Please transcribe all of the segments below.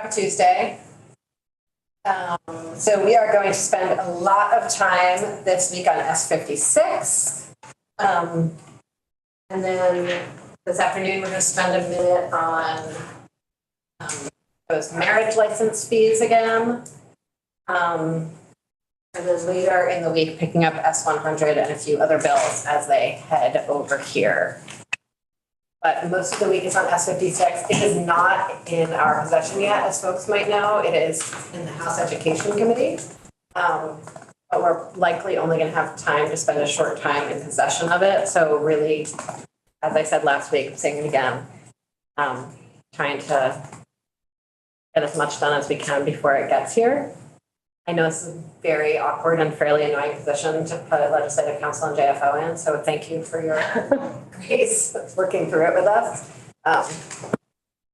Tuesday. So we are going to spend a lot of time this week on S56. And then this afternoon, we're going to spend a minute on those marriage license fees again. And then later in the week, picking up S100 and a few other bills as they head over here. But most of the week is on S56. It is not in our possession yet, as folks might know. It is in the House Education Committee. But we're likely only going to have time to spend a short time in possession of it. So really, as I said last week, I'm saying it again, trying to get as much done as we can before it gets here. I know this is a very awkward and fairly annoying position to put Legislative Council and JFO in, so thank you for your grace working through it with us.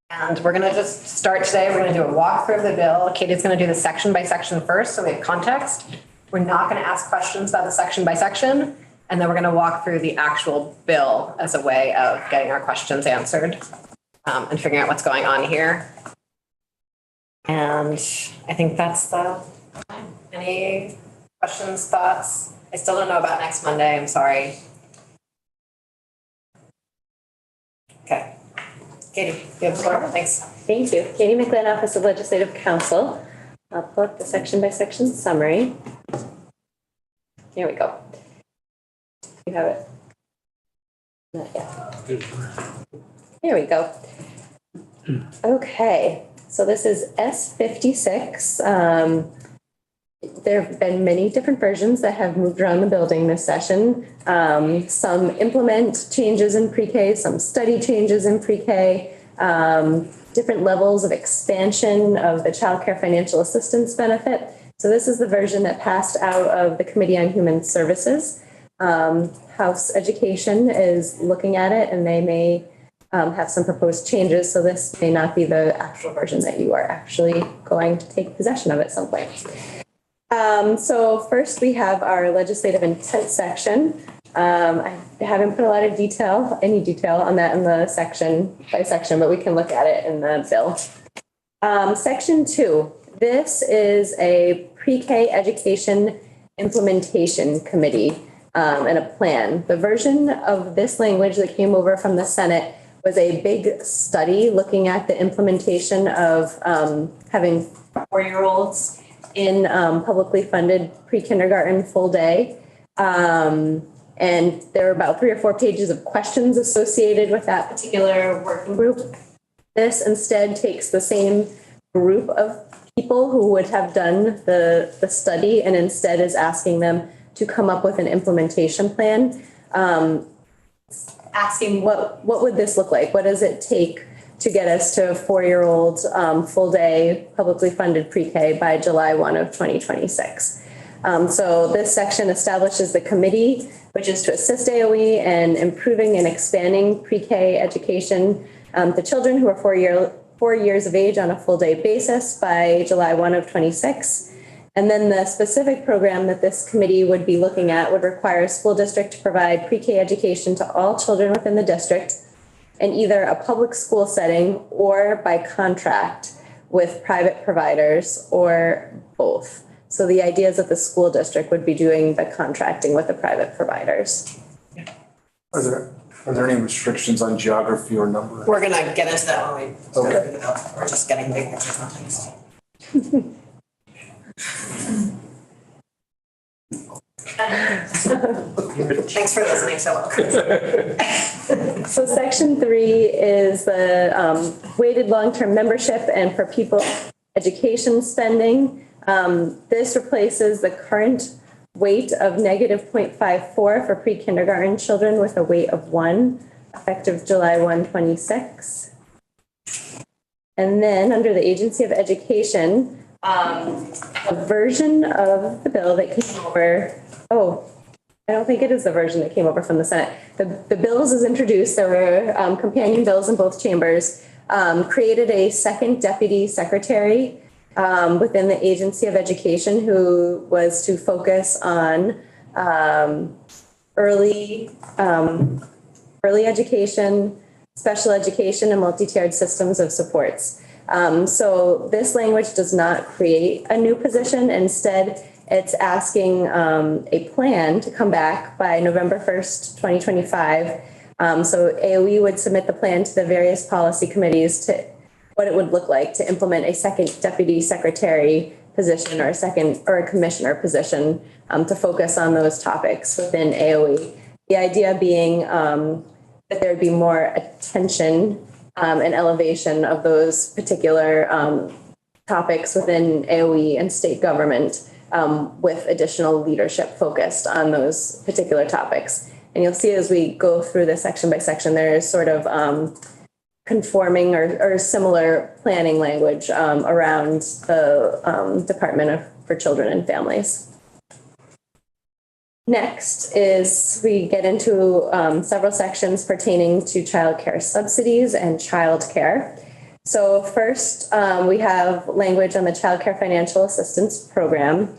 And we're going to just start today. We're going to do a walkthrough of the bill. Katie's going to do the section by section first, so we have context. We're not going to ask questions about the section by section, and then we're going to walk through the actual bill as a way of getting our questions answered and figuring out what's going on here. And I think that's the... Any questions, thoughts? I still don't know about next Monday. I'm sorry. Okay. Katie, you have the floor. Thanks. Thank you. Katie McLean, Office of Legislative Counsel. I'll pull up the section by section summary. Here we go. You have it? Not yet. Here we go. Okay. So this is S56. There have been many different versions that have moved around the building this session. Some implement changes in pre-K, some study changes in pre-K, different levels of expansion of the child care financial assistance benefit. So this is the version that passed out of the Committee on Human Services. House Education is looking at it, and they may have some proposed changes. So this may not be the actual version that you are actually going to take possession of at some point. So first we have our legislative intent section. I haven't put a lot of any detail on that in the section by section, but we can look at it in the bill. Section 2, this is a pre-K education implementation committee and a plan. The version of this language that came over from the Senate was a big study looking at the implementation of having 4-year-olds in publicly funded pre-kindergarten full day. And there were about 3 or 4 pages of questions associated with that particular working group. This instead takes the same group of people who would have done the study and instead is asking them to come up with an implementation plan, asking what would this look like? What does it take to get us to 4-year-old full day publicly funded pre-K by July 1 of 2026. So this section establishes the committee, which is to assist AOE in improving and expanding pre-K education to children who are 4 years of age on a full day basis by July 1 of 26. And then the specific program that this committee would be looking at would require a school district to provide pre-K education to all children within the district in either a public school setting or by contract with private providers or both. So the idea is that the school district would be doing the contracting with the private providers. Are there any restrictions on geography or number? We're going to get into that when we Okay. start the bill. We're just getting big pictures on things. Thanks for listening so well. So section 3 is the weighted long-term membership and per pupil education spending. This replaces the current weight of negative 0.54 for pre-kindergarten children with a weight of 1, effective July 1, 26. And then under the Agency of Education, a version of the bill that came over, I don't think it is the version that came over from the Senate. The bills as introduced, there were companion bills in both chambers, created a second deputy secretary within the Agency of Education who was to focus on early education, special education, and multi-tiered systems of supports. So this language does not create a new position. Instead, it's asking a plan to come back by November 1st, 2025. So AOE would submit the plan to the various policy committees to what it would look like to implement a second deputy secretary position or a commissioner position to focus on those topics within AOE. The idea being that there would be more attention and elevation of those particular topics within AOE and state government with additional leadership focused on those particular topics. And you'll see as we go through this section by section, there is sort of conforming or similar planning language around the Department for Children and Families. Next is we get into several sections pertaining to child care subsidies and child care. So first, we have language on the Child Care Financial Assistance Program.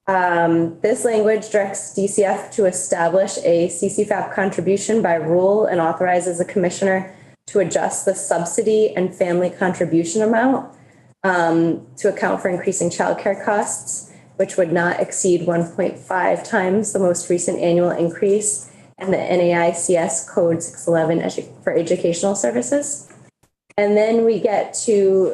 This language directs DCF to establish a CCFAP contribution by rule and authorizes the commissioner to adjust the subsidy and family contribution amount to account for increasing childcare costs, which would not exceed 1.5 times the most recent annual increase in the NAICS Code 611 for educational services. And then we get to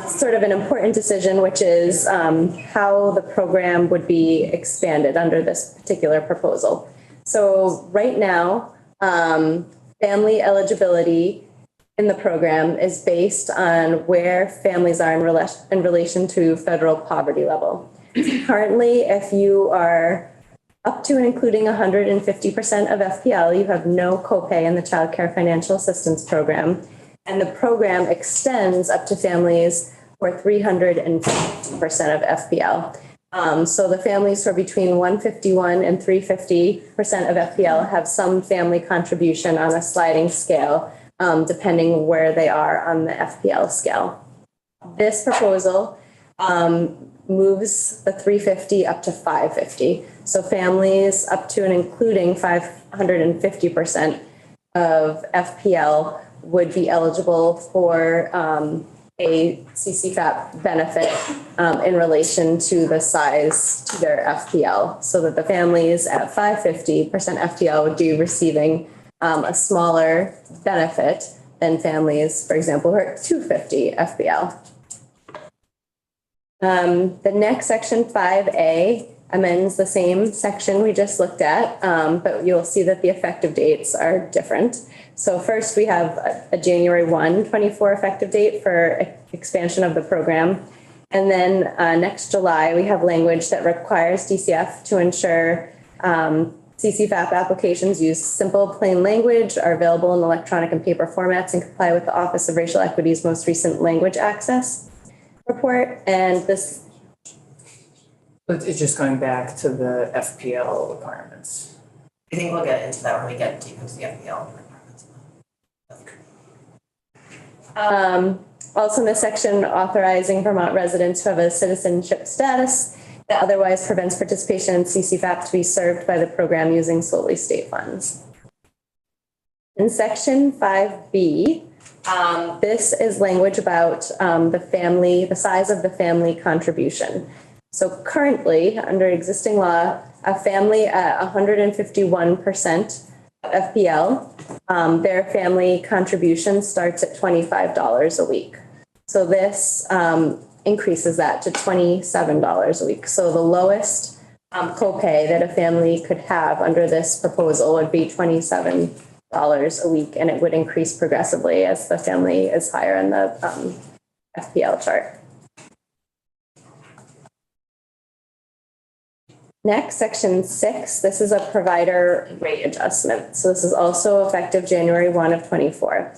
sort of an important decision, which is how the program would be expanded under this particular proposal. So right now, family eligibility in the program is based on where families are in relation to federal poverty level. Currently, if you are up to and including 150% of FPL, you have no copay in the Child Care Financial Assistance Program. And the program extends up to families who are 350% of FPL. So the families who are between 151 and 350% of FPL have some family contribution on a sliding scale, depending where they are on the FPL scale. This proposal moves the 350 up to 550. So families up to and including 550% of FPL would be eligible for a CCFAP benefit in relation to the size to their FPL, so that the families at 550% FPL would be receiving a smaller benefit than families, for example, who are at 250 FPL. The next section 5A amends the same section we just looked at, but you'll see that the effective dates are different. So first we have a January 1, 24 effective date for expansion of the program. And then next July, we have language that requires DCF to ensure CCFAP applications use simple, plain language, are available in electronic and paper formats, and comply with the Office of Racial Equity's most recent language access report. And this... It's just going back to the FPL requirements. I think we'll get into that when we get deep into the FPL requirements. Also in this section, authorizing Vermont residents who have a citizenship status that otherwise prevents participation in CCFAP to be served by the program using solely state funds. In section 5B, this is language about the size of the family contribution. So currently, under existing law, a family at 151% FPL, their family contribution starts at $25 a week. So this increases that to $27 a week. So the lowest copay that a family could have under this proposal would be $27 a week, and it would increase progressively as the family is higher in the FPL chart. Next, section 6, this is a provider rate adjustment. So this is also effective January 1 of 24.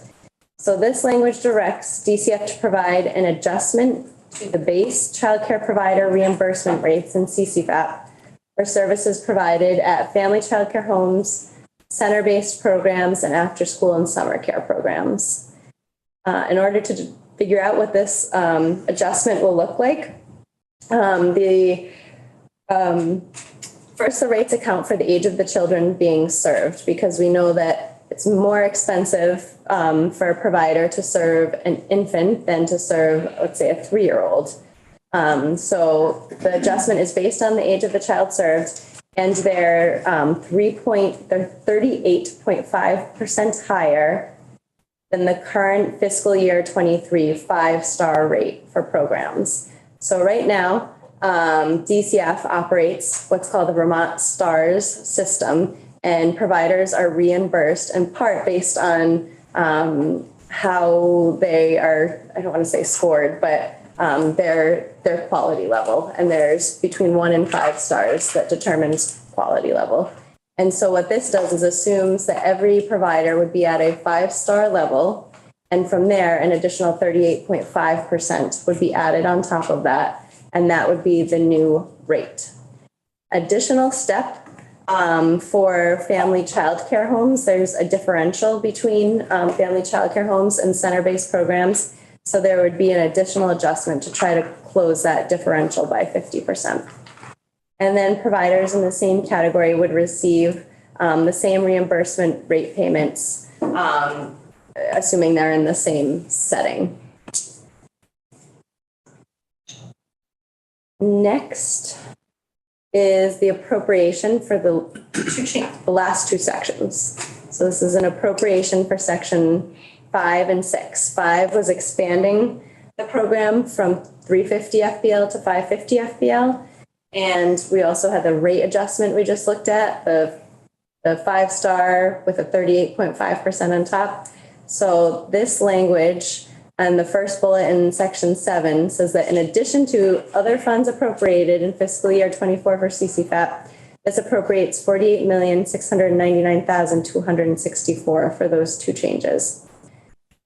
So this language directs DCF to provide an adjustment to the base childcare provider reimbursement rates in CCFAP for services provided at family childcare homes, center-based programs, and after-school and summer care programs. In order to figure out what this adjustment will look like, first, the rates account for the age of the children being served, because we know that it's more expensive for a provider to serve an infant than to serve, let's say, a 3-year-old. So the adjustment is based on the age of the child served, and they're 38.5% higher than the current fiscal year 23 5-star rate for programs. So right now, DCF operates what's called the Vermont STARS system, and providers are reimbursed in part based on how they are, I don't want to say scored, but their quality level. And there's between 1 and 5 stars that determines quality level. And so what this does is assumes that every provider would be at a 5-star level. And from there, an additional 38.5% would be added on top of that. And that would be the new rate. Additional step for family childcare homes, there's a differential between family childcare homes and center-based programs. So there would be an additional adjustment to try to close that differential by 50%. And then providers in the same category would receive the same reimbursement rate payments, assuming they're in the same setting. Next is the appropriation for the last two sections. So this is an appropriation for section 5 and 6. 5 was expanding the program from 350 FPL to 550 FPL. And we also had the rate adjustment we just looked at, the 5-star with a 38.5% on top. So this language and the first bullet in section 7 says that in addition to other funds appropriated in fiscal year 24 for CCFAP, this appropriates $48,699,264 for those two changes.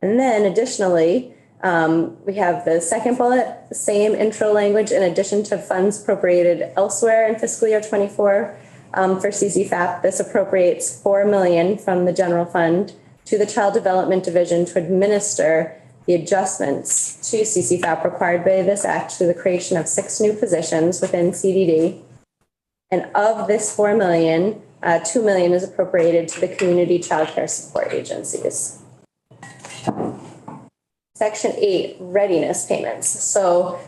And then additionally, we have the second bullet, the same intro language in addition to funds appropriated elsewhere in fiscal year 24 for CCFAP. This appropriates $4 million from the general fund to the Child Development Division to administer the adjustments to CCFAP required by this act through the creation of 6 new positions within CDD. And of this $4 million, $2 million is appropriated to the community child care support agencies. Section 8, readiness payments. So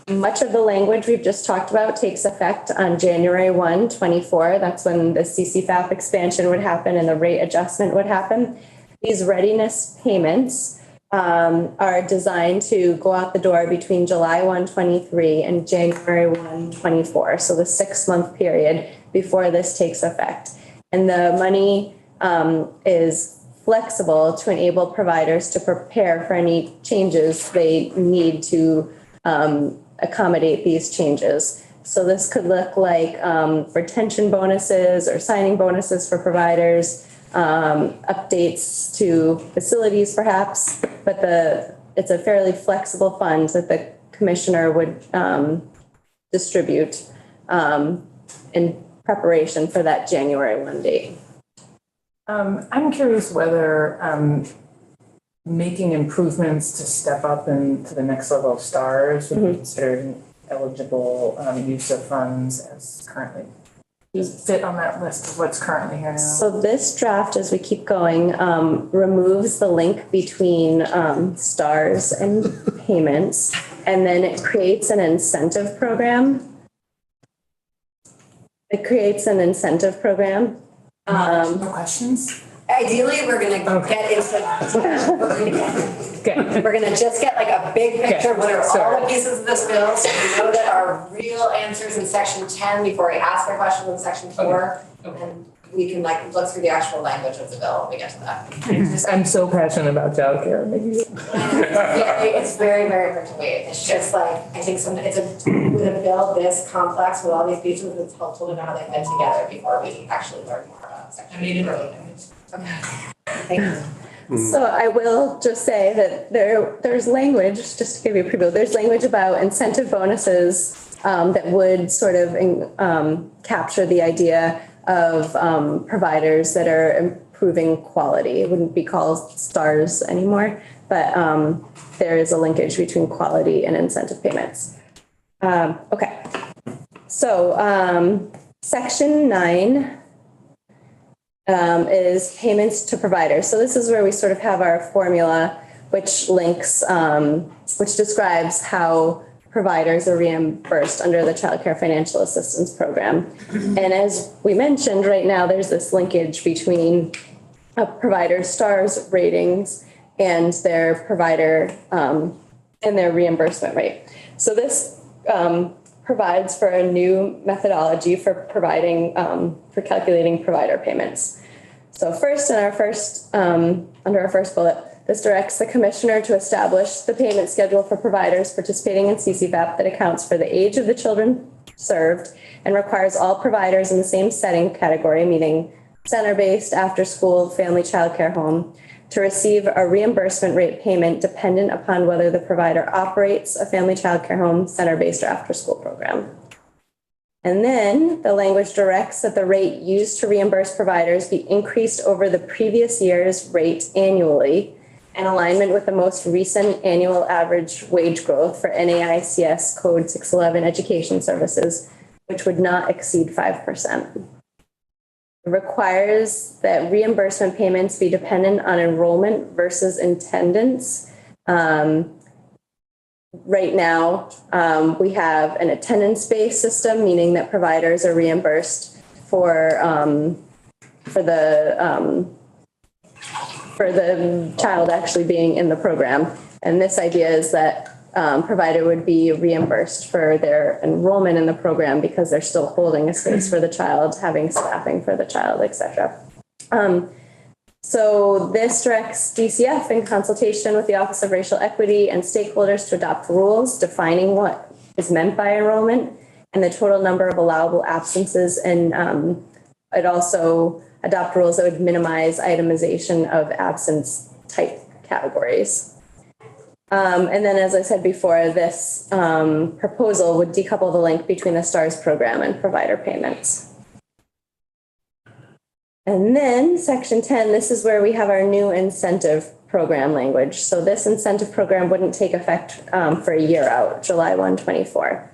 much of the language we've just talked about takes effect on January 1, 24. That's when the CCFAP expansion would happen and the rate adjustment would happen. These readiness payments are designed to go out the door between July 1, 23 and January 1, 24. So the 6-month period before this takes effect. And the money is flexible to enable providers to prepare for any changes they need to accommodate these changes. So this could look like retention bonuses or signing bonuses for providers, updates to facilities perhaps, but it's a fairly flexible fund that the commissioner would distribute in preparation for that January 1 date. I'm curious whether making improvements to step up into the next level of stars would be considered eligible use of funds as currently. Does it fit on that list of what's currently here now? So this draft, as we keep going, removes the link between stars and payments, and then it creates an incentive program. No questions? Ideally, we're gonna get into, we're gonna just get like a big picture of what are all the pieces of this bill, so we know that our real answers in section 10 before we ask our questions in section 4. And we can like look through the actual language of the bill when we get to that. I'm so passionate about childcare. Yeah, it's very, very hard to wait. It's just like, I think with a bill this complex with all these pieces, it's helpful to know how they fit together before we actually learn more about section. Okay. Thank you. So I will just say that there's language, just to give you a preview, there's language about incentive bonuses that would sort of capture the idea of providers that are improving quality. It wouldn't be called stars anymore, but there is a linkage between quality and incentive payments. Okay, so section 9 is payments to providers. So this is where we sort of have our formula, which links, which describes how providers are reimbursed under the Child Care Financial Assistance Program. And as we mentioned, right now, there's this linkage between a provider's STARS ratings and their provider and their reimbursement rate. So this provides for a new methodology for providing, for calculating provider payments. So first, under our first bullet, this directs the commissioner to establish the payment schedule for providers participating in CCFAP that accounts for the age of the children served and requires all providers in the same setting category, meaning center-based, after-school, family child care home, to receive a reimbursement rate payment dependent upon whether the provider operates a family child care home, center-based, or after-school program. And then the language directs that the rate used to reimburse providers be increased over the previous year's rate annually in alignment with the most recent annual average wage growth for NAICS Code 611 education services, which would not exceed 5%. It requires that reimbursement payments be dependent on enrollment versus attendance. Right now, we have an attendance-based system, meaning that providers are reimbursed for the child actually being in the program. And this idea is that provider would be reimbursed for their enrollment in the program because they're still holding a space for the child, having staffing for the child, et cetera. So this directs DCF in consultation with the Office of Racial Equity and stakeholders to adopt rules defining what is meant by enrollment and the total number of allowable absences. And it also adopt rules that would minimize itemization of absence type categories. And then, as I said before, this proposal would decouple the link between the STARS program and provider payments. And then section 10, this is where we have our new incentive program language. So this incentive program wouldn't take effect for a year out, July 1, 24.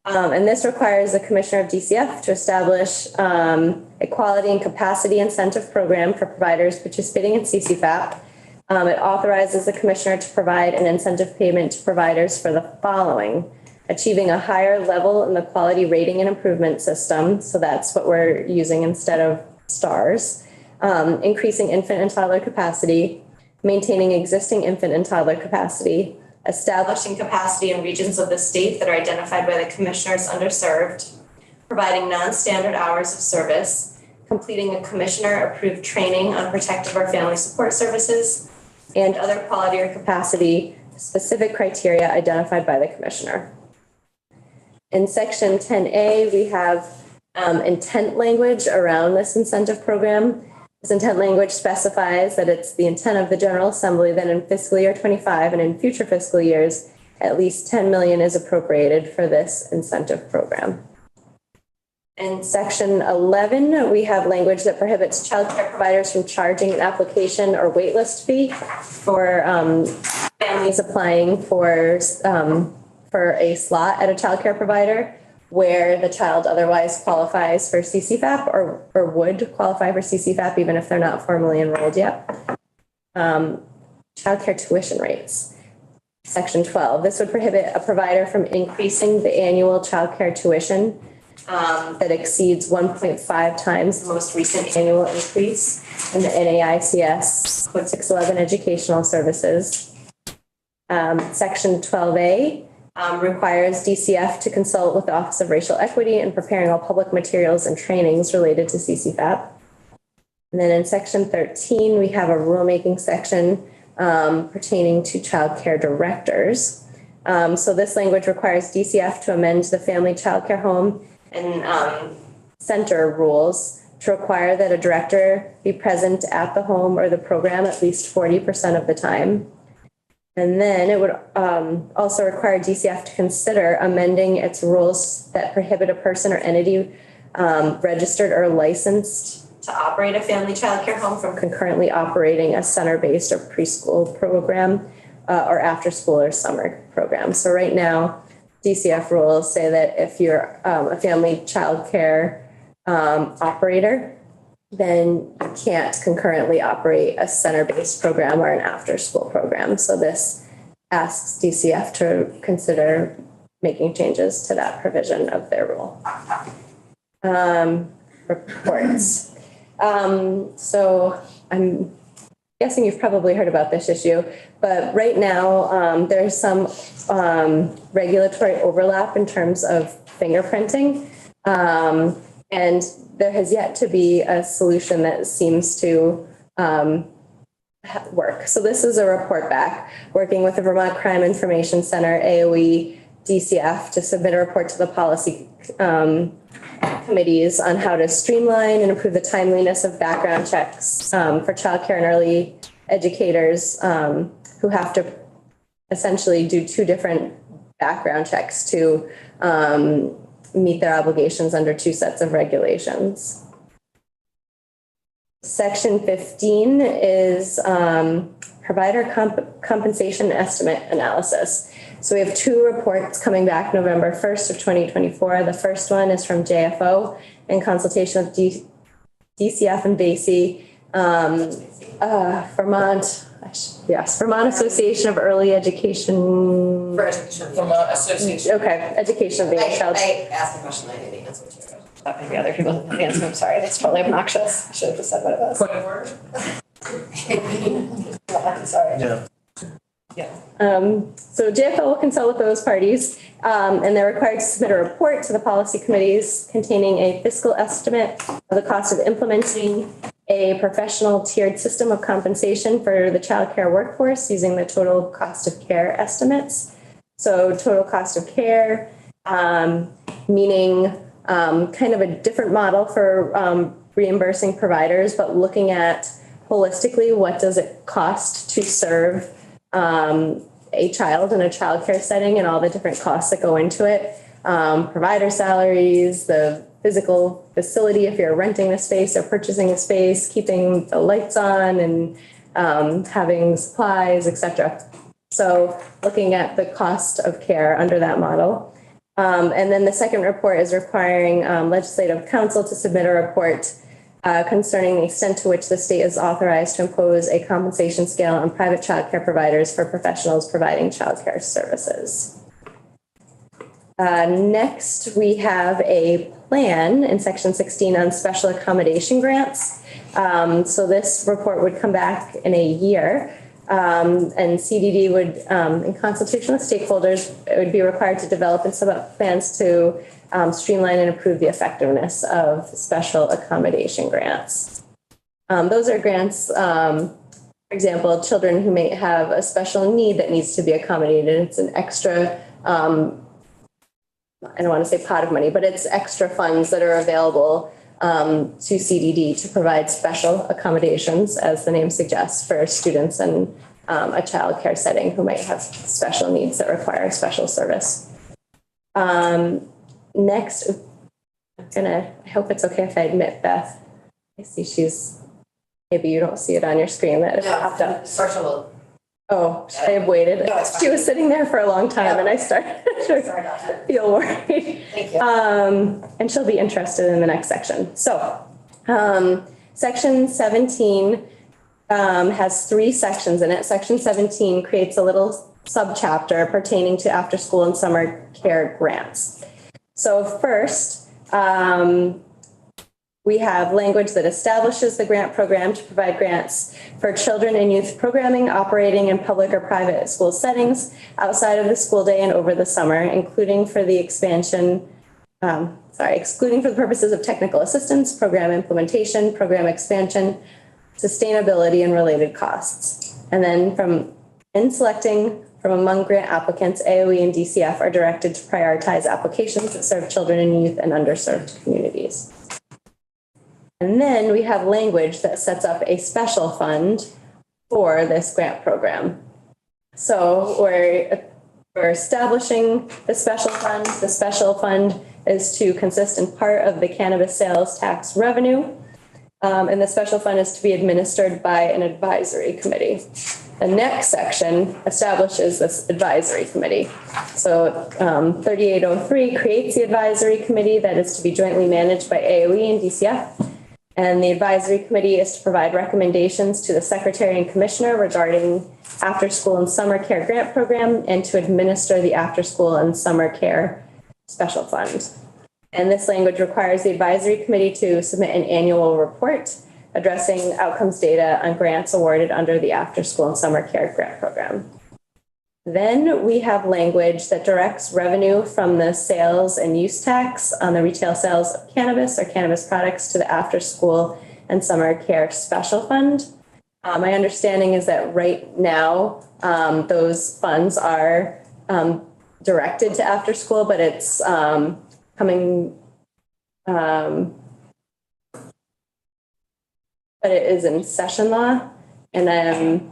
And this requires the Commissioner of DCF to establish a quality and capacity incentive program for providers participating in CCFAP. It authorizes the Commissioner to provide an incentive payment to providers for the following: achieving a higher level in the quality rating and improvement system. So that's what we're using instead of STARS, increasing infant and toddler capacity, maintaining existing infant and toddler capacity, establishing capacity in regions of the state that are identified by the commissioner as underserved, providing non-standard hours of service, completing a commissioner-approved training on protective or family support services, and other quality or capacity specific criteria identified by the commissioner. In section 10A, we have intent language around this incentive program. This intent language specifies that it's the intent of the General Assembly that in fiscal year 25 and in future fiscal years, at least 10 million is appropriated for this incentive program. In section 11, we have language that prohibits child care providers from charging an application or waitlist fee for families applying for a slot at a child care provider where the child otherwise qualifies for CCFAP or would qualify for CCFAP even if they're not formally enrolled yet. Child care tuition rates. Section 12, this would prohibit a provider from increasing the annual child care tuition that exceeds 1.5 times the most recent annual increase in the NAICS Code 611 educational services. Section 12A requires DCF to consult with the Office of Racial Equity in preparing all public materials and trainings related to CCFAP. And then in section 13, we have a rulemaking section pertaining to child care directors. So this language requires DCF to amend the family child care home and center rules to require that a director be present at the home or the program at least 40% of the time. And then it would also require DCF to consider amending its rules that prohibit a person or entity registered or licensed to operate a family child care home from concurrently operating a center-based or preschool program or after-school or summer program. So right now, DCF rules say that if you're a family child care operator, then you can't concurrently operate a center-based program or an after-school program. So this asks DCF to consider making changes to that provision of their rule. Reports. So I'm guessing you've probably heard about this issue, but right now there's some regulatory overlap in terms of fingerprinting. And there has yet to be a solution that seems to work. So this is a report back, working with the Vermont Crime Information Center, AOE, DCF, to submit a report to the policy committees on how to streamline and improve the timeliness of background checks for childcare and early educators who have to essentially do two different background checks to meet their obligations under two sets of regulations. Section 15 is provider compensation estimate analysis. So we have two reports coming back November 1st of 2024. The first one is from JFO in consultation with DCF and BASI, Vermont Association of Early Education. For education. Vermont Association. Okay, Education of the Child. I asked a question I didn't answer to. Maybe other people didn't answer. I'm sorry. That's totally obnoxious. I should have just said what it was. Point of order? I'm sorry. Yeah. So JFL will consult with those parties, and they're required to submit a report to the policy committees containing a fiscal estimate of the cost of implementing a professional tiered system of compensation for the child care workforce using the total cost of care estimates. So total cost of care, meaning kind of a different model for reimbursing providers, but looking at holistically, what does it cost to serve a child in a childcare setting and all the different costs that go into it. Provider salaries, the physical facility, if you're renting a space or purchasing a space, keeping the lights on and having supplies, et cetera. So looking at the cost of care under that model. And then the second report is requiring legislative council to submit a report concerning the extent to which the state is authorized to impose a compensation scale on private child care providers for professionals providing child care services. Next, we have a plan in section 16 on special accommodation grants. So this report would come back in a year. And CDD would, in consultation with stakeholders, it would be required to develop and submit plans to streamline and improve the effectiveness of special accommodation grants. Those are grants, for example, children who may have a special need that needs to be accommodated. It's an extra, I don't want to say pot of money, but it's extra funds that are available to CDD to provide special accommodations, as the name suggests, for students in a child care setting who might have special needs that require special service. Next, I hope it's okay if I admit Beth. I see maybe you don't see it on your screen that it popped up. Virtual. Oh, I have waited. No, it's fine. She was sitting there for a long time and I started Sorry about to that. feel worried. Thank you. And she'll be interested in the next section. So, section 17 has 3 sections in it. Section 17 creates a little subchapter pertaining to after school and summer care grants. So first, we have language that establishes the grant program to provide grants for children and youth programming operating in public or private school settings outside of the school day and over the summer, excluding for the purposes of technical assistance, program implementation, program expansion, sustainability, and related costs. And then in selecting from among grant applicants, AOE and DCF are directed to prioritize applications that serve children and youth in underserved communities. And then we have language that sets up a special fund for this grant program. So we're establishing the special fund. The special fund is to consist in part of the cannabis sales tax revenue. And the special fund is to be administered by an advisory committee. The next section establishes this advisory committee. So 3803 creates the advisory committee that is to be jointly managed by AOE and DCF. And the advisory committee is to provide recommendations to the secretary and commissioner regarding after-school and summer care grant program and to administer the after-school and summer care special fund. And this language requires the advisory committee to submit an annual report addressing outcomes data on grants awarded under the after-school and summer care grant program. Then we have language that directs revenue from the sales and use tax on the retail sales of cannabis or cannabis products to the after-school and summer care special fund. My understanding is that right now, those funds are directed to after school, but it's coming, but it is in session law. And then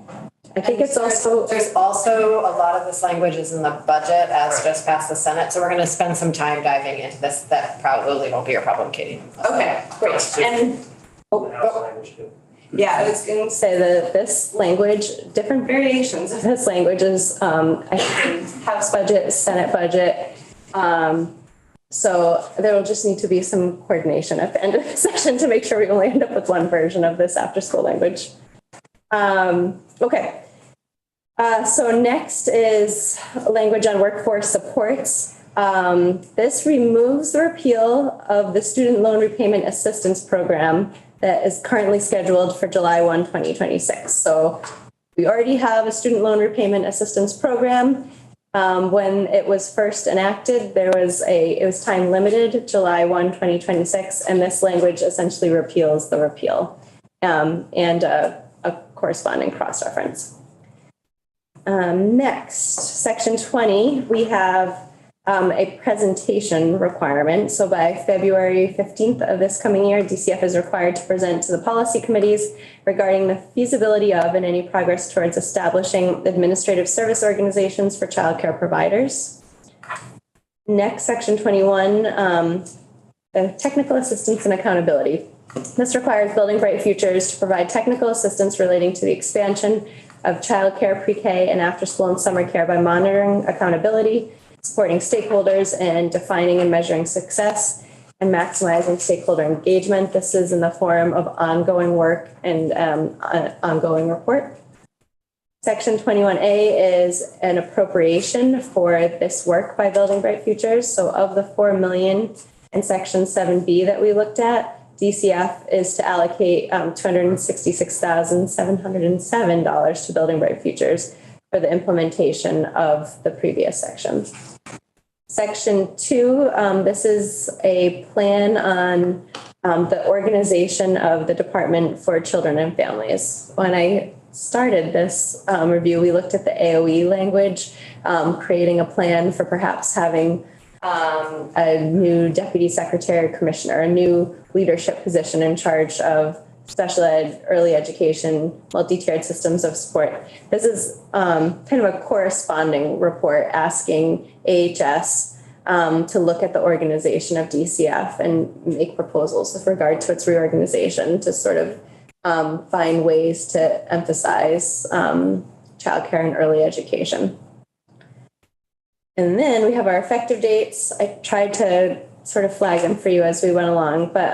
I think it's also. There's also a lot of this language is in the budget as just passed the Senate, so we're gonna spend some time diving into this. That probably won't be your problem, Katie. Okay, great. And, yeah, I was going to say that this language, different variations of this language is, I think, House budget, Senate budget. So there will just need to be some coordination at the end of the session to make sure we only end up with one version of this after-school language. Okay. So next is language on workforce supports. This removes the repeal of the student loan repayment assistance program that is currently scheduled for July 1, 2026. So we already have a student loan repayment assistance program. When it was first enacted, it was time limited, July 1, 2026, and this language essentially repeals the repeal and a corresponding cross-reference. Next, section 20, we have a presentation requirement. So by February 15th of this coming year, DCF is required to present to the policy committees regarding the feasibility of and any progress towards establishing administrative service organizations for childcare providers. Next, section 21, the technical assistance and accountability. This requires Building Bright Futures to provide technical assistance relating to the expansion of childcare, pre-K, and after-school and summer care by monitoring accountability, supporting stakeholders, and defining and measuring success, and maximizing stakeholder engagement. This is in the form of ongoing work and an ongoing report. Section 21A is an appropriation for this work by Building Bright Futures. So of the $4 million in section 7B that we looked at, DCF is to allocate $266,707 to Building Bright Futures for the implementation of the previous section. Section 2, this is a plan on the organization of the Department for Children and Families. When I started this review, we looked at the AOE language, creating a plan for perhaps having a new deputy secretary or commissioner, a new leadership position in charge of special ed, early education, multi-tiered systems of support. This is kind of a corresponding report asking AHS to look at the organization of DCF and make proposals with regard to its reorganization to sort of find ways to emphasize childcare and early education. And then we have our effective dates. I tried to sort of flag them for you as we went along, but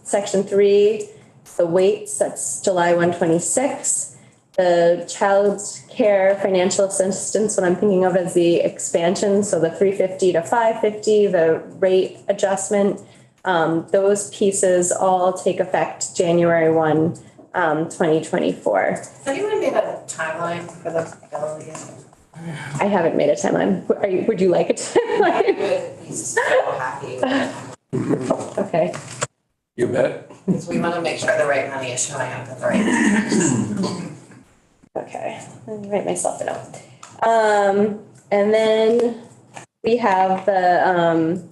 section 3, the weights, that's July 126. The child care financial assistance, what I'm thinking of as the expansion, so the 350 to 550, the rate adjustment, those pieces all take effect January 1, 2024. Has anyone made a timeline for the bill yet? I haven't made a timeline. Would you like a timeline? He's so happy. Okay. You bet. Because we want to make sure the right money is showing up at the right time. Okay, let me write myself a note. And then we have the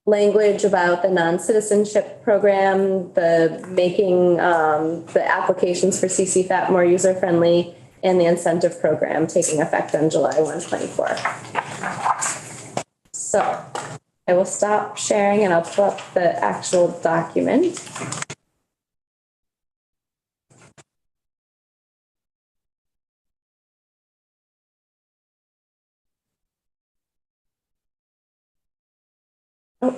language about the non-citizenship program, the making the applications for CCFAP more user-friendly, and the incentive program taking effect on July 1, 2024. So I will stop sharing and I'll pull up the actual document. Oh.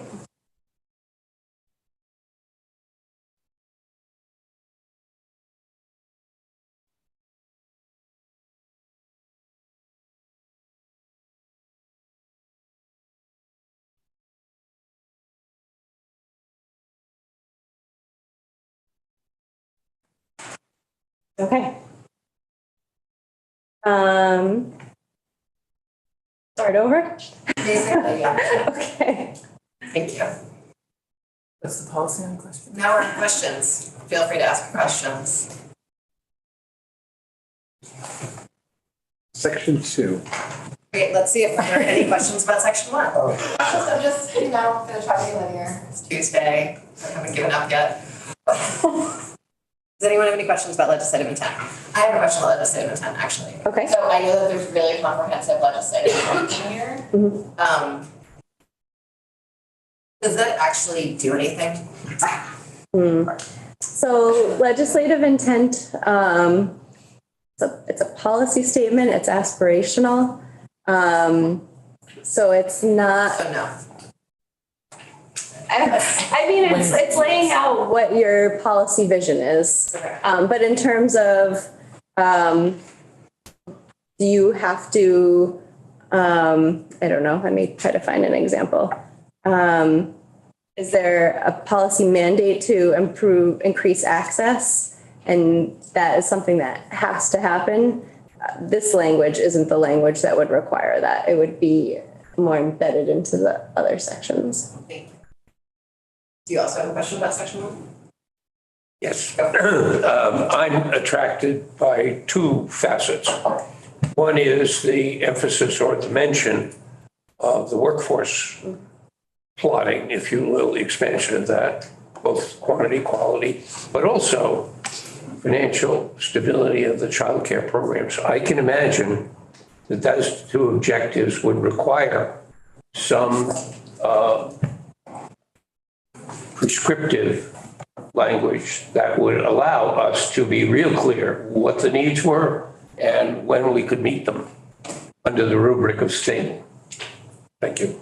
Okay. Start over? Basically, yeah. Okay. Thank you. What's the policy on question? Now we're in questions. Feel free to ask questions. Section 2. Great, let's see if there are any questions about section 1. I'm just, gonna try to be linear. It's Tuesday, so I haven't given up yet. Does anyone have any questions about legislative intent? I have a question about legislative intent, actually. Okay. So I know that there's really comprehensive legislative work in here. Does that actually do anything? So legislative intent, it's a policy statement, it's aspirational. So it's not, So no. I mean, it's laying out what your policy vision is. Okay. But in terms of, do you have to, I don't know, let me try to find an example. Is there a policy mandate to increase access? And that is something that has to happen. This language isn't the language that would require that. It would be more embedded into the other sections. Thank you. Do you also have a question about section 1? Yes. I'm attracted by two facets. One is the emphasis or the mention of the workforce plotting, if you will, the expansion of that, both quantity, quality, but also financial stability of the child care programs. I can imagine that those two objectives would require some prescriptive language that would allow us to be real clear what the needs were and when we could meet them under the rubric of stable. Thank you.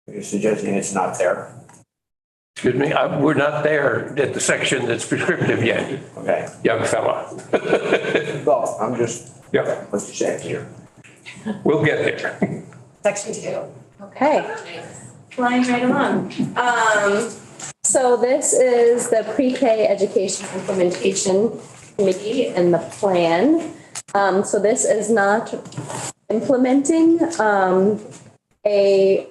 You're suggesting it's not there? Excuse me, we're not there at the section that's prescriptive yet, Okay. young fella. Well, I'm just, Yeah, what you said here. we'll get there. Section 2. Okay. Flying right along. So this is the pre-K education implementation committee and the plan. So this is not implementing a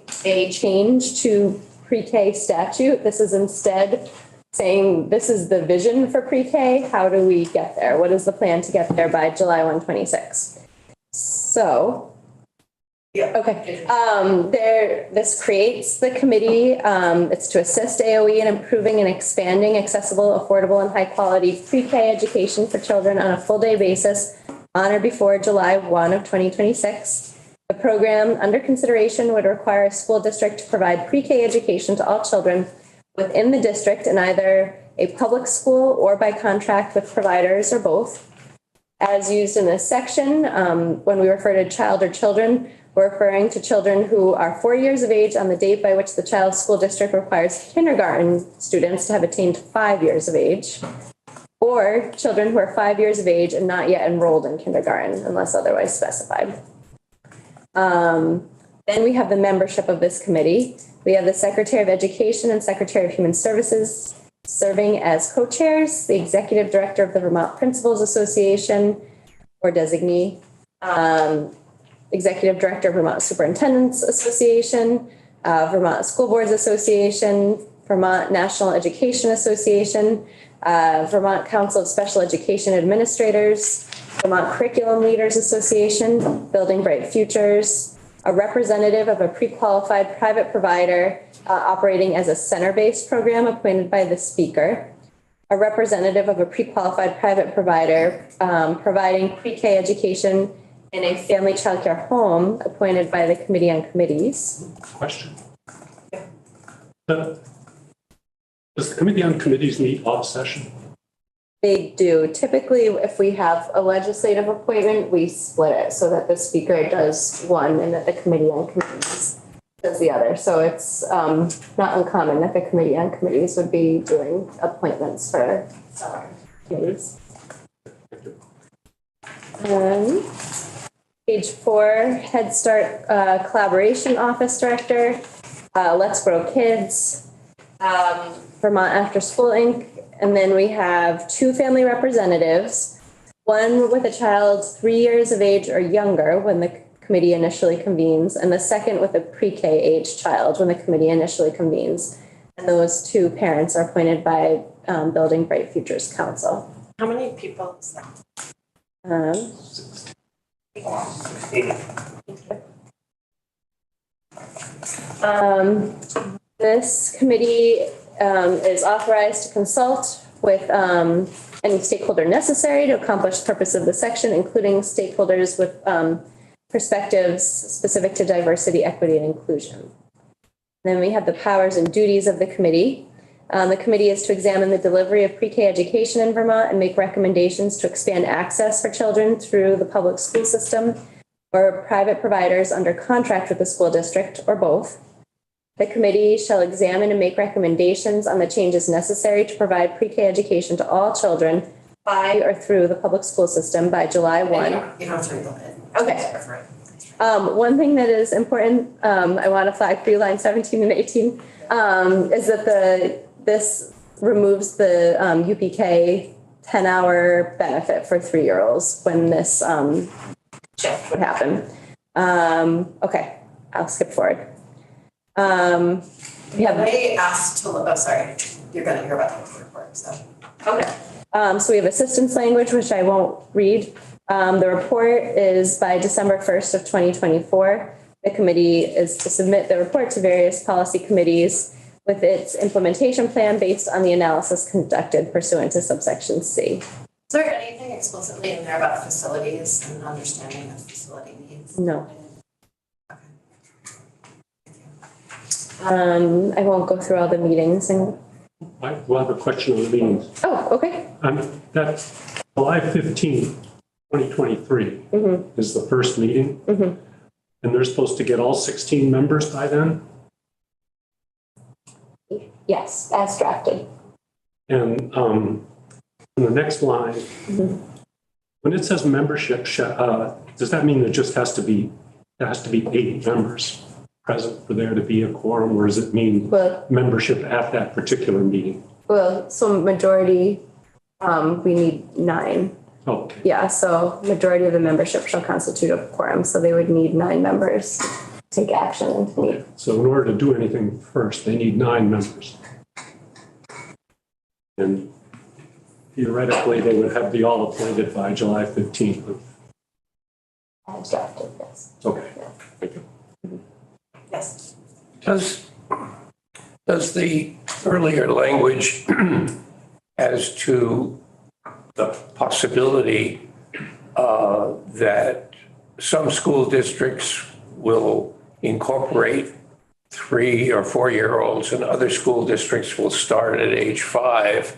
change to pre-K statute. This is instead saying this is the vision for pre-K. How do we get there? What is the plan to get there by July 1, 26? So Yeah. okay, this creates the committee. It's to assist AOE in improving and expanding accessible, affordable, and high-quality pre-K education for children on a full-day basis on or before July 1 of 2026. The program under consideration would require a school district to provide pre-K education to all children within the district in either a public school or by contract with providers or both. As used in this section, when we refer to child or children, we're referring to children who are 4 years of age on the date by which the child's school district requires kindergarten students to have attained 5 years of age, or children who are 5 years of age and not yet enrolled in kindergarten unless otherwise specified. Then we have the membership of this committee. We have the Secretary of Education and Secretary of Human Services serving as co-chairs, the Executive Director of the Vermont Principals Association or designee, Executive Director of Vermont Superintendents Association, Vermont School Boards Association, Vermont National Education Association, Vermont Council of Special Education Administrators, Vermont Curriculum Leaders Association, Building Bright Futures, a representative of a pre-qualified private provider operating as a center-based program appointed by the speaker, a representative of a pre-qualified private provider providing pre-K education in a family childcare home appointed by the Committee on Committees. Question. Does the Committee on Committees meet off session? They do. Typically, if we have a legislative appointment, we split it so that the speaker does one and that the Committee on Committees does the other. So it's not uncommon that the Committee on Committees would be doing appointments for committees. Page 4, Head Start Collaboration Office Director, Let's Grow Kids, Vermont After School Inc., And then we have 2 family representatives, one with a child 3 years of age or younger when the committee initially convenes, and the second with a pre-K age child when the committee initially convenes. And those 2 parents are appointed by Building Bright Futures Council. How many people is that? Um, This committee is authorized to consult with any stakeholder necessary to accomplish the purpose of the section, including stakeholders with perspectives specific to diversity, equity, and inclusion. Then we have the powers and duties of the committee. The committee is to examine the delivery of pre-K education in Vermont and make recommendations to expand access for children through the public school system or private providers under contract with the school district or both. The committee shall examine and make recommendations on the changes necessary to provide pre-K education to all children by or through the public school system by July 1. You don't have to read it. Okay. One thing that is important, I want to flag for you, line 17 and 18, is that this removes the UPK 10-hour benefit for 3-year-olds when this shift would happen. Okay, I'll skip forward. They asked to, oh, sorry, you're gonna hear about the report, so. Okay. So we have assistance language, which I won't read. The report is by December 1st of 2024. The committee is to submit the report to various policy committees with its implementation plan based on the analysis conducted pursuant to subsection C. Is there anything explicitly in there about facilities and understanding of facility needs? No. I won't go through all the meetings and, I will have a question on the meetings. oh, okay. That's July 15th, 2023 is the first meeting. And they're supposed to get all 16 members by then? Yes, as drafted. And in the next line, when it says membership, does that mean there has to be 8 members present for there to be a quorum, or does it mean Well, membership at that particular meeting? so majority, we need 9. Okay. Yeah, so majority of the membership shall constitute a quorum, so they would need 9 members to take action and to meet. So in order to do anything first, they need 9 members. And theoretically, they would have the all appointed by July 15th. As drafted, yes. Okay. Yes. Does the earlier language as to the possibility that some school districts will incorporate 3 or 4-year-olds and other school districts will start at age 5,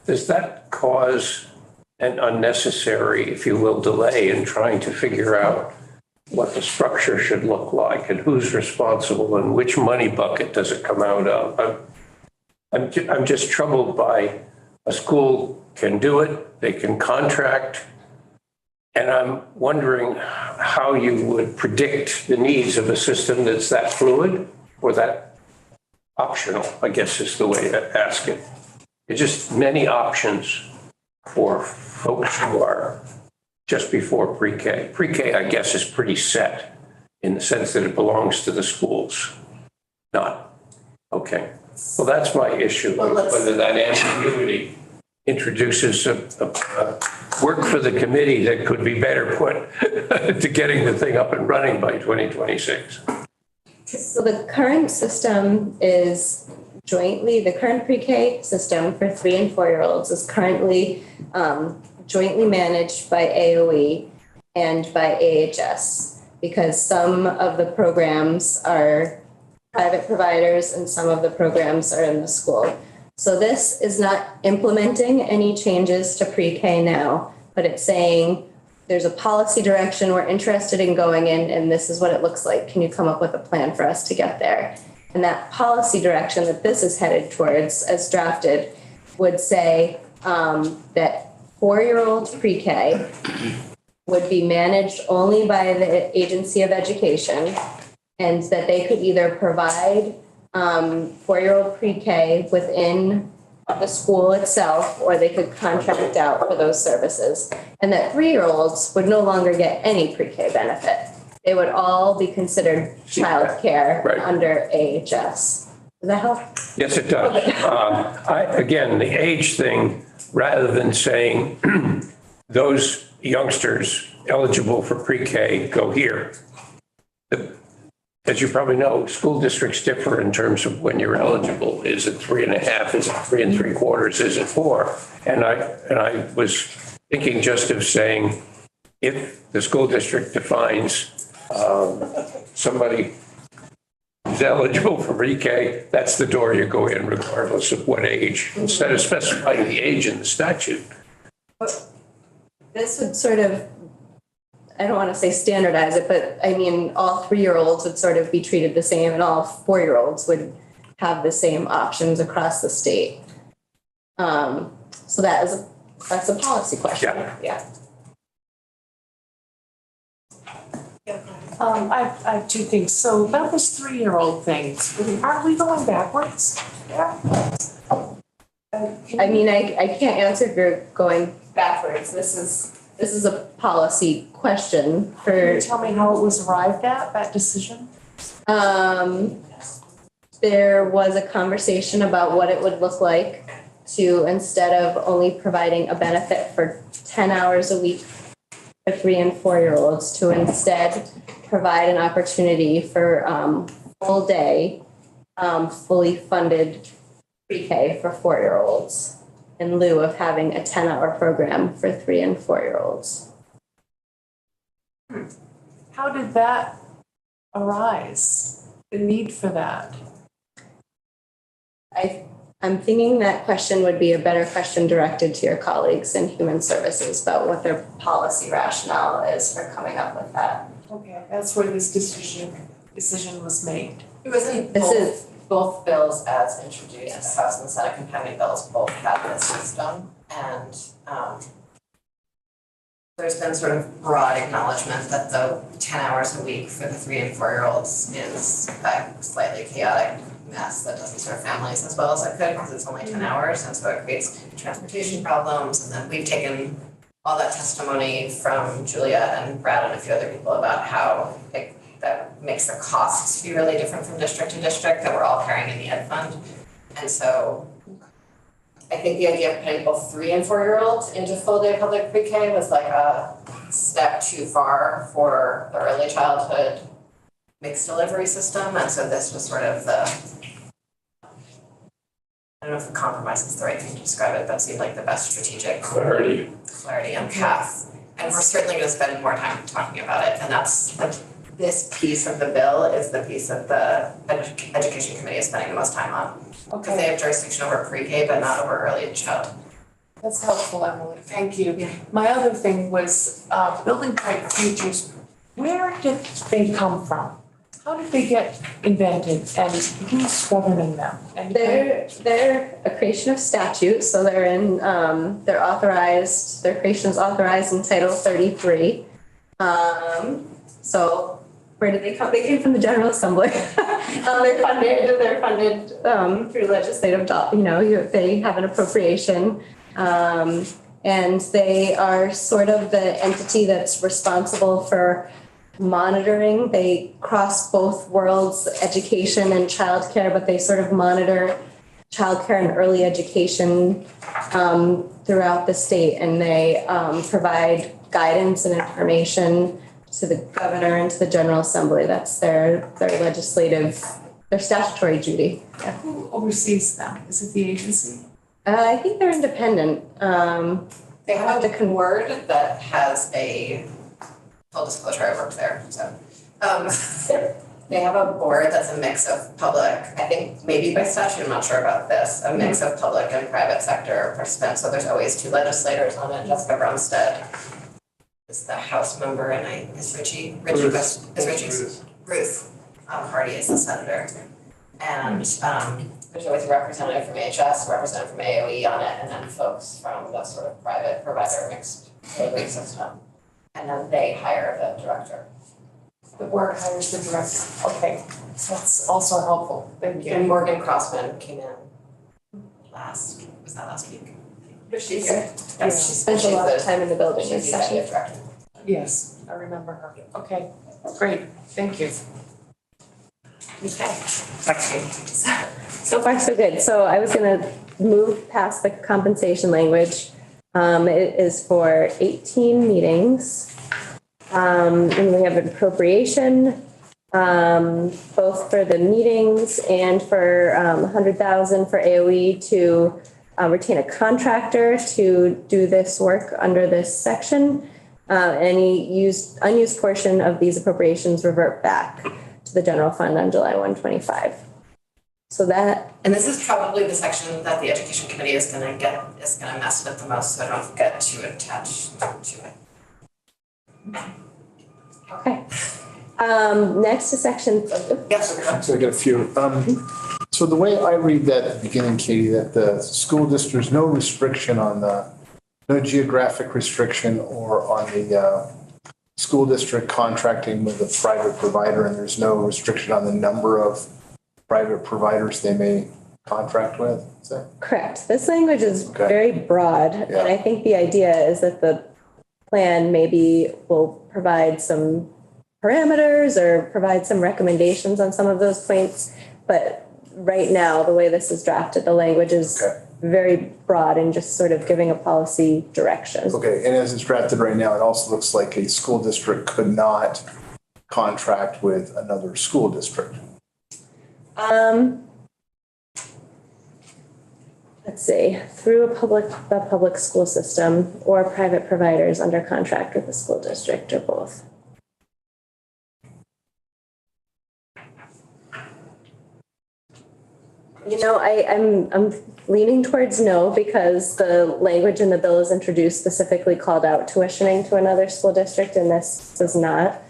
does that cause an unnecessary, if you will, delay in trying to figure out what the structure should look like and who's responsible and which money bucket does it come out of? I'm just troubled by a school can do it, they can contract, and I'm wondering how you would predict the needs of a system that's that fluid or that optional, I guess is the way to ask it. It's just many options for folks who are just before pre-K. Pre-K, I guess, is pretty set in the sense that it belongs to the schools. Not. Okay. Well, that's my issue, whether that ambiguity introduces a work for the committee that could be better put to getting the thing up and running by 2026. So the current system is the current pre-K system for 3 and 4-year-olds is currently jointly managed by AOE and by AHS, because some of the programs are private providers and some of the programs are in the school. So this is not implementing any changes to pre-K now, but it's saying there's a policy direction we're interested in going in, and this is what it looks like. Can you come up with a plan for us to get there? And that policy direction that this is headed towards, as drafted, would say that 4-year-old pre-K would be managed only by the Agency of Education, and that they could either provide 4-year-old pre-K within the school itself, or they could contract out for those services. And that 3-year-olds would no longer get any pre-K benefit. They would all be considered childcare Right. under AHS. Does that help? Yes, it does. Again, the age thing, rather than saying those youngsters eligible for pre-K go here. As you probably know, school districts differ in terms of when you're eligible. Is it 3.5? Is it 3 3/4? Is it 4? And I was thinking just of saying, if the school district defines somebody who's eligible for pre-K, that's the door you go in regardless of what age, instead of specifying the age in the statute. This would sort of, I don't want to say standardize it, but I mean, all 3-year-olds would sort of be treated the same and all 4-year-olds would have the same options across the state. So that's a policy question. Yeah. I have two things. So that was 3-year-old things. Are we going backwards? Yeah. I mean, I can't answer if you're going backwards. This is a policy question Can you for, tell me how it was arrived at, that decision? there was a conversation about what it would look like to, instead of only providing a benefit for 10 hours a week for 3 and 4-year-olds, to instead provide an opportunity for full day, fully funded pre-K for 4-year-olds in lieu of having a 10-hour program for 3 and 4-year-olds. How did that arise? The need for that? I'm thinking that question would be a better question directed to your colleagues in Human Services about what their policy rationale is for coming up with that. Okay, that's where this decision was made. It was in This is- both bills as introduced, the House and Senate companion bills both have this system. And there's been sort of broad acknowledgement that the 10 hours a week for the 3 and 4-year-olds is a slightly chaotic mess that doesn't serve families as well as it could, because it's only 10 hours, and so it creates transportation problems. And then we've taken all that testimony from Julia and Brad and a few other people about how that makes the costs be really different from district to district that we're all carrying in the ed fund. And so I think the idea of putting both 3 and 4-year-olds into full day public pre-K was like a step too far for the early childhood mixed delivery system. And so this was sort of the, I don't know if the compromise is the right thing to describe it, but seemed like the best strategic Clarity. and path. And we're certainly gonna spend more time talking about it, and that's this piece of the bill is the piece that the education committee is spending the most time on. Because they have jurisdiction over pre-K, but not over early childhood. That's helpful, Emily, thank you. My other thing was, building type features, where did they come from? How did they get invented and who's governing them? And They're a creation of statute, so they're in, they're authorized, their creation is authorized in Title 33. So where did they come? They came from the General Assembly. They're funded through legislative, they have an appropriation. And they are sort of the entity that's responsible for monitoring. They cross both worlds, education and childcare, but they sort of monitor childcare and early education throughout the state. And they provide guidance and information to the governor and to the General Assembly. That's their their statutory duty. Yeah. who oversees them? Is it the agency? I think they're independent. They have a word that has a, full disclosure, I worked there, so. They have a board that's a mix of public, I think maybe by statute, I'm not sure about this, a mix of public and private sector participants. So there's always 2 legislators on it. Jessica Brumstead is the House member, and Ruth Hardy is the senator. And there's always a representative from AHS, a representative from AOE on it, and then folks from the sort of private provider mixed delivery system. And then they hire the director. The board hires the director. Okay, that's also helpful. Thank you. And Morgan Crossman came in last was that last week? Was she here? She spent a lot of time in the building this She's the session. executive director. Yes, I remember her. Okay, great, thank you. Okay. So far, so good. So I was gonna move past the compensation language. It is for 18 meetings. And we have an appropriation, both for the meetings and for 100,000 for AOE to retain a contractor to do this work under this section. Any unused portion of these appropriations revert back to the general fund on July 125. So that, And this is probably the section that the education committee is gonna mess with the most, so don't get too attached to it. okay. Next is section, Yes. So I got a few. So the way I read that at the beginning, Katie, that the school district, there's no restriction on no geographic restriction or on the school district contracting with a private provider, and there's no restriction on the number of private providers they may contract with, is that? correct. This language is Okay. very broad. Yeah. And I think the idea is that the plan maybe will provide some parameters or provide some recommendations on some of those points. But right now, the way this is drafted, the language is Okay. very broad and just sort of giving a policy direction. Okay, and as it's drafted right now, it also looks like a school district could not contract with another school district. Let's see, through the public school system or private providers under contract with the school district or both. You know, I'm leaning towards no because the language in the bill is introduced specifically called out tuitioning to another school district and this does not.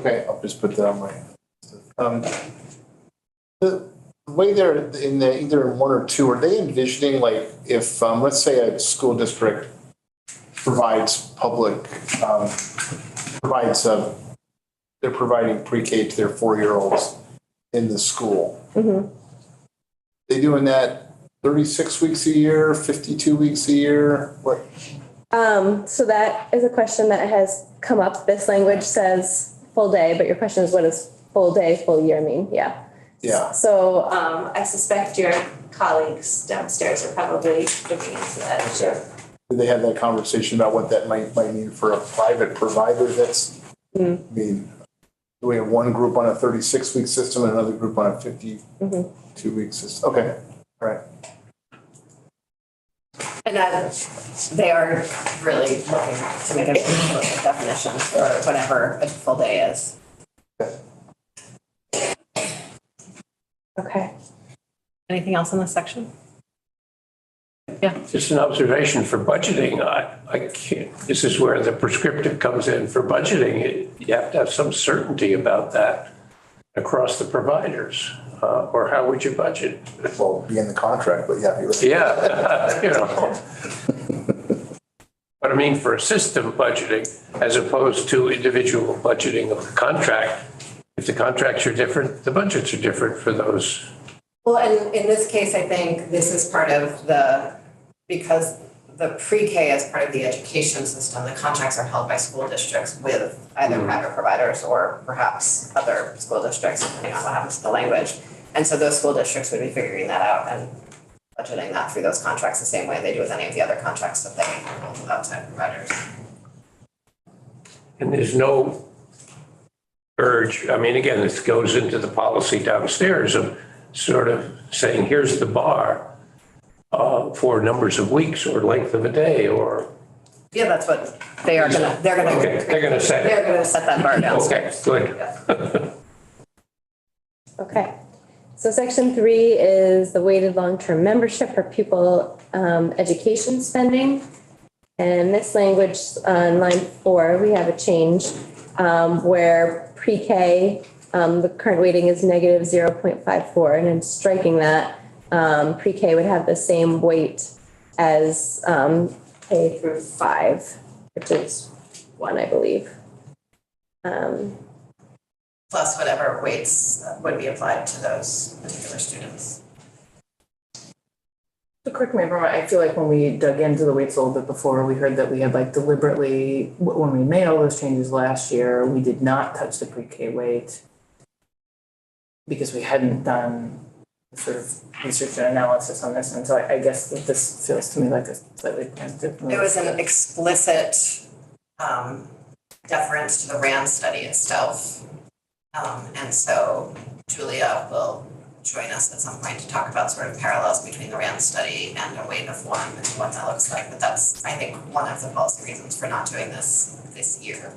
Okay, I'll just put that on my. The way they're in the, either in one or two, are they envisioning like if, let's say a school district provides they're providing pre-K to their 4-year-olds in the school. They doing that 36 weeks a year, 52 weeks a year? What? So that is a question that has come up. This language says full day, but your question is what does full day, full year mean? Yeah. Yeah. So I suspect your colleagues downstairs are probably looking into that issue. Did they have that conversation about what that might mean for a private provider that's, I mean, do we have one group on a 36-week system and another group on a 52-week system? Okay, all right. And they are really looking to make a explicit definition for whatever a full day is. Okay. Anything else in this section? Just an observation for budgeting. I can't, this is where the prescriptive comes in for budgeting. You have to have some certainty about that across the providers, or how would you budget? Well, be in the contract, but yeah, you're right. Yeah, you know. But I mean, for a system budgeting, as opposed to individual budgeting of the contract, if the contracts are different, the budgets are different for those. Well, and in this case, I think this is part of because the pre-K is part of the education system, the contracts are held by school districts with either private providers or perhaps other school districts, depending on what happens to the language. And so those school districts would be figuring that out and budgeting that through those contracts the same way they do with any of the other contracts that they hold with outside providers. And there's no urge, I mean, again, this goes into the policy downstairs of sort of saying, here's the bar for numbers of weeks or length of a day or. Yeah, that's what they're gonna Okay, they're gonna set it. They're gonna set that bar down. Okay, good. Okay. So section 3 is the weighted long-term membership for pupil education spending. And this language on line 4, we have a change where pre-K, the current weighting is negative 0.54. And in striking that, pre-K would have the same weight as K through 5, which is 1, I believe. Plus whatever weights would be applied to those particular students. So correct me if I'm wrong, I feel like when we dug into the weights a little bit before, we heard that we had like deliberately, when we made all those changes last year, we did not touch the pre-K weight because we hadn't done the sort of research and analysis on this, and so I guess that this feels to me like a slightly preemptive move. It was an explicit deference to the RAND study itself. And so Julia will join us at some point to talk about sort of parallels between the RAND study and a weight of one and what that looks like. But that's, I think, one of the policy reasons for not doing this year.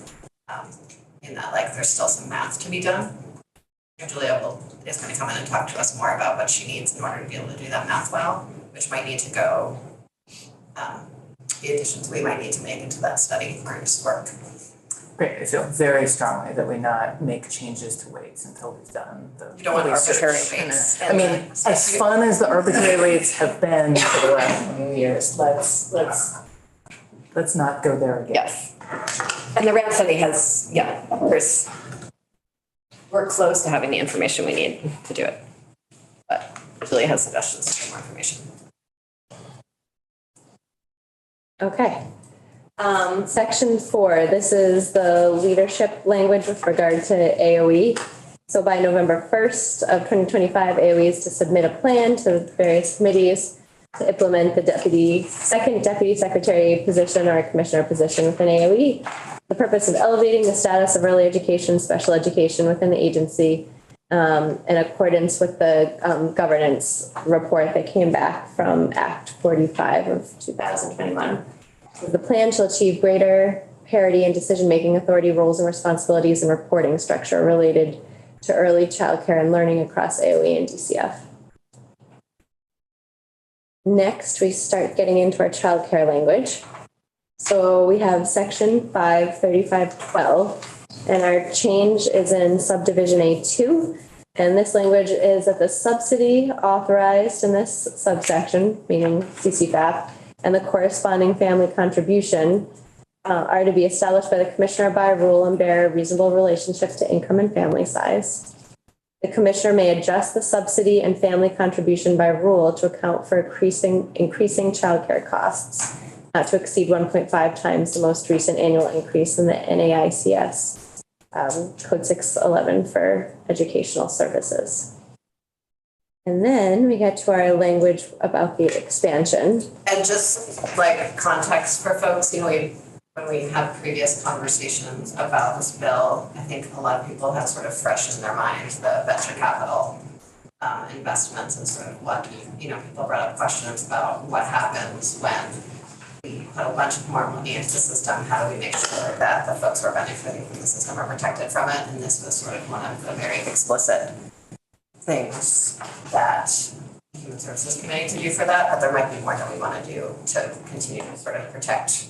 In that, like, there's still some math to be done. And Julia is going to come in and talk to us more about what she needs in order to be able to do that math well, which might need to go, the additions we might need to make into that study for it to work. Great, I feel very strongly that we not make changes to weights until we've done the You don't want research. arbitrary weights. I mean, as fun as the arbitrary weights have been for the last few years, let's not go there again. Yes. And the RAND study has, we're close to having the information we need to do it. But Julia has suggestions to get more information. Okay. Section 4, this is the leadership language with regard to AOE. So by November 1st of 2025, AOE is to submit a plan to various committees to implement the second deputy secretary position or commissioner position within AOE. The purpose of elevating the status of early education, special education within the agency in accordance with the governance report that came back from Act 45 of 2021. The plan shall achieve greater parity in decision-making authority, roles and responsibilities, and reporting structure related to early childcare and learning across AOE and DCF. Next, we start getting into our childcare language. So we have section 53512, and our change is in subdivision A2. And this language is that the subsidy authorized in this subsection, meaning CCFAP, and the corresponding family contribution are to be established by the commissioner by rule and bear reasonable relationships to income and family size. The commissioner may adjust the subsidy and family contribution by rule to account for increasing childcare costs, not to exceed 1.5 times the most recent annual increase in the NAICS Code 611 for educational services. And then we get to our language about the expansion. And just like context for folks, when we had previous conversations about this bill, I think a lot of people have sort of fresh in their minds the venture capital investments and sort of what, people brought up questions about what happens when we put a bunch of more money into the system. How do we make sure that the folks who are benefiting from the system are protected from it? And this was sort of one of the very explicit things that the Human Services Committee to do for that, but there might be more that we want to do to continue to sort of protect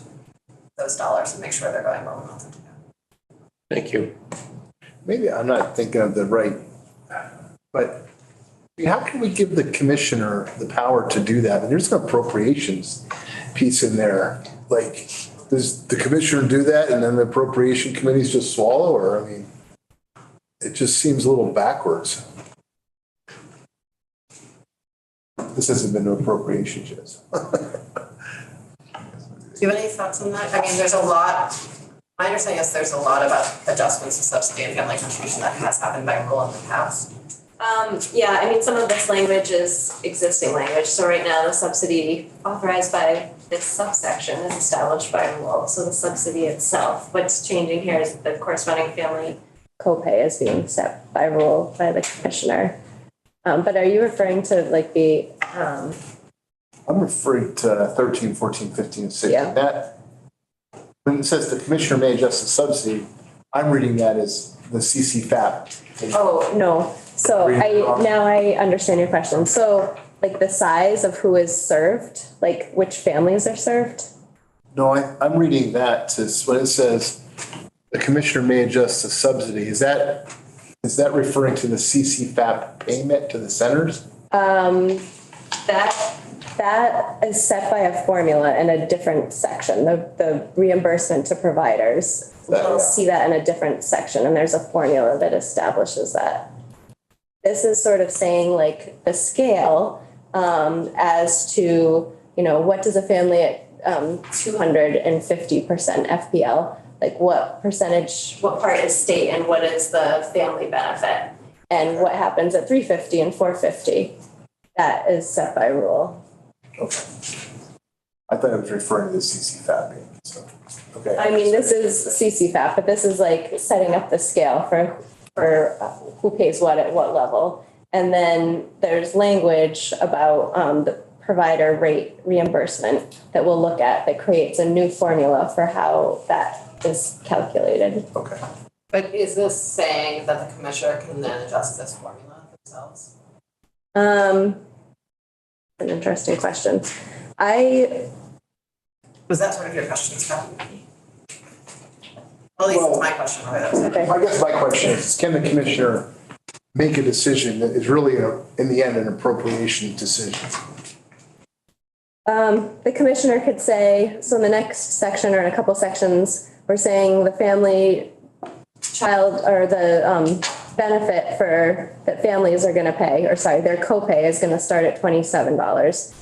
those dollars and make sure they're going where we want them to go. Thank you. Maybe I'm not thinking of the right, but how can we give the commissioner the power to do that? And there's an appropriations piece in there. Like, does the commissioner do that and then the appropriation committees just swallow? Or, it just seems a little backwards. This hasn't been no appropriations yet. Do you have any thoughts on that? There's a lot, my understanding is there's a lot about adjustments to subsidy and family contribution that has happened by rule in the past. Some of this language is existing language. So right now, the subsidy authorized by this subsection is established by rule. So the subsidy itself, what's changing here is the corresponding family Copay is being set by rule by the commissioner. But are you referring to like the, I'm referring to 13, 14, 15, and 16. Yeah. That, when it says the commissioner may adjust the subsidy, I'm reading that as the CCFAP. oh, no. So now I understand your question. So like the size of who is served, like which families are served? No, I'm reading that to, when it says the commissioner may adjust the subsidy, is that referring to the CCFAP payment to the centers? That is set by a formula in a different section, the reimbursement to providers. You'll see that in a different section, and there's a formula that establishes that. This is sort of saying like the scale as to, what does a family at 250% FPL, like what percentage, what part is state and what is the family benefit? And what happens at 350 and 450? That is set by rule. Okay. I thought I was referring to the CCFAP payment, so, okay. I mean, this is CCFAP, but this is like setting up the scale for who pays what at what level. And then there's language about the provider rate reimbursement that we'll look at that creates a new formula for how that is calculated. Okay. But is this saying that the commissioner can then adjust this formula themselves? An interesting question. Was that sort of your question, Scott? At least it's my question. Okay. I guess my question is, can the commissioner make a decision that is really, in the end, an appropriation decision? The commissioner could say, so in the next section or in a couple sections, we're saying the family child or the benefit for that families are going to pay, or sorry, their copay is going to start at $27.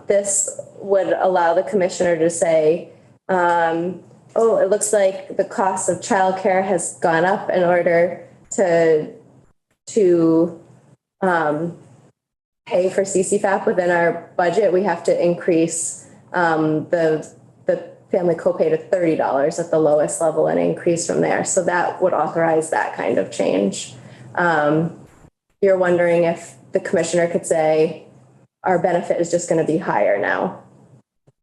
This would allow the commissioner to say, oh, it looks like the cost of childcare has gone up in order to pay for CCFAP within our budget. We have to increase the family copay to $30 at the lowest level and increase from there. So that would authorize that kind of change. You're wondering if the commissioner could say, our benefit is just going to be higher now.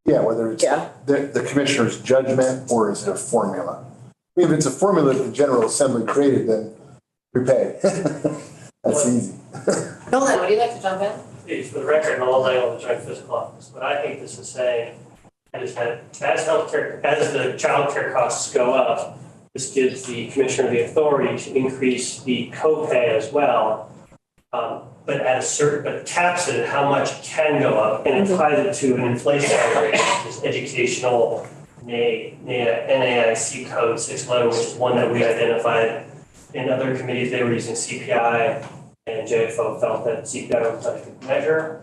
Yeah, whether it's the commissioner's judgment or is it a formula? I mean, if it's a formula that the General Assembly created, then we pay. That's easy. Nolan, would you like to jump in? Please, for the record, Nolan Lang, the Joint Fiscal Office. What I think this is saying is that as the child care costs go up, this gives the commissioner the authority to increase the copay as well, but caps it at how much it can go up, and it ties it to an inflation rate, which is educational NAIC code 611, which is one that we identified in other committees. They were using CPI, and JFO felt that CPI was not a good measure,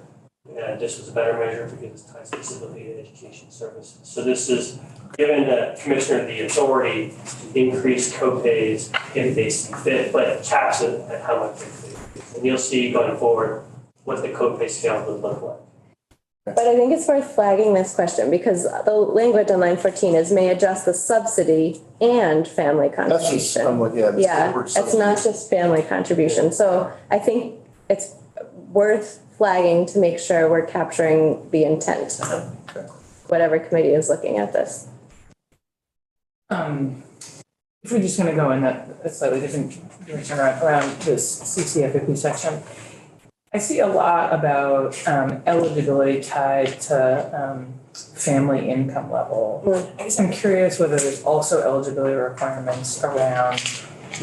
and this was a better measure because it's tied specifically to education services. So this is giving the commissioner the authority to increase copays if they see fit, but caps it at how much they pay. And you'll see going forward what the copay scale would look like. But I think it's worth flagging this question because the language on line 14 is may adjust the subsidy and family That's just contribution. somewhat, yeah. Yeah, it's not just family contribution. So I think it's worth flagging to make sure we're capturing the intent of whatever committee is looking at this. If we're just going to go in a slightly different direction around this CCFAP section, I see a lot about eligibility tied to family income level. I guess I'm curious whether there's also eligibility requirements around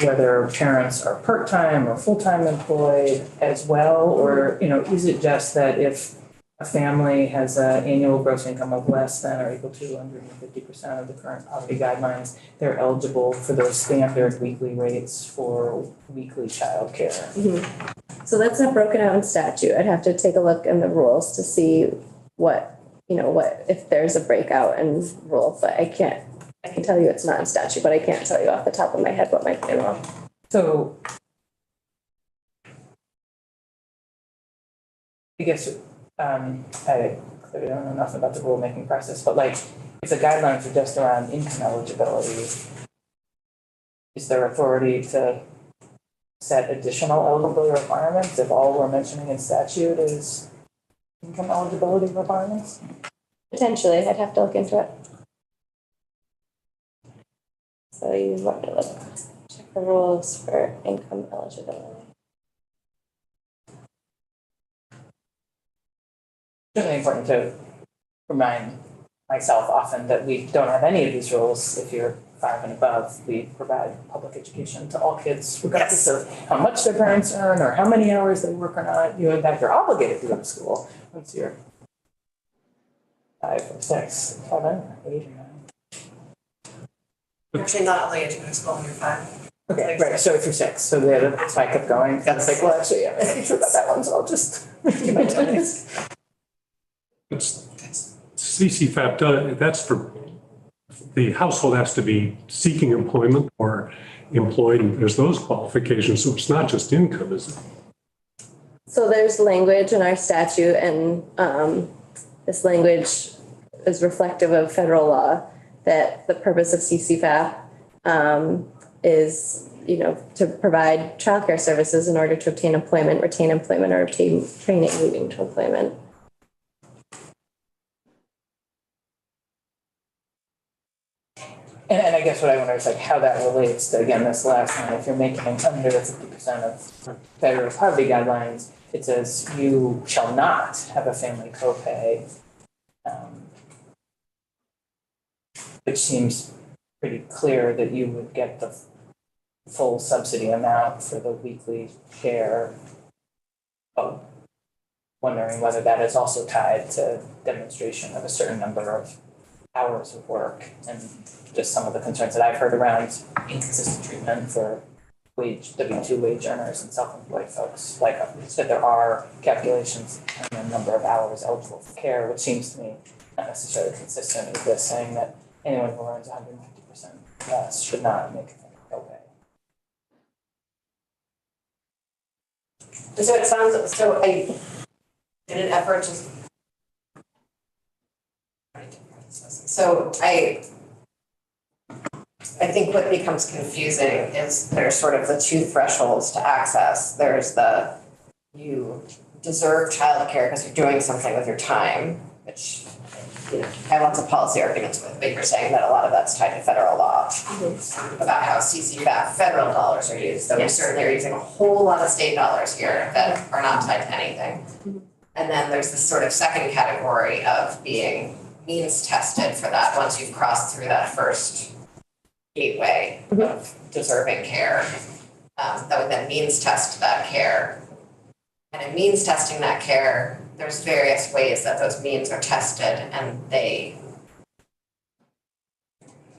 whether parents are part-time or full-time employed as well, or is it just that if a family has an annual gross income of less than or equal to 150% of the current poverty guidelines, they're eligible for those standard weekly rates for weekly childcare. So that's not broken out in statute. I'd have to take a look in the rules to see what if there's a breakout in rule, but I can tell you it's not in statute, but I can't tell you off the top of my head what might be wrong. So I guess I clearly don't know enough about the rulemaking process, but if the guidelines are just around income eligibility, is there authority to set additional eligibility requirements if all we're mentioning in statute is income eligibility requirements? Potentially, I'd have to look into it. So you want to check the rules for income eligibility. It's really important to remind myself often that we don't have any of these rules. If you're 5 and above, we provide public education to all kids, regardless of how much their parents earn or how many hours they work or not. In fact, you're obligated to go to school once you're 5 or 6, 7, 8 or 9. You're actually not obligated to go to school when you're 5. Okay, right, so through 6, so that's why I kept going. I was like, well, actually, yeah, I'm not sure about that one, so I'll just do my 10 minutes. CCFAP, that's for, the household has to be seeking employment or employed, and there's those qualifications, so it's not just income, is it? So there's language in our statute, and this language is reflective of federal law that the purpose of CCFAP is, to provide childcare services in order to obtain employment, retain employment, or obtain training leading to employment. And I guess what I wonder is like how that relates to, again, this last line, if you're making under 50% of federal poverty guidelines, it says you shall not have a family copay. Which seems pretty clear that you would get the full subsidy amount for the weekly care. Oh, wondering whether that is also tied to demonstration of a certain number of hours of work, and just some of the concerns that I've heard around inconsistent treatment for W-2 wage earners and self-employed folks. Like I said, there are calculations on the number of hours eligible for care, which seems to me not necessarily consistent with this, saying that anyone who earns 150% less should not make a family copay. So it sounds, so I, in an effort to. So I think what becomes confusing is there's sort of the two thresholds to access. There's the, you deserve childcare because you're doing something with your time, which, I have lots of policy arguments with, but you're saying that a lot of that's tied to federal law about how CCFAP federal dollars are used. So we certainly are using a whole lot of state dollars here that are not tied to anything. And then there's this sort of second category of being means tested for that once you've crossed through that first gateway of deserving care. That would then means test that care. And in means testing that care, there's various ways that those means are tested, and they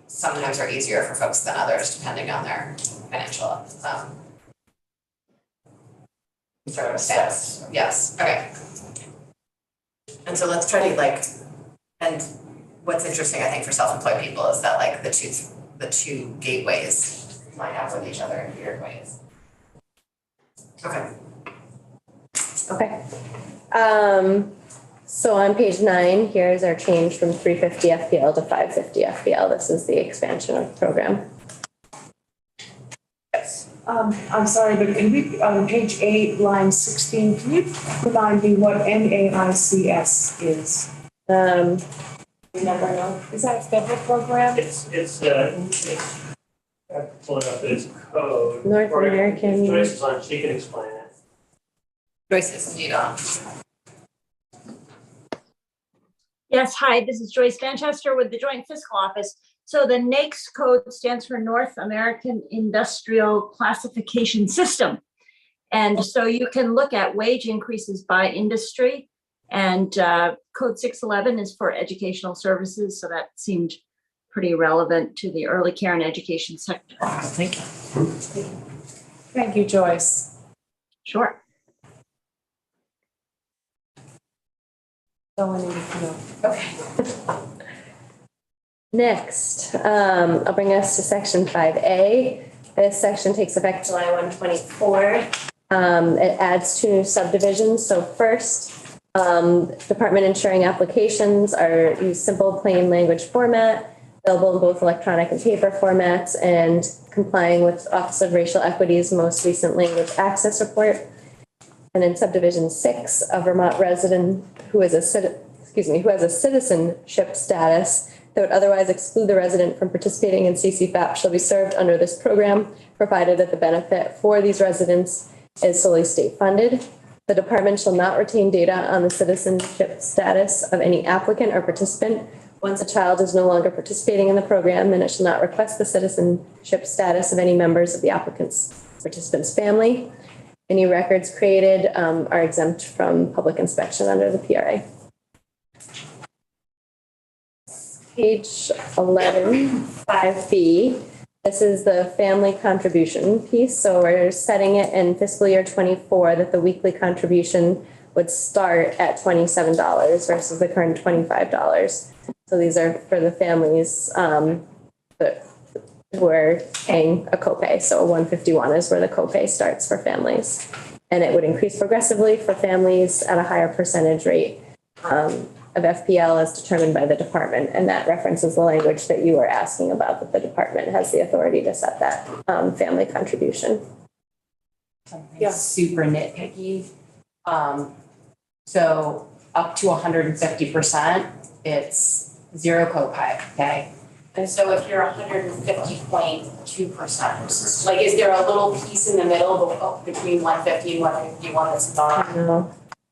sometimes are easier for folks than others depending on their financial sort of status. Yes, okay. And so let's try to and what's interesting, I think, for self-employed people is that the two gateways line up with each other in weird ways. Okay. Okay. So on page 9, here's our change from 350 FPL to 550 FPL. This is the expansion of the program. Yes. I'm sorry, but can we, on page 8, line 16, can you remind me what NAICS is? Remember, is that a federal program? It's I pull it up, it's code. North American. Joyce is on, she can explain it. Joyce is indeed on. Yes, hi, this is Joyce Manchester with the Joint Fiscal Office. So the NAICS code stands for North American Industrial Classification System. And so you can look at wage increases by industry, and code 611 is for educational services. So that seemed pretty relevant to the early care and education sector. Thank you. Thank you, Joyce. Sure. So I needed to know. Okay. Next, I'll bring us to section 5A. This section takes effect July 1, 2024. It adds 2 new subdivisions. So first, department ensuring applications are use simple plain language format, available in both electronic and paper formats, and complying with Office of Racial Equity's most recent language access report. And in subdivision 6, a Vermont resident who has a citizenship status that would otherwise exclude the resident from participating in CCFAP shall be served under this program, provided that the benefit for these residents is solely state funded. The department shall not retain data on the citizenship status of any applicant or participant. Once a child is no longer participating in the program, then it shall not request the citizenship status of any members of the participant's family. Any records created are exempt from public inspection under the PRA. Page 11, 5B. This is the family contribution piece, so we're setting it in fiscal year '24 that the weekly contribution would start at $27 versus the current $25. So these are for the families that who are paying a copay. So 151 is where the copay starts for families. And it would increase progressively for families at a higher percentage rate of FPL as determined by the department. And that references the language that you were asking about, that the department has the authority to set that family contribution. Yeah. Super nitpicky. So up to 150%, it's zero copay, okay? And so if you're 150.2%, like, is there a little piece in the middle between 150 and 151 that's not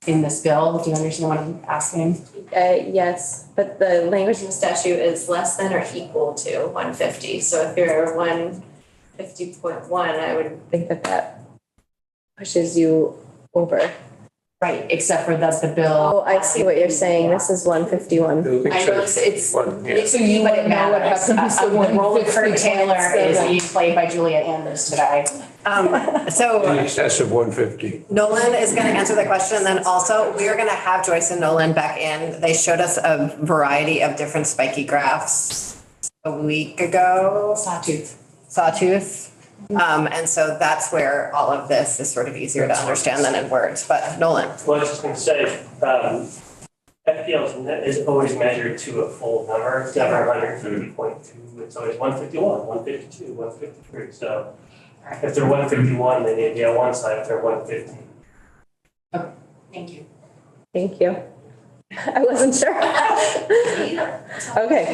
in this bill? Do you understand what I'm asking? Yes, but the language in the statute is less than or equal to 150. So if you're 150.1, I would think that that pushes you over. Right, except for that's the bill. Oh, I see what you're saying. This is 151. I know it's One, yeah. nitpicky, but it know what matters. happens to The role of Kurt 150 Taylor is points. being played by Julia Andrews today. So In excess of 150. Nolan is going to answer the question, and then also we are going to have Joyce and Nolan back in. They showed us a variety of different spiky graphs a week ago. Sawtooth. And so that's where all of this is sort of easier to understand than in words. But Nolan. Well, I was just going to say, FPL is always measured to a full number. It's never 150.2. It's always 151, 152, 153. So if they're 151, they need to be on one side. If they're 150. Thank you. Thank you. I wasn't sure. Okay.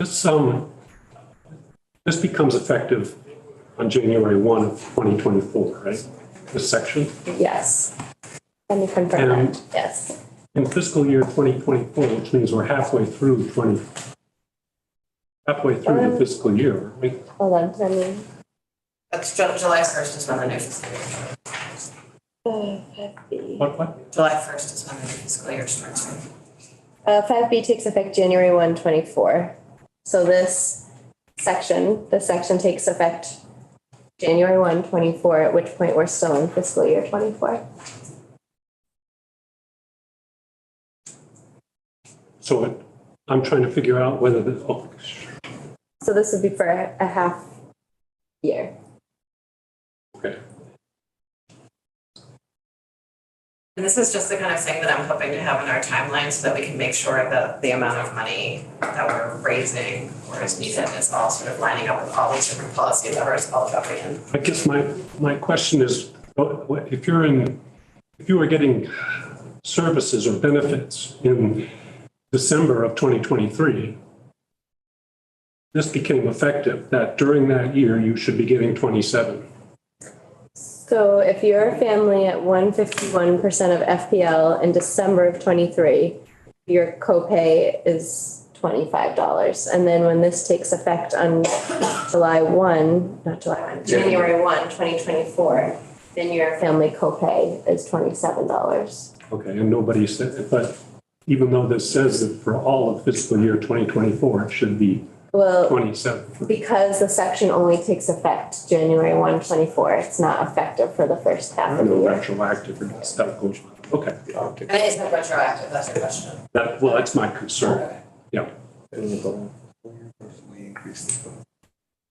So this becomes effective on January 1 of 2024, right? This section? Yes. Let me confirm And- that. Yes. In fiscal year 2024, which means we're halfway through the fiscal year, aren't we? Hold on. Let me. That's July 1st is when the new fiscal year starts. What? July 1st is when the new fiscal year starts. 5B takes effect January 1, 24. So this section takes effect January 1, 24, at which point we're still in fiscal year 24. So I'm trying to figure out whether So this would be for a half year. okay. And this is just the kind of thing that I'm hoping to have in our timeline so that we can make sure that the amount of money that we're raising or is needed is all sort of lining up with all these different policy levers all going in. I guess my question is, if you are getting services or benefits in December of 2023, this became effective, that during that year, you should be getting 27. So if you're a family at 151% of FPL in December of 23, your copay is $25. And then when this takes effect on January 1, 2024, then your family copay is $27. Okay, and nobody said, but even though this says that for all of fiscal year 2024, it should be Well, 27. because the section only takes effect January 1, 24, it's not effective for the first half of the No year. retroactive or stuff goes on. Okay. And it isn't retroactive, that's your question. Well, that's my concern. Yeah.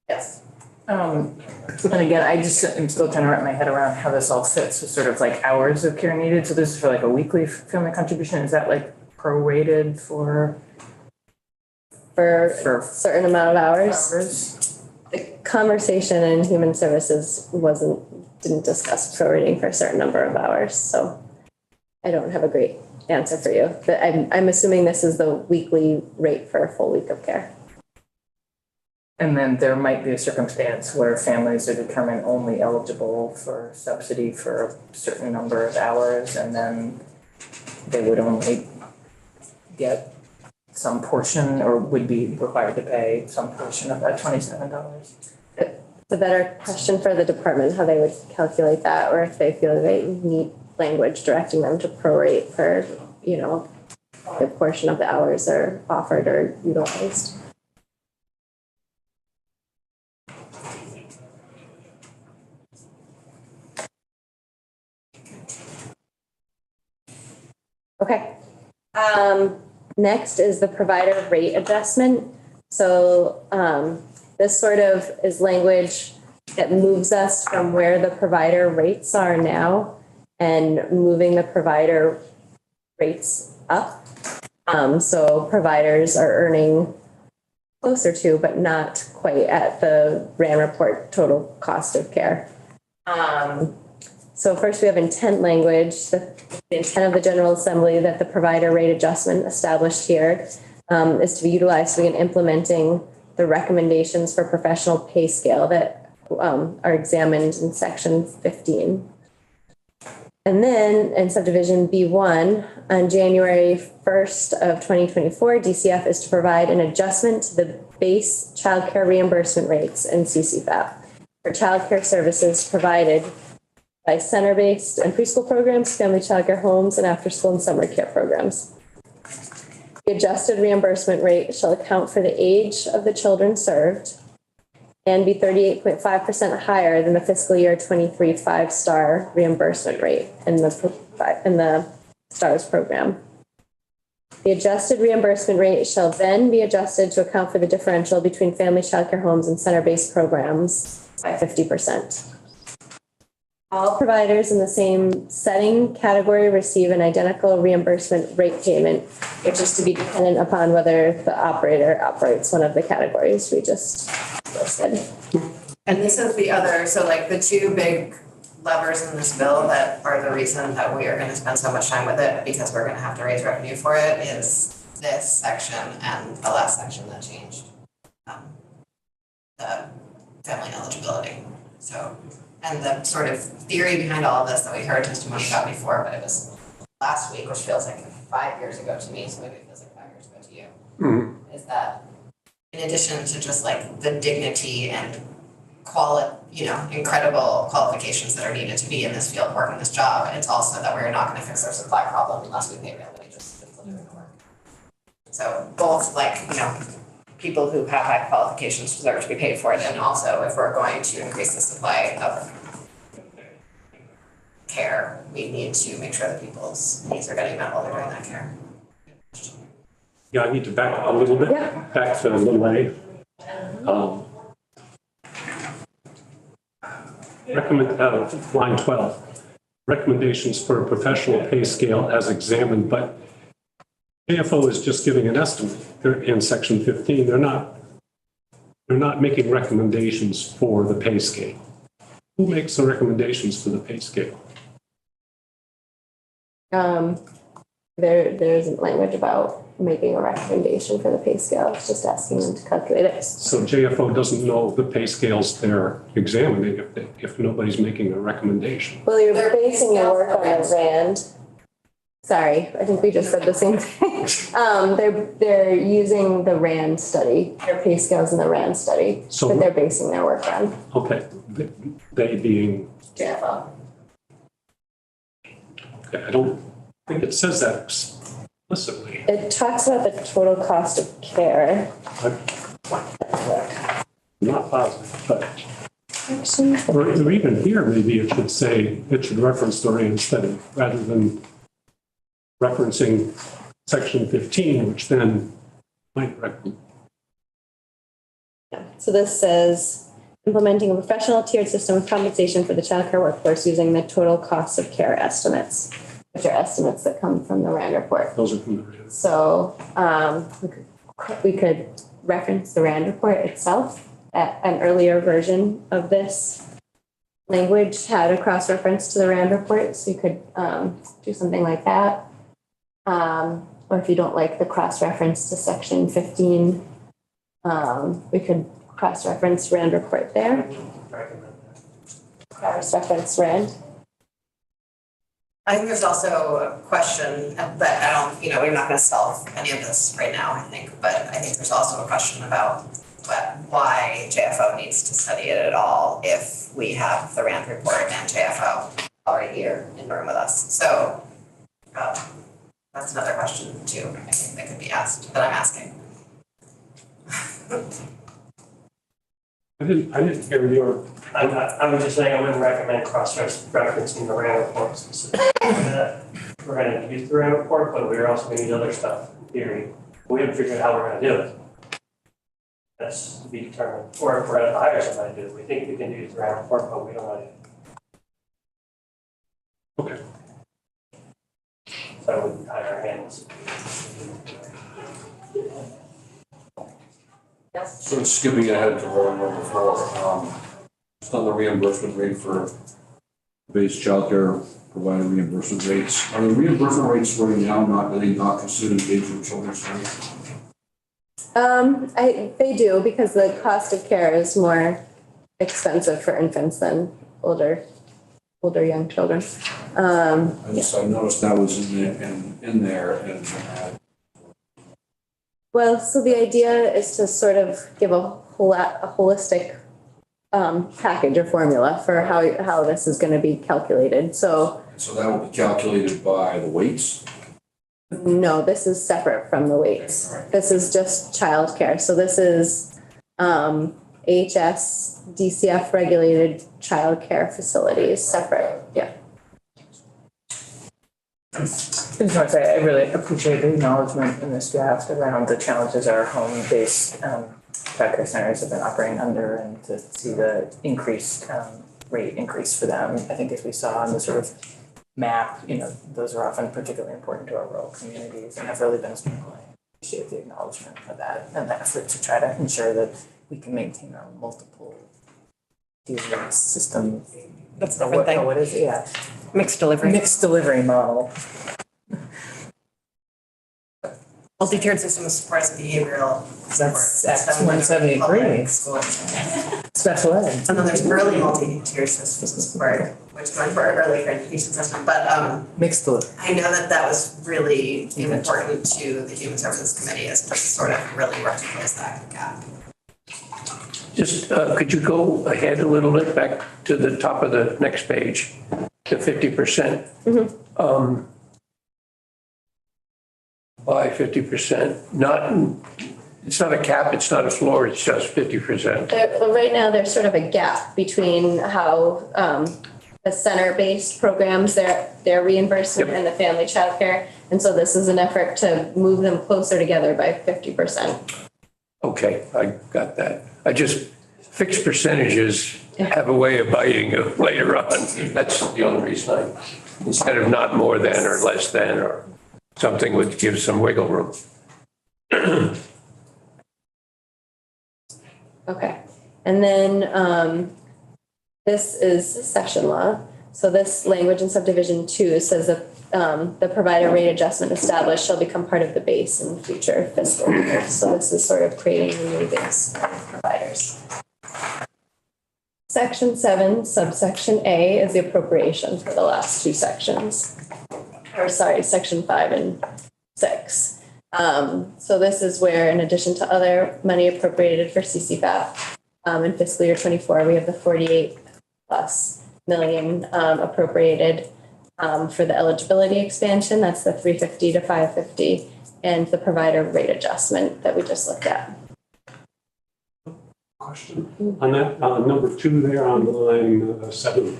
Yes. And again, I just am still trying to wrap my head around how this all fits with sort of like hours of care needed. So this is for like a weekly family contribution. Is that like prorated for For a certain amount of hours. hours? The conversation in human services didn't discuss prorating for a certain number of hours, so I don't have a great answer for you. But I'm assuming this is the weekly rate for a full week of care. And then there might be a circumstance where families are determined only eligible for subsidy for a certain number of hours, and then they would only get some portion or would be required to pay some portion of that $27. It's a better question for the department, how they would calculate that, or if they feel they need language directing them to prorate for, a portion of the hours are offered or utilized. Okay. Next is the provider rate adjustment. So this sort of is language that moves us from where the provider rates are now and moving the provider rates up. So providers are earning closer to, but not quite at the RAND report total cost of care. So first we have intent language, the intent of the General Assembly that the provider rate adjustment established here is to be utilized to begin implementing the recommendations for professional pay scale that are examined in section 15. And then in subdivision B1, on January 1st of 2024, DCF is to provide an adjustment to the base childcare reimbursement rates in CCFAP for childcare services provided by center-based and preschool programs, family childcare homes, and after-school and summer care programs. The adjusted reimbursement rate shall account for the age of the children served and be 38.5% higher than the fiscal year 23 5-star reimbursement rate in the STARS program. The adjusted reimbursement rate shall then be adjusted to account for the differential between family childcare homes and center-based programs by 50%. All providers in the same setting category receive an identical reimbursement rate payment, which is to be dependent upon whether the operator operates one of the categories we just listed. And this is the other, so like the two big levers in this bill that are the reason that we are gonna spend so much time with it, because we're gonna have to raise revenue for it, is this section and the last section that changed. The family eligibility, so. And the sort of theory behind all of this that we heard testimony about before, but it was last week, which feels like 5 years ago to me, so maybe it feels like 5 years ago to you, is that in addition to just like the dignity and incredible qualifications that are needed to be in this field, working this job, it's also that we're not gonna fix our supply problem unless we pay real wages for people doing the work. So both people who have high qualifications deserve to be paid for it, and also if we're going to increase the supply of care, we need to make sure that people's needs are getting met while they're doing that care. Yeah, I need to back up a little bit, back to little A. Line 12, recommendations for a professional pay scale as examined, but AFO is just giving an estimate. They're in section 15. They're not making recommendations for the pay scale. Who makes the recommendations for the pay scale? There isn't language about making a recommendation for the pay scale. It's just asking them to calculate it. So JFO doesn't know the pay scales they're examining if nobody's making a recommendation. Well, you're basing your work on the RAND. Sorry, I think we just said the same thing. They're using the RAND study, their pay scales in the RAND study, So that they're basing their work on. Okay, they being. JFO. Okay, I don't think it says that explicitly. It talks about the total cost of care. I'm not positive, but. Actually, Or even here, maybe it should say, it should reference the RAND study rather than referencing section 15, which then might recommend. so this says implementing a professional tiered system of compensation for the childcare workforce using the total cost of care estimates, which are estimates that come from the RAND report. Those are from the RAND. So we could reference the RAND report itself. An earlier version of this language had a cross-reference to the RAND report, so you could do something like that. Or if you don't like the cross-reference to section 15, we could cross-reference RAND report there. Cross-reference RAND. I think there's also a question that we're not gonna solve any of this right now, I think, but I think there's also a question about why JFO needs to study it at all if we have the RAND report and JFO already here in the room with us. So that's another question too, I think that could be asked, that I'm asking. I didn't hear your. I was just saying I wouldn't recommend cross-referencing the RAND report specifically for that. we're gonna use the RAM report, but we're also gonna use other stuff in theory. We haven't figured out how we're gonna do it. That's to be determined, or if we're gonna hire somebody to do it. We think we can use the RAM report, but we don't know yet. Okay. So we hire our hands. Sort of skipping ahead to where we were before, just on the reimbursement rate for base childcare provider reimbursement rates. Are the reimbursement rates right now not considered engagement children's studies? They do, because the cost of care is more expensive for infants than older young children. I noticed that was in there and Well, so the idea is to sort of give a holistic package or formula for how this is going to be calculated. So that will be calculated by the weights? no, this is separate from the weights. This is just childcare. So this is HS, DCF regulated childcare facilities, separate. Yeah. I just want to say, I really appreciate the acknowledgement in this draft around the challenges our home-based childcare centers have been operating under, and to see the increased rate increase for them. I think as we saw on the sort of map, those are often particularly important to our rural communities and have really been struggling. I appreciate the acknowledgement of that and the effort to try to ensure that we can maintain our multiple delivery system. That's a different thing. What is it? Yeah. Mixed delivery. Mixed delivery model. Multi-tiered system of supports behavioral support. That's Act 173. Special ed. And then there's early multi-tiered systems of support, which going for our early education system. But Mixed delivery. I know that was really important to the Human Services Committee as to sort of really work to close that gap. Just, could you go ahead a little bit back to the top of the next page, to 50%? By 50%, it's not a cap, it's not a floor, it's just 50%. Right now, there's sort of a gap between how the center-based programs, their reimbursement and the family childcare. And so this is an effort to move them closer together by 50%. Okay, I got that. Fixed percentages have a way of biting you later on. That's the only reason instead of not more than or less than or something would give some wiggle room. Okay, and then this is session law. So this language in subdivision 2 says that the provider rate adjustment established shall become part of the base in future fiscal years. So this is sort of creating a new base for providers. Section 7, subsection A is the appropriation for the last two sections. Section 5 and 6. So this is where, in addition to other money appropriated for CCFAP, in fiscal year 24, we have the 48+ million appropriated for the eligibility expansion. That's the 350 to 550, and the provider rate adjustment that we just looked at. Question on that, number 2 there on line 7.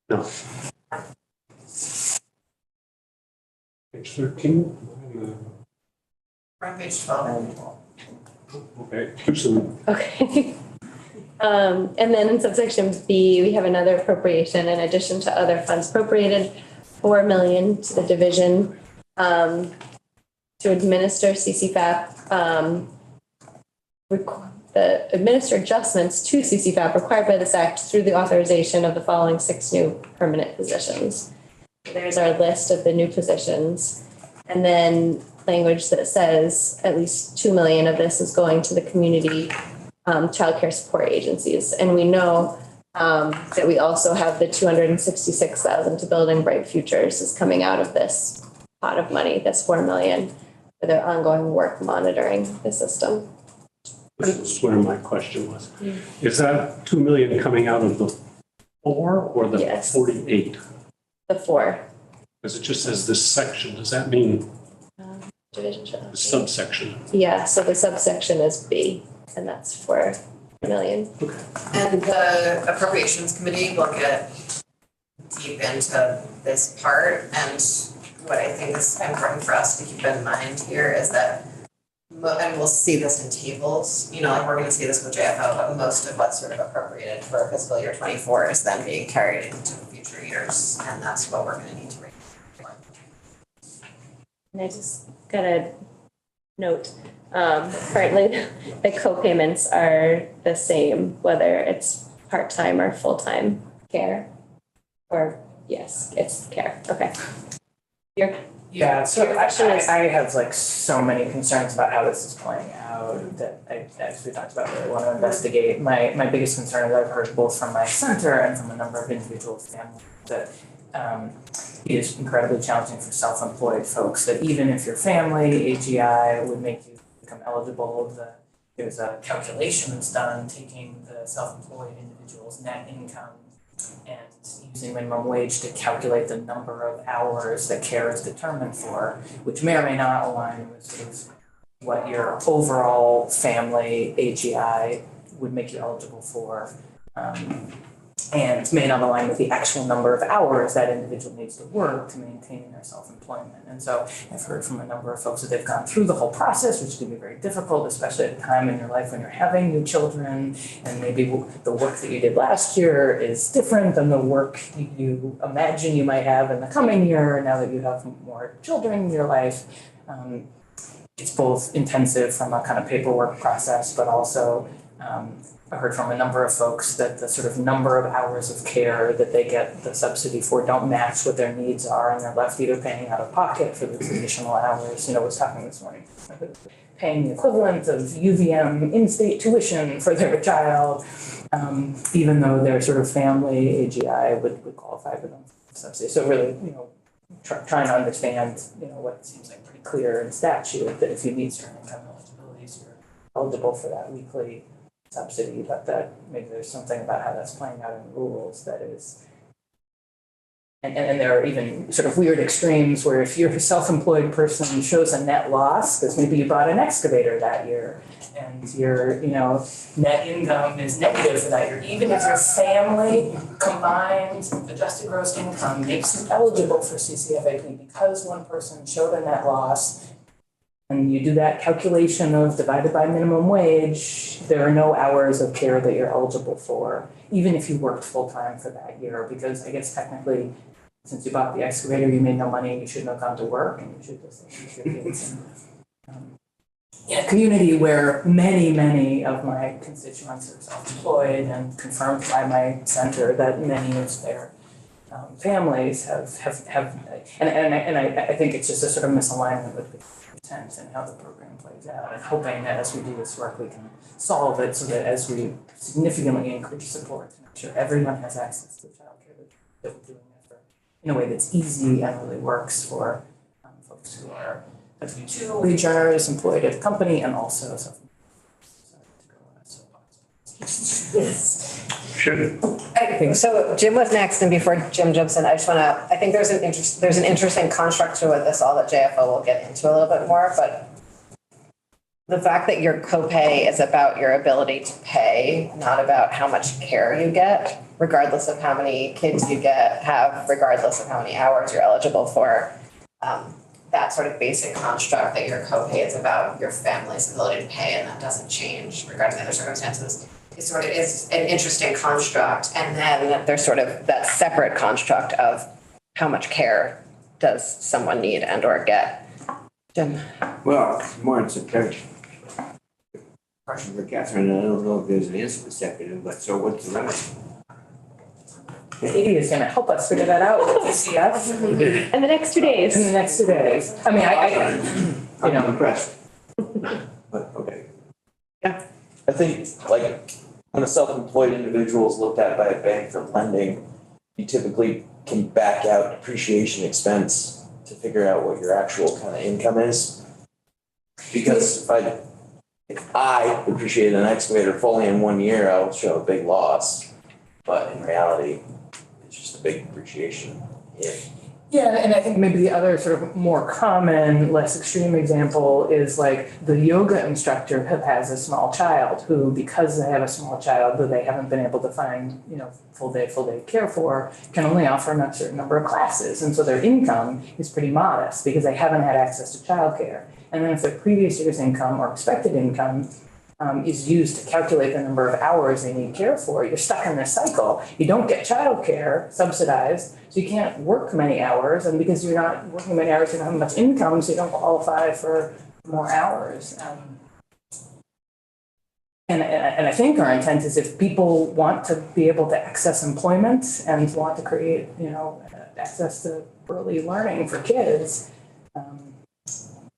No. Page 13. We're on page 12. Okay, too soon. Okay. And then in subsection B, we have another appropriation in addition to other funds appropriated, 4 million to the division to administer CCFAP. The administer adjustments to CCFAP required by this act through the authorization of the following 6 new permanent positions. There's our list of the new positions. And then language that says at least 2 million of this is going to the community childcare support agencies. And we know that we also have the 266,000 to Building Bright Futures is coming out of this pot of money, that's 4 million for their ongoing work monitoring the system. This is where my question was. Is that 2 million coming out of the 4 or the 48? The 4. Because it just says this section. Does that mean division the subsection? Yeah, so the subsection is B, and that's 4 million. Okay. And the appropriations committee look at deep into this part, and what I think is important for us to keep in mind here is that and we'll see this in tables, like we're gonna see this with JFO, but most of what's sort of appropriated for fiscal year 24 is then being carried into future years, and that's what we're gonna need to bring. And I just got a note, currently the co-payments are the same, whether it's part-time or full-time care. Or, yes, it's care, okay. Yeah, so Your question is- I have like so many concerns about how this is playing out that as we talked about, really want to investigate. My biggest concern is I've heard both from my center and from a number of individual families that it is incredibly challenging for self-employed folks, that even if your family, AGI would make you become eligible, there's a calculation that's done taking the self-employed individual's net income and using minimum wage to calculate the number of hours that care is determined for, which may or may not align with sort of what your overall family AGI would make you eligible for. And may not align with the actual number of hours that individual needs to work to maintain their self-employment. And so I've heard from a number of folks that they've gone through the whole process, which can be very difficult, especially at a time in your life when you're having new children, and maybe the work that you did last year is different than the work you imagine you might have in the coming year now that you have more children in your life. It's both intensive from a kind of paperwork process, but also I heard from a number of folks that the sort of number of hours of care that they get the subsidy for don't match what their needs are, and they're left either paying out of pocket for those additional hours. I was talking this morning, paying the equivalent of UVM in-state tuition for their child, even though their sort of family AGI would qualify for them subsidy. So really, trying to understand, what seems like pretty clear in statute, that if you meet certain income eligibilities, you're eligible for that weekly subsidy, but that maybe there's something about how that's playing out in rules that is, and there are even sort of weird extremes where if you're a self-employed person shows a net loss, because maybe you bought an excavator that year, and your, net income is negative for that year, even if your family combined adjusted gross income makes you eligible for CCFAP because one person showed a net loss, and you do that calculation of divided by minimum wage, there are no hours of care that you're eligible for, even if you worked full-time for that year, because I guess technically, since you bought the excavator, you made no money, you shouldn't have gone to work, and you should just use your kids. In a community where many of my constituents are self-employed, and confirmed by my center that many of their families have and I think it's just a sort of misalignment with the intent and how the program plays out, and hoping that as we do this work, we can solve it so that as we significantly increase support to make sure everyone has access to childcare, that we're doing it in a way that's easy and really works for folks who are W-2 wage earners employed at a company and also Should, So Jim was next, and before Jim jumps in, I think there's an interesting construct to it, this all that JFO will get into a little bit more, but the fact that your copay is about your ability to pay, not about how much care you get, regardless of how many kids you have, regardless of how many hours you're eligible for. That sort of basic construct that your copay is about your family's ability to pay, and that doesn't change regarding the other circumstances. It sort of is an interesting construct, and then there's sort of that separate construct of how much care does someone need and or get. Jim? Well, more it's a question for Catherine, and I don't know if there's an answer consecutive, but so what's the remedy? Katie is gonna help us figure that out with TCF. In the next 2 days. In the next 2 days. I mean, I'm impressed. But, okay. I think, like, when a self-employed individual is looked at by a bank for lending, you typically can back out depreciation expense to figure out what your actual kind of income is. Because if I depreciate an excavator fully in 1 year, I'll show a big loss. But in reality, it's just a big depreciation hit. Yeah, and I think maybe the other sort of more common, less extreme example is like the yoga instructor who has a small child who, because they have a small child that they haven't been able to find, full day care for, can only offer a certain number of classes. And so their income is pretty modest because they haven't had access to childcare. And then if their previous year's income or expected income is used to calculate the number of hours they need care for, you're stuck in this cycle. You don't get childcare subsidized, so you can't work many hours, and because you're not working many hours, you don't have much income, so you don't qualify for more hours. And I think our intent is if people want to be able to access employment and want to create, access to early learning for kids,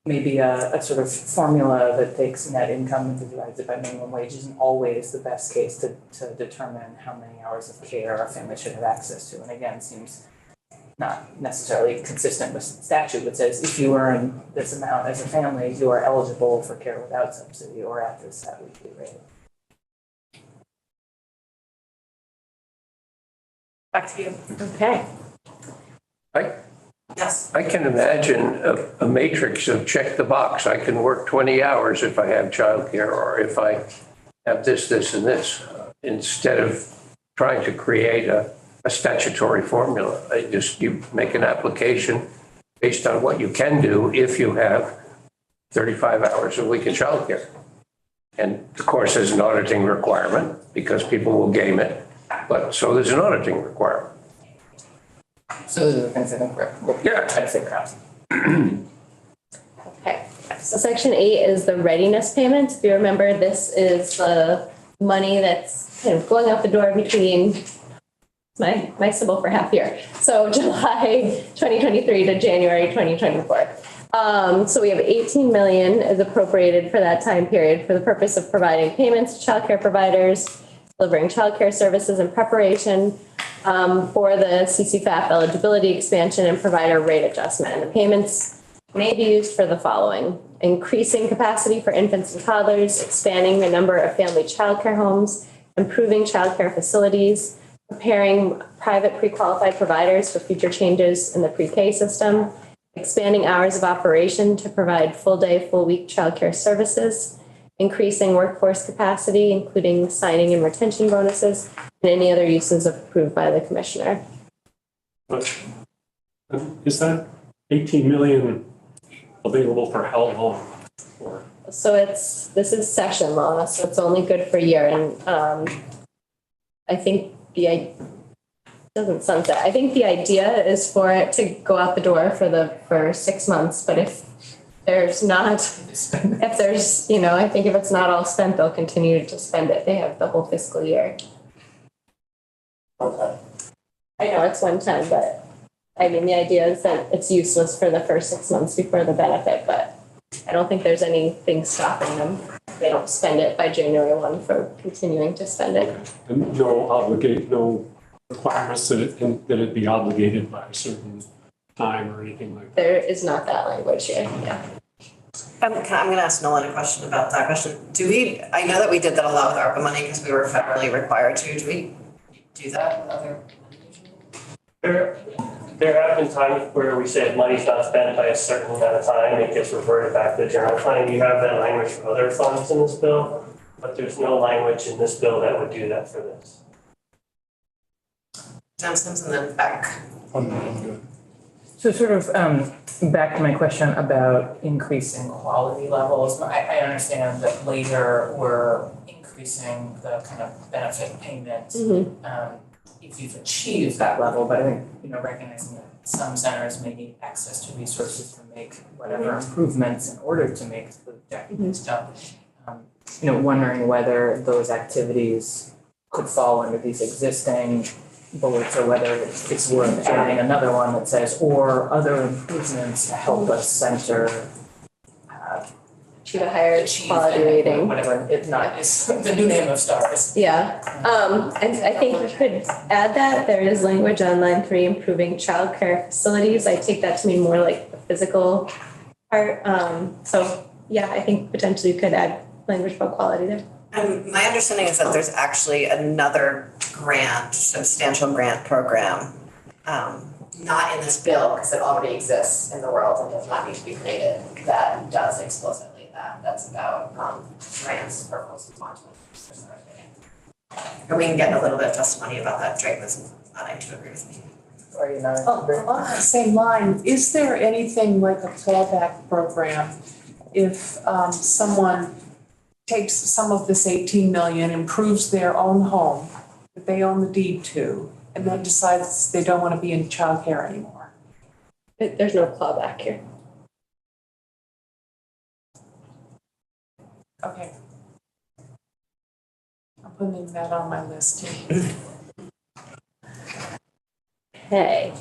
maybe a sort of formula that takes net income and divides it by minimum wage isn't always the best case to determine how many hours of care a family should have access to. And again, seems not necessarily consistent with statute that says if you earn this amount as a family, you are eligible for care without subsidy or at this set weekly rate. Back to you. Okay. Yes. I can imagine a matrix of check the box. I can work 20 hours if I have childcare, or if I have this, and this, instead of trying to create a statutory formula. You make an application based on what you can do if you have 35 hours a week of childcare. And of course, there's an auditing requirement because people will game it, but so there's an auditing requirement. So those are the things I think we'll try to figure out. Okay, so section 8 is the readiness payment. If you remember, this is the money that's kind of going out the door between my symbol for half year. So July 2023 to January 2024. So we have 18 million is appropriated for that time period for the purpose of providing payments to childcare providers, delivering childcare services in preparation for the CCFAP eligibility expansion and provider rate adjustment. And the payments may be used for the following: increasing capacity for infants and toddlers, expanding the number of family childcare homes, improving childcare facilities, preparing private pre-qualified providers for future changes in the pre-K system, expanding hours of operation to provide full day, full week childcare services, increasing workforce capacity, including signing and retention bonuses, and any other uses approved by the commissioner. But is that 18 million available for how long? So this is session law, so it's only good for a year. And I think doesn't sunset. I think the idea is for it to go out the door for 6 months, but if there's not, I think if it's not all spent, they'll continue to spend it. They have the whole fiscal year. Okay. I know it's one time, but I mean, the idea is that it's useless for the first 6 months before the benefit, but I don't think there's anything stopping them. They don't spend it by January 1 for continuing to spend it. And no requirements that it be obligated by a certain time or anything like that. There is not that language here, yeah. I'm going to ask Nolan a question about that question. I know that we did that a lot with ARPA money because we were federally required to. Do we do that with other? There have been times where we say if money's not spent by a certain amount of time, it gets reverted back to the general fund. You have that language for other funds in this bill, but there's no language in this bill that would do that for this. Johnson's and then Beck. So sort of back to my question about increasing quality levels. I understand that later we're increasing the kind of benefit payment if you've achieved that level, but I think, recognizing that some centers may need access to resources to make whatever improvements in order to make the objectives done. Wondering whether those activities could fall under these existing bullets or whether it's worth adding another one that says, or other improvements to help us center achieve a higher quality rating. Whatever it not is the new name of STARS. Yeah, I think we could add that. There is language on line 3, improving childcare facilities. I take that to mean more like the physical part. So yeah, I think potentially you could add language about quality there. My understanding is that there's actually another substantial grant program not in this bill, because it already exists in the world and does not need to be created, that does explicitly that. That's about grants for post-employment. And we can get a little bit of testimony about that. Drake was nodding to agree with me. Or you know, Along that same line, is there anything like a clawback program if someone takes some of this 18 million, improves their own home that they own the deed to, and then decides they don't want to be in childcare anymore? There's no clawback here. Okay. I'm putting that on my list too. Okay.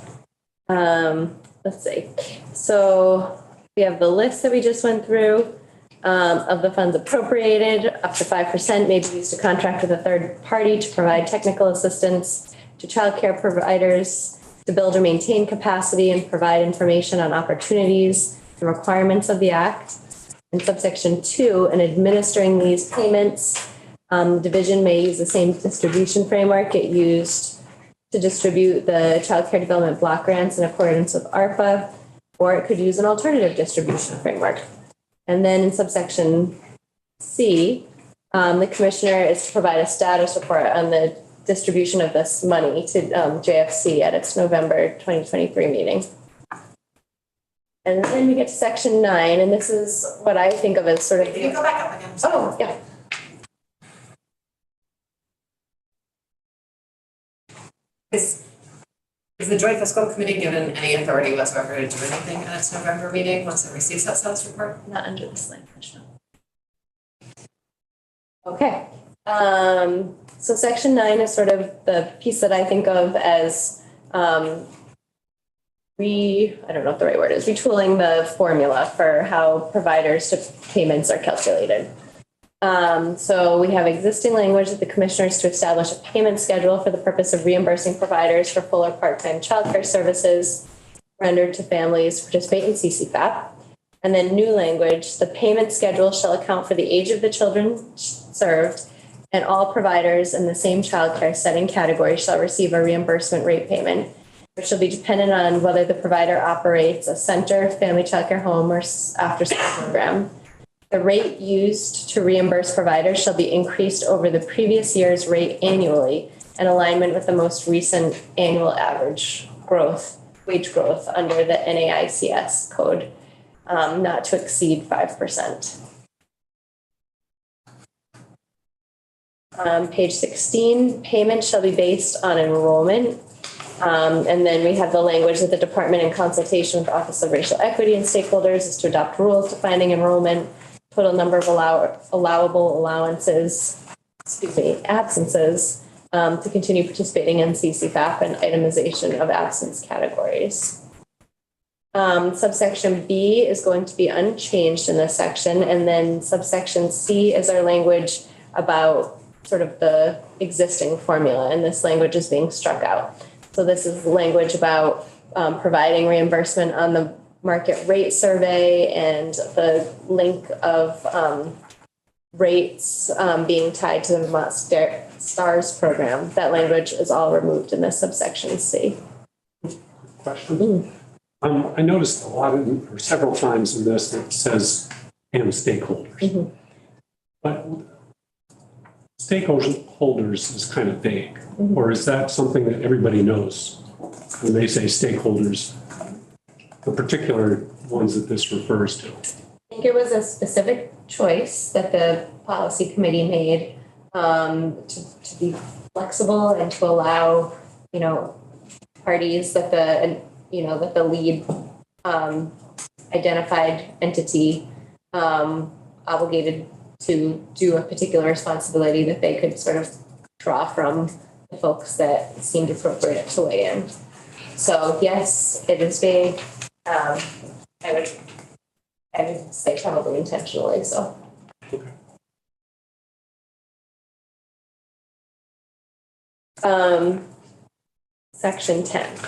Let's see. So we have the list that we just went through of the funds appropriated. Up to 5% may be used to contract with a third party to provide technical assistance to childcare providers to build or maintain capacity and provide information on opportunities and requirements of the Act. In subsection 2, in administering these payments, the division may use the same distribution framework it used to distribute the Child Care Development Block Grants in accordance with ARPA, or it could use an alternative distribution framework. And then in subsection C, the commissioner is to provide a status report on the distribution of this money to JFC at its November 2023 meeting. And then we get to section 9, and this is what I think of as sort of. Can you go back up again? Oh, yeah. Is the Joint Fiscal Committee given any authority whatsoever to do anything at its November meeting once it receives that status report? Not under this language, no. Okay. So section 9 is sort of the piece that I think of as I don't know what the right word is, retooling the formula for how providers to payments are calculated. So we have existing language that the commissioners to establish a payment schedule for the purpose of reimbursing providers for full or part-time childcare services rendered to families who participate in CCFAP. And then new language, the payment schedule shall account for the age of the children served, and all providers in the same childcare setting category shall receive a reimbursement rate payment, which shall be dependent on whether the provider operates a center, family childcare home, or after-school program. The rate used to reimburse providers shall be increased over the previous year's rate annually in alignment with the most recent annual average growth, wage growth under the NAICS code, not to exceed 5%. Page 16, payments shall be based on enrollment. And then we have the language that the department in consultation with the Office of Racial Equity and stakeholders is to adopt rules defining enrollment, total number of allowable absences to continue participating in CCFAP and itemization of absence categories. Subsection B is going to be unchanged in this section. And then subsection C is our language about sort of the existing formula, and this language is being struck out. So this is language about providing reimbursement on the market rate survey and the link of rates being tied to the Vermont STARS program. That language is all removed in this subsection C. Question. I noticed a lot of, or several times in this, it says and stakeholders. But stakeholders is kind of vague, or is that something that everybody knows when they say stakeholders, the particular ones that this refers to? I think it was a specific choice that the policy committee made to be flexible and to allow, parties that the lead identified entity obligated to do a particular responsibility that they could sort of draw from the folks that seemed appropriate to weigh in. So yes, it is vague. I would say probably intentionally so. Section 10.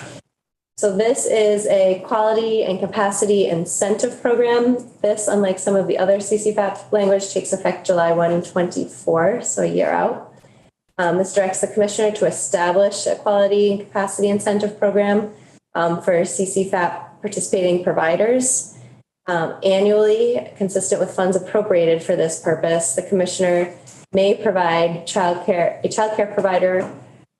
So this is a quality and capacity incentive program. This, unlike some of the other CCFAP language, takes effect July 1, 24, so a year out. This directs the commissioner to establish a quality and capacity incentive program for CCFAP participating providers. Annually, consistent with funds appropriated for this purpose, the commissioner may provide a childcare provider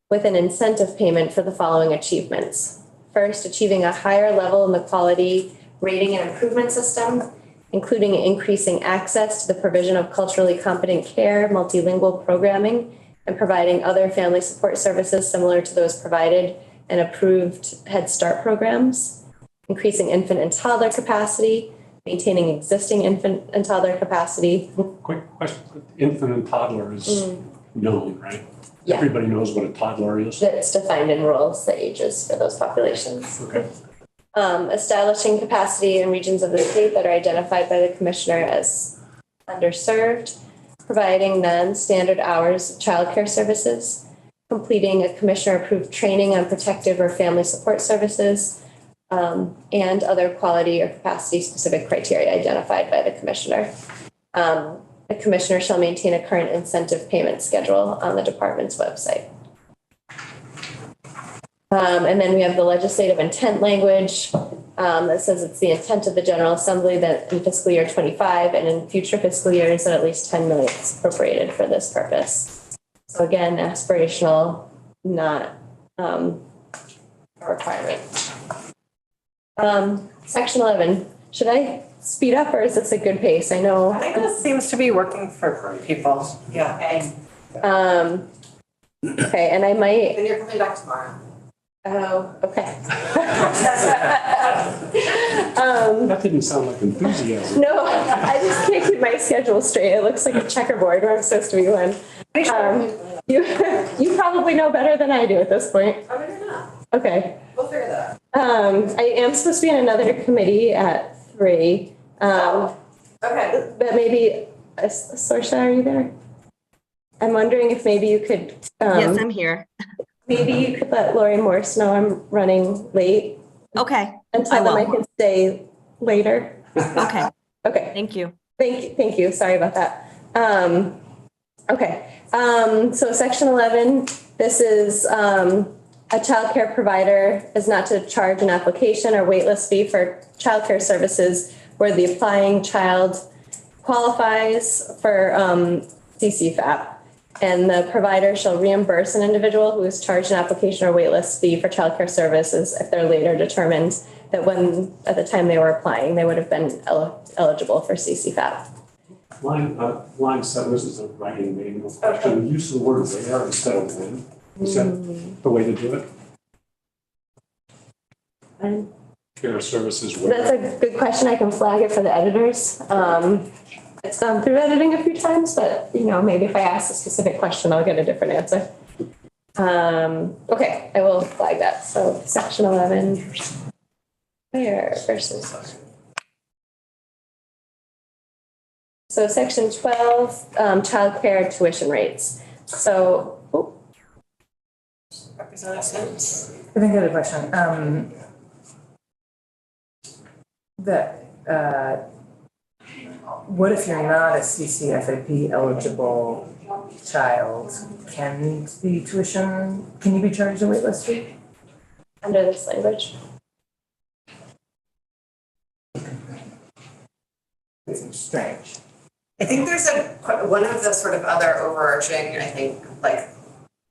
with an incentive payment for the following achievements. First, achieving a higher level in the quality rating and improvement system, including increasing access to the provision of culturally competent care, multilingual programming, and providing other family support services similar to those provided in approved Head Start programs, increasing infant and toddler capacity, maintaining existing infant and toddler capacity. Quick question, infant and toddler is known, right? Yeah. Everybody knows what a toddler is. That's defined in rules, the ages for those populations. Okay. Establishing capacity in regions of the state that are identified by the commissioner as underserved, providing non-standard hours of childcare services, completing a commissioner-approved training on protective or family support services, and other quality or capacity-specific criteria identified by the commissioner. The commissioner shall maintain a current incentive payment schedule on the department's website. And then we have the legislative intent language that says it's the intent of the General Assembly that in fiscal year 25 and in future fiscal years that at least 10 million is appropriated for this purpose. So again, aspirational, not a requirement. Section 11, should I speed up or is this a good pace? I know. I think this seems to be working for people. Yeah. Okay, and I might. Then you're coming back tomorrow. Oh, okay. That didn't sound like enthusiasm. No, I just can't keep my schedule straight. It looks like a checkerboard where I'm supposed to be one. You probably know better than I do at this point. I mean, you're not. Okay. We'll figure that out. I am supposed to be in another committee at 3. Okay. But maybe, Saoirse, are you there? I'm wondering if maybe you could. Yes, I'm here. Maybe you could let Lori Morse know I'm running late. Okay. And tell them I can stay later. Okay. Okay. Thank you. Thank you. Sorry about that. Okay. So section 11, this is a childcare provider is not to charge an application or waitlist fee for childcare services where the applying child qualifies for CCFAP. And the provider shall reimburse an individual who is charged an application or waitlist fee for childcare services if they're later determined that when, at the time they were applying, they would have been eligible for CCFAP. Line 7, this is a writing manual question. Use the word where instead of when. Is that the way to do it? Care services where? That's a good question. I can flag it for the editors. It's gone through editing a few times, but maybe if I ask a specific question, I'll get a different answer. Okay, I will flag that. So section 11, where versus. So section 12, childcare tuition rates. So, Representative. I think I have a question. What if you're not a CCFAP eligible child? Can you be charged a waitlist fee? Under this language. It's strange. I think there's one of the sort of other overarching, I think, like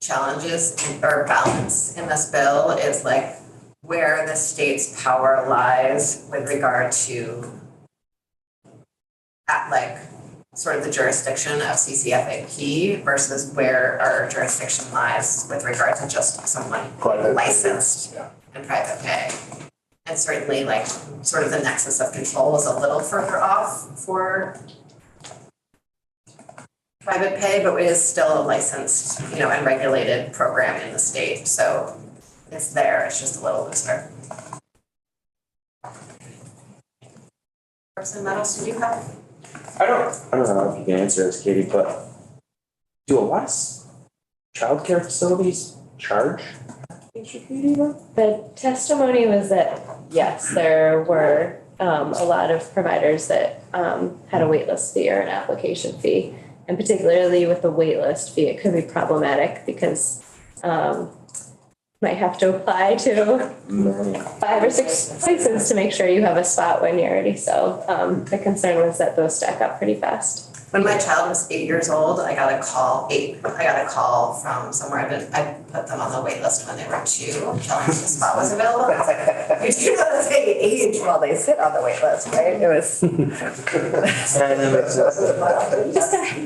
challenges or balance in this bill is like where the state's power lies with regard to at like sort of the jurisdiction of CCFAP versus where our jurisdiction lies with regard to just someone licensed in private pay. And certainly like sort of the nexus of control is a little further off for private pay, but it is still a licensed, and regulated program in the state. So it's there, it's just a little looser. Representative Meadows, do you have? I don't know if you can answer this, Katie, but do a lot of childcare facilities charge? The testimony was that, yes, there were a lot of providers that had a waitlist fee or an application fee. And particularly with the waitlist fee, it could be problematic because might have to apply to 5 or 6 places to make sure you have a spot when you're ready. So the concern was that those stack up pretty fast. When my child was 8 years old, I got a call from somewhere. I put them on the wait list when they were 2, telling me the spot was available. I was like, you know that they age while they sit on the wait list, right? It was. You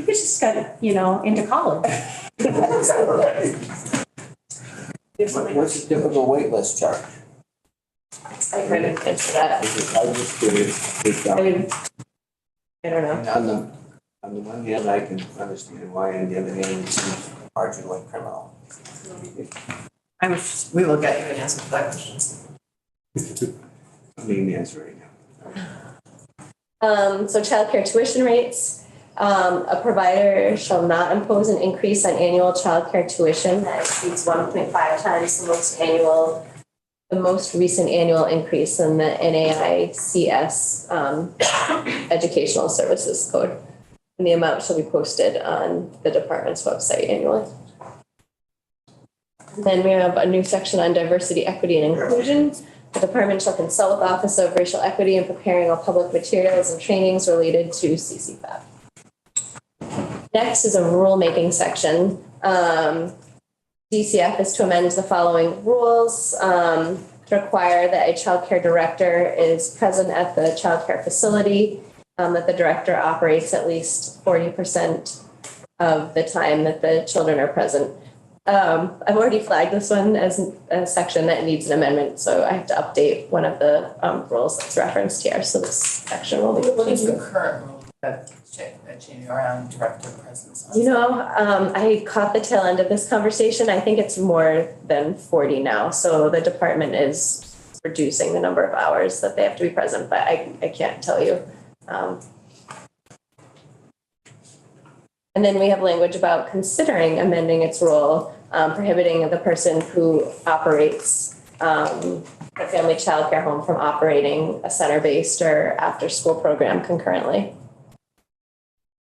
just got, into college. What's the typical wait list charge? I couldn't answer that. I was just curious. I don't know. On the one hand, I can understand why, on the other hand, it seems largely like criminal. We will get you an answer to that question. I mean, the answer right now. So childcare tuition rates. A provider shall not impose an increase on annual childcare tuition that exceeds 1.5 times the most recent annual increase in the NAICS Educational Services Code. And the amount shall be posted on the department's website annually. Then we have a new section on diversity, equity, and inclusion. The department shall consult with the Office of Racial Equity in preparing all public materials and trainings related to CCFAP. Next is a rulemaking section. DCF is to amend the following rules to require that a childcare director is present at the childcare facility, that the director operates at least 40% of the time that the children are present. I've already flagged this one as a section that needs an amendment, so I have to update one of the rules that's referenced here. So this section will be. What is the current rule that changing around director presence? I caught the tail end of this conversation. I think it's more than 40 now. So the department is reducing the number of hours that they have to be present, but I can't tell you. And then we have language about considering amending its role, prohibiting the person who operates a family childcare home from operating a center-based or after-school program concurrently.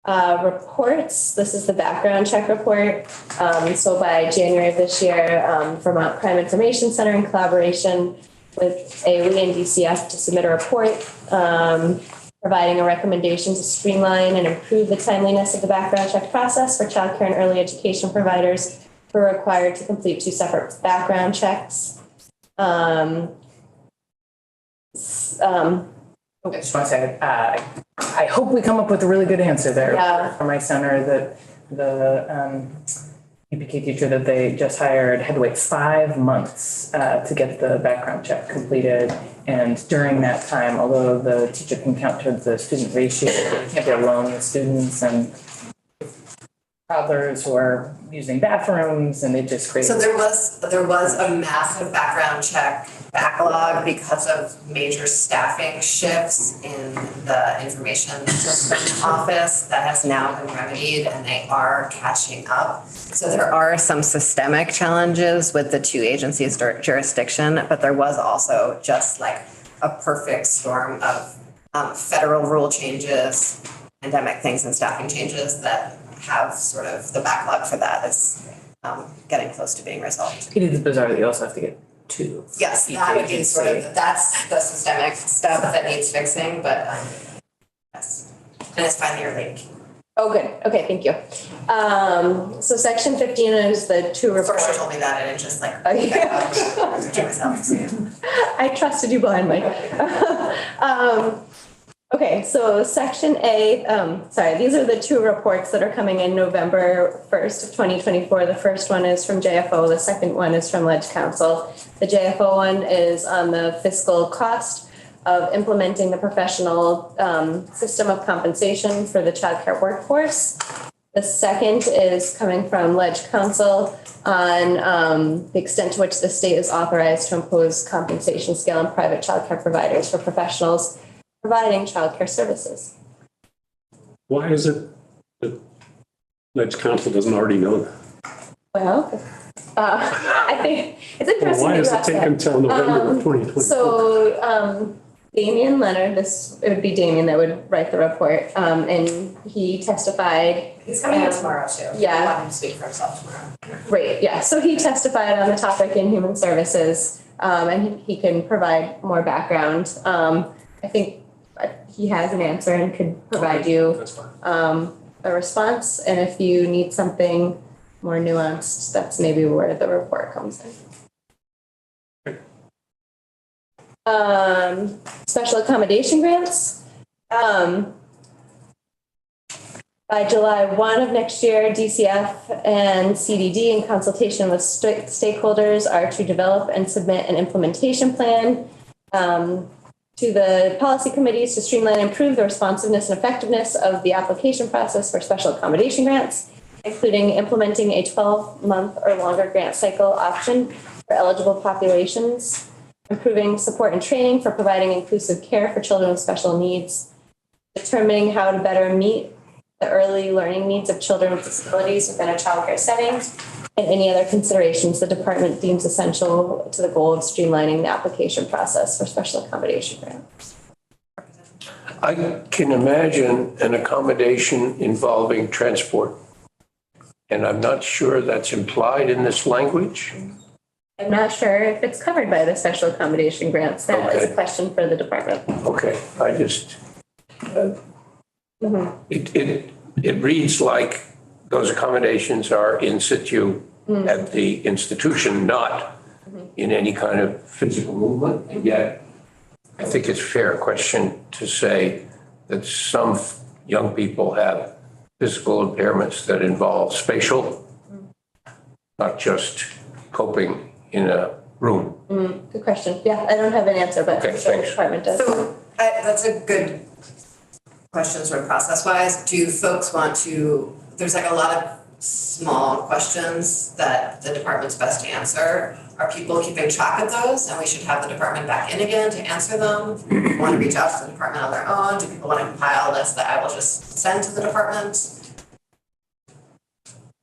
Reports, this is the background check report. So by January of this year, Vermont Crime Information Center, in collaboration with AOE and DCF, to submit a report providing a recommendation to streamline and improve the timeliness of the background check process for childcare and early education providers who are required to complete 2 separate background checks. I just want to say, I hope we come up with a really good answer there for my center. That the EPK teacher that they just hired had to wait 5 months to get the background check completed. And during that time, although the teacher can count towards the student ratio, they can't be alone with students and toddlers who are using bathrooms, and they just create. So there was a massive background check backlog because of major staffing shifts in the information system office that has now been remedied, and they are catching up. So there are some systemic challenges with the 2 agencies' jurisdiction, but there was also just like a perfect storm of federal rule changes, pandemic things, and staffing changes that have sort of the backlog for that is getting close to being resolved. It is bizarre that you also have to get 2. Yes, that would be sort of, that's the systemic stuff that needs fixing, but yes. And it's finally your link. Oh, good. Okay, thank you. So section 15 is the 2 reports. Source told me that and it just like, I trusted you blindly. Okay, so section A, these are the 2 reports that are coming in November 1st of 2024. The first one is from JFO. The second one is from Ledge Council. The JFO one is on the fiscal cost of implementing the professional system of compensation for the childcare workforce. The second is coming from Ledge Council on the extent to which the state is authorized to impose compensation scale on private childcare providers for professionals providing childcare services. Why is it that Ledge Council doesn't already know that? Well, I think it's interesting. Well, why does it take until November of 2024? So Damian Leonard, it would be Damian that would write the report, and he testified. He's coming in tomorrow too. Yeah. I want him to speak for himself tomorrow. Great, yeah, so he testified on the topic in Human Services, and he can provide more background. I think he has an answer and could provide you That's fine. a response, and if you need something more nuanced, that's maybe where the report comes in. Special accommodation grants. By July 1 of next year, DCF and CDD, in consultation with stakeholders, are to develop and submit an implementation plan to the policy committees to streamline and improve the responsiveness and effectiveness of the application process for special accommodation grants, including implementing a 12-month or longer grant cycle option for eligible populations, improving support and training for providing inclusive care for children with special needs, determining how to better meet the early learning needs of children with disabilities within a childcare setting, and any other considerations the department deems essential to the goal of streamlining the application process for special accommodation grants. I can imagine an accommodation involving transport. And I'm not sure that's implied in this language. I'm not sure if it's covered by the special accommodation grants. That is a question for the department. Okay, I just, it reads like those accommodations are in situ at the institution, not in any kind of physical movement. And yet, I think it's a fair question to say that some young people have physical impairments that involve spatial, not just coping in a room. Good question. Yeah, I don't have an answer, but Okay, the thanks. department does. So that's a good question, sort of process-wise. Do folks want to, there's like a lot of small questions that the department's best to answer. Are people keeping track of those and we should have the department back in again to answer them? Do people want to reach out to the department on their own? Do people want to compile a list that I will just send to the department?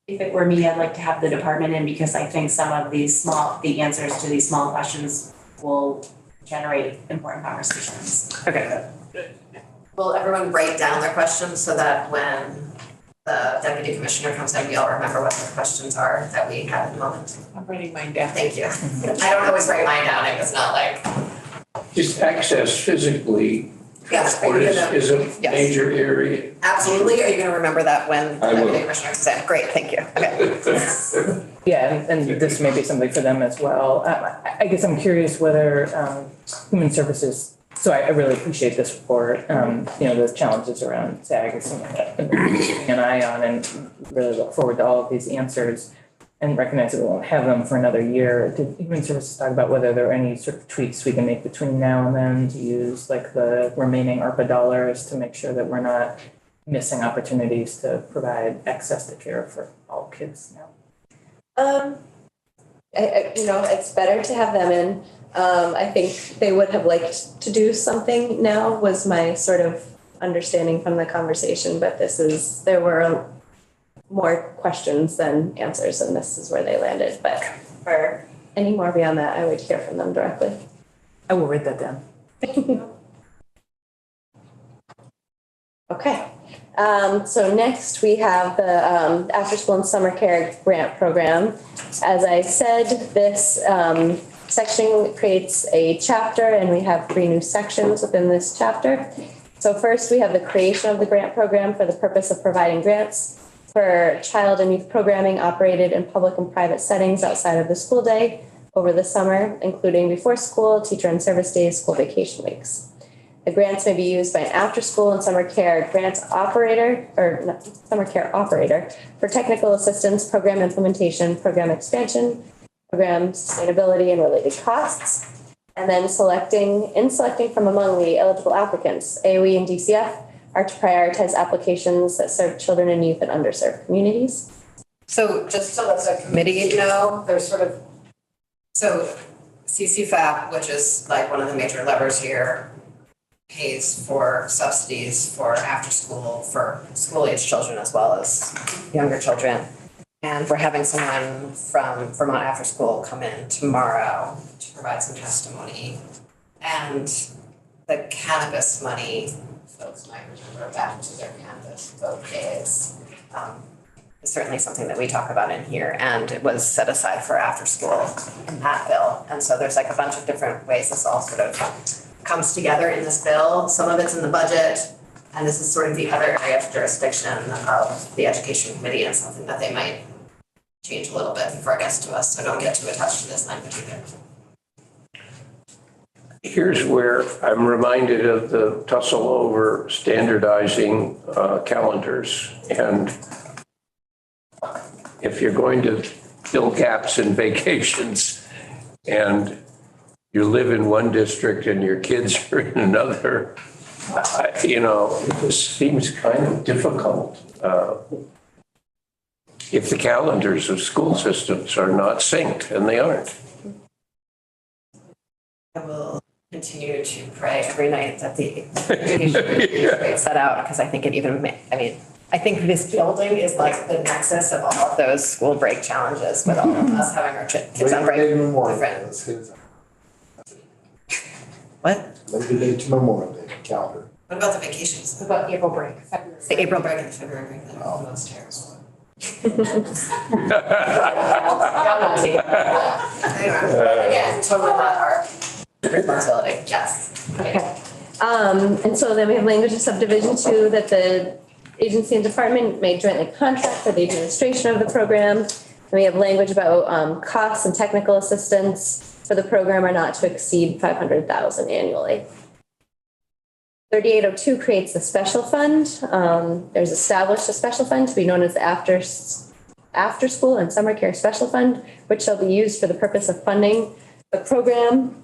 If it were me, I'd like to have the department in because I think some of the answers to these small questions will generate important conversations. Okay. Will everyone write down their questions so that when the deputy commissioner comes in, we all remember what the questions are that we have at the moment? I'm writing mine down. Thank you. I don't always write mine down. It's not like, Is access physically yes, are transport you gonna? is a Yes. major area? Absolutely. Are you gonna remember that when the I will. deputy commissioner comes in? Great, thank you. Okay. Yeah, and this may be something for them as well. I guess I'm curious whether Human Services, so I really appreciate this report, the challenges around SAG is something that I've been keeping an eye on and really look forward to all of these answers and recognize that we won't have them for another year. Did Human Services talk about whether there are any sort of tweaks we can make between now and then to use like the remaining ARPA dollars to make sure that we're not missing opportunities to provide access to care for all kids now? It's better to have them in. I think they would have liked to do something now was my sort of understanding from the conversation, but there were more questions than answers, and this is where they landed. But for any more beyond that, I would hear from them directly. I will write that down. Okay. So next we have the After School and Summer Care Grant Program. As I said, this section creates a chapter, and we have 3 new sections within this chapter. So first, we have the creation of the grant program for the purpose of providing grants for child and youth programming operated in public and private settings outside of the school day over the summer, including before school, teacher and service days, school vacation weeks. The grants may be used by an after-school and summer care operator for technical assistance, program implementation, program expansion, program sustainability, and related costs. And then selecting from among the eligible applicants, AOE and DCF are to prioritize applications that serve children and youth in underserved communities. So just to let the committee know, there's so CCFAP, which is like one of the major levers here, pays for subsidies for after school for school-age children as well as younger children. And we're having someone from Vermont After School come in tomorrow to provide some testimony. And the cannabis money, folks might remember back to their cannabis vote days. Is certainly something that we talk about in here, and it was set aside for after school in that bill. And so there's like a bunch of different ways this all sort of comes together in this bill. Some of it's in the budget, and this is sort of the other area of jurisdiction of the education committee, and something that they might change a little bit before it gets to us, so don't get too attached to this language either. Here's where I'm reminded of the tussle over standardizing calendars. And if you're going to fill gaps in vacations and you live in one district and your kids are in another, this seems kind of difficult. If the calendars of school systems are not synced, and they aren't. I will continue to pray every night that the education committee set out, because I think it even, I think this building is like the nexus of all of those school break challenges with all of us having our kids on break. What? Labor Day to Memorial Day calendar. What about the vacations? What about April break? It's the April break and the February break that are the most terrible. Anyway, again, totally not our responsibility, yes. Okay. And so then we have language of subdivision 2 that the agency and department may jointly contract for the administration of the program. And we have language about costs and technical assistance for the program are not to exceed $500,000 annually. 3802 creates a special fund. There's established a special fund to be known as the After School and Summer Care Special Fund, which shall be used for the purpose of funding the program.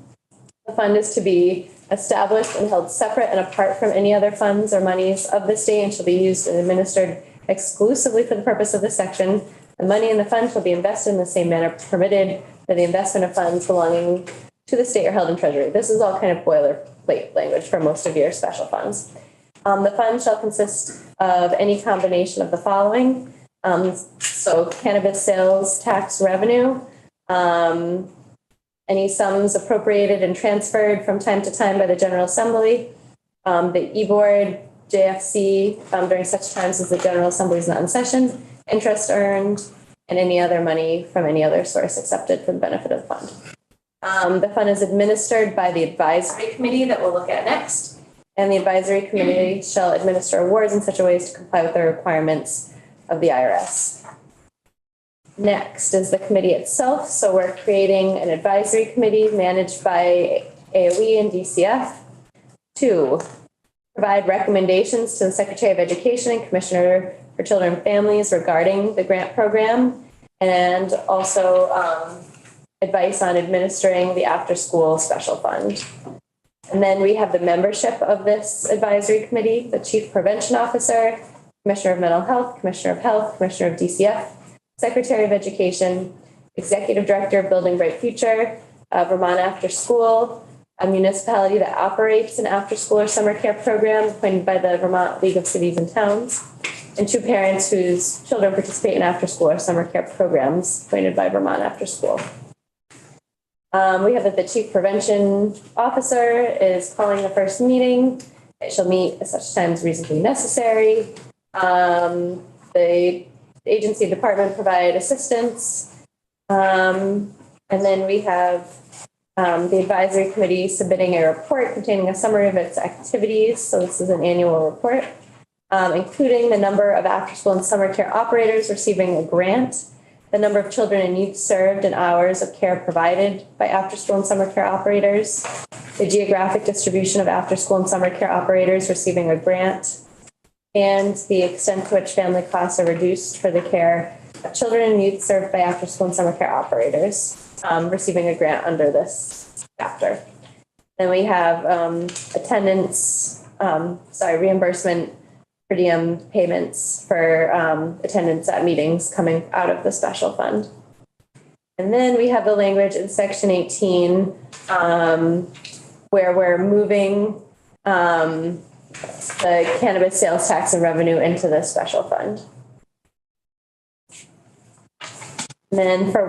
The fund is to be established and held separate and apart from any other funds or monies of the state and shall be used and administered exclusively for the purpose of this section. The money in the fund shall be invested in the same manner permitted for the investment of funds belonging to the state or held in treasury. This is all kind of boilerplate language for most of your special funds. The fund shall consist of any combination of the following. So cannabis sales tax revenue, any sums appropriated and transferred from time to time by the General Assembly, the E-Board, JFC, during such times as the General Assembly is not in session, interest earned, and any other money from any other source accepted for the benefit of the fund. The fund is administered by the advisory committee that we'll look at next, and the advisory committee shall administer awards in such a way as to comply with the requirements of the IRS. Next is the committee itself. So we're creating an advisory committee managed by AOE and DCF to provide recommendations to the Secretary of Education and Commissioner for Children and Families regarding the grant program, and also advice on administering the after-school special fund. And then we have the membership of this advisory committee: the Chief Prevention Officer, Commissioner of Mental Health, Commissioner of Health, Commissioner of DCF, Secretary of Education, Executive Director of Building Bright Future, Vermont After School, a municipality that operates an after-school or summer care program appointed by the Vermont League of Cities and Towns, and 2 parents whose children participate in after-school or summer care programs appointed by Vermont After School. We have that the Chief Prevention Officer is calling the first meeting. It shall meet at such times reasonably necessary. The agency and department provide assistance. And then we have the advisory committee submitting a report containing a summary of its activities. So this is an annual report, including the number of after-school and summer care operators receiving a grant, the number of children and youth served, and hours of care provided by after-school and summer care operators, the geographic distribution of after-school and summer care operators receiving a grant, and the extent to which family costs are reduced for the care of children and youth served by after-school and summer care operators receiving a grant under this chapter. Then we have reimbursement per diem payments for attendance at meetings coming out of the special fund. And then we have the language in section 18 where we're moving the cannabis sales tax and revenue into the special fund. And then for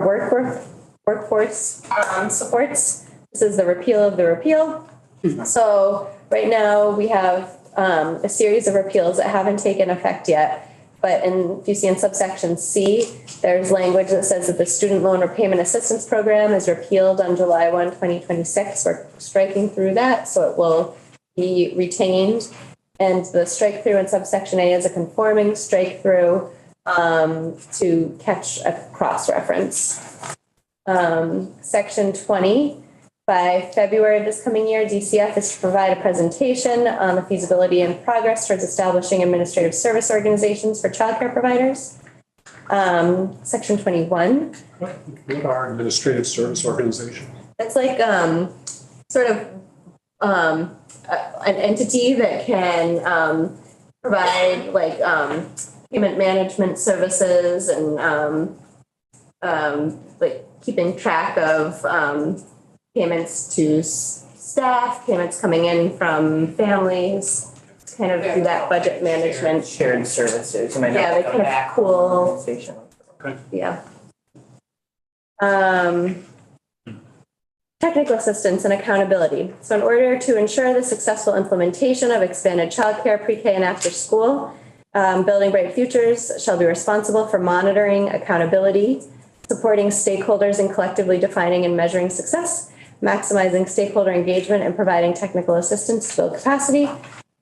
workforce supports, this is the repeal of the repeal. So right now, we have a series of repeals that haven't taken effect yet. But if you see in subsection C, there's language that says that the student loan repayment assistance program is repealed on July 1, 2026. We're striking through that, so it will be retained. And the strike through in subsection A is a conforming strike through to catch a cross-reference. Section 20, by February of this coming year, DCF is to provide a presentation on the feasibility and progress towards establishing administrative service organizations for childcare providers. Section 21. What are administrative service organizations? That's like sort of an entity that can provide like payment management services and like keeping track of payments to staff, payments coming in from families, kind of do that budget management. Shared services, you might Yeah, not they come kind of back. cool. Station. Okay. Yeah. Technical assistance and accountability. So in order to ensure the successful implementation of expanded childcare, pre-K and after school, Building Bright Futures shall be responsible for monitoring accountability, supporting stakeholders in collectively defining and measuring success, maximizing stakeholder engagement, and providing technical assistance to build capacity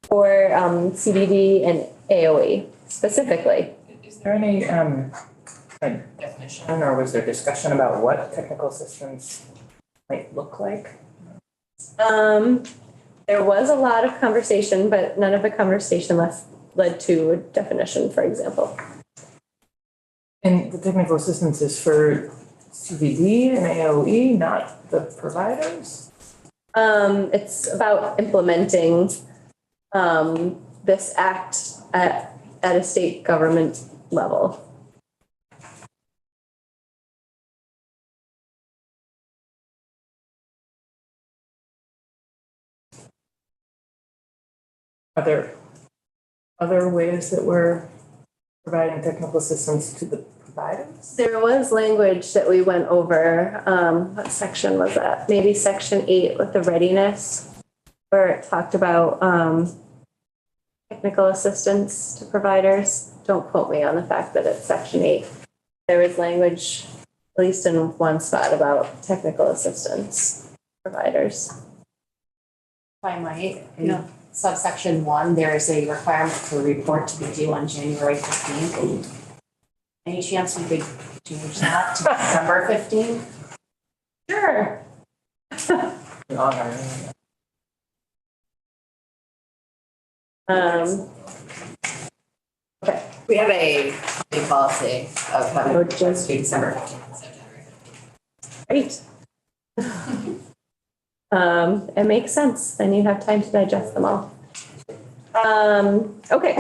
for CDD and AOE specifically. Is there any like definition or was there discussion about what technical assistance might look like? There was a lot of conversation, but none of the conversation led to a definition, for example. And the technical assistance is for CVD and AOE, not the providers? It's about implementing this act at a state government level. Are there other ways that we're providing technical assistance to the providers? There was language that we went over. What section was that? Maybe section 8 with the readiness, where it talked about technical assistance to providers. Don't quote me on the fact that it's section 8. There was language, at least in one spot, about technical assistance providers. If I might, in subsection 1, there is a requirement for a report to be due on January 15th. Any chance we could change that to December 15th? Sure. Okay, we have a policy of having reports due December 15th instead of January 15th. Great. It makes sense. Then you have time to digest them all. Okay,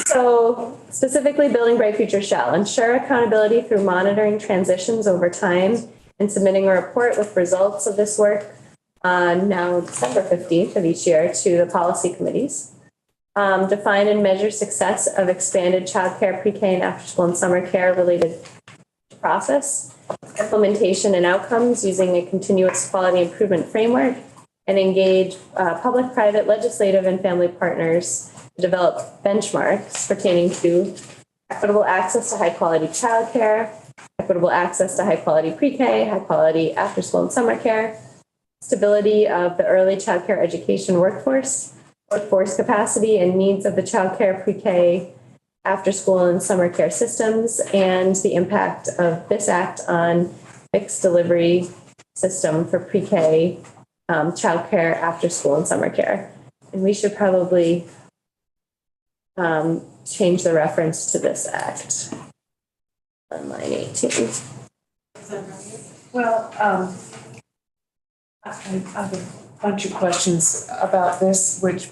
so specifically Building Bright Futures shall ensure accountability through monitoring transitions over time and submitting a report with results of this work on now December 15th of each year to the policy committees. Define and measure success of expanded childcare, pre-K and after school and summer care related process, implementation and outcomes using a continuous quality improvement framework, and engage public, private, legislative, and family partners to develop benchmarks pertaining to equitable access to high-quality childcare, equitable access to high-quality pre-K, high-quality after-school and summer care, stability of the early childcare education workforce capacity and needs of the childcare, pre-K, after-school and summer care systems, and the impact of this act on mixed delivery system for pre-K, childcare, after-school and summer care. And we should probably change the reference to this act on line 18. Well, I have a bunch of questions about this, which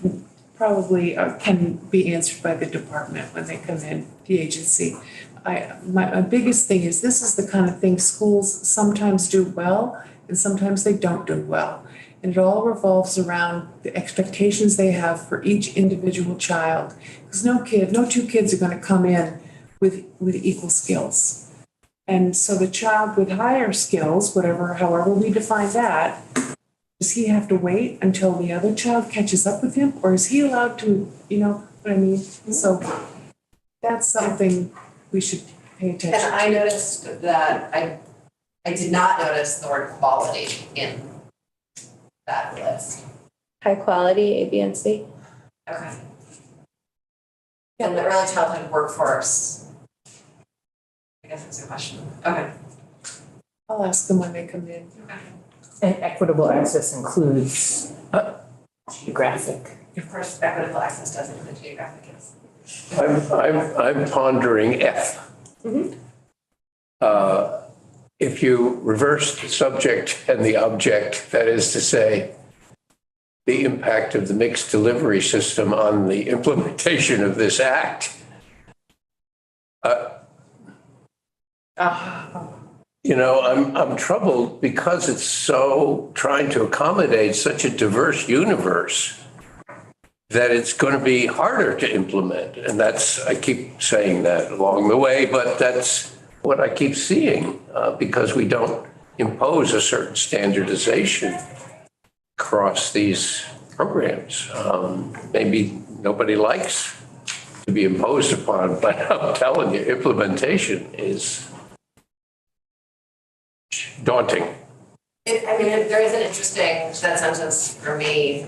probably can be answered by the department when they come in, the agency. My biggest thing is this is the kind of thing schools sometimes do well and sometimes they don't do well. And it all revolves around the expectations they have for each individual child. Because no two kids are going to come in with equal skills. And so the child with higher skills, however we define that, does he have to wait until the other child catches up with him? Or is he allowed to, you know what I mean? So that's something we should pay attention to. And I noticed that I did not notice the word quality in that list. High quality, A, B, and C. Okay. And the early childhood workforce. I guess that's a question. Okay. I'll ask them when they come in. And equitable access includes geographic. Of course, equitable access does include geographic, yes. I'm pondering F. If you reverse the subject and the object, that is to say, the impact of the mixed delivery system on the implementation of this act, you know, I'm troubled because it's so trying to accommodate such a diverse universe that it's going to be harder to implement. And that's, I keep saying that along the way, but that's what I keep seeing because we don't impose a certain standardization across these programs. Maybe nobody likes to be imposed upon, but I'm telling you, implementation is daunting. There is an interesting, that sentence for me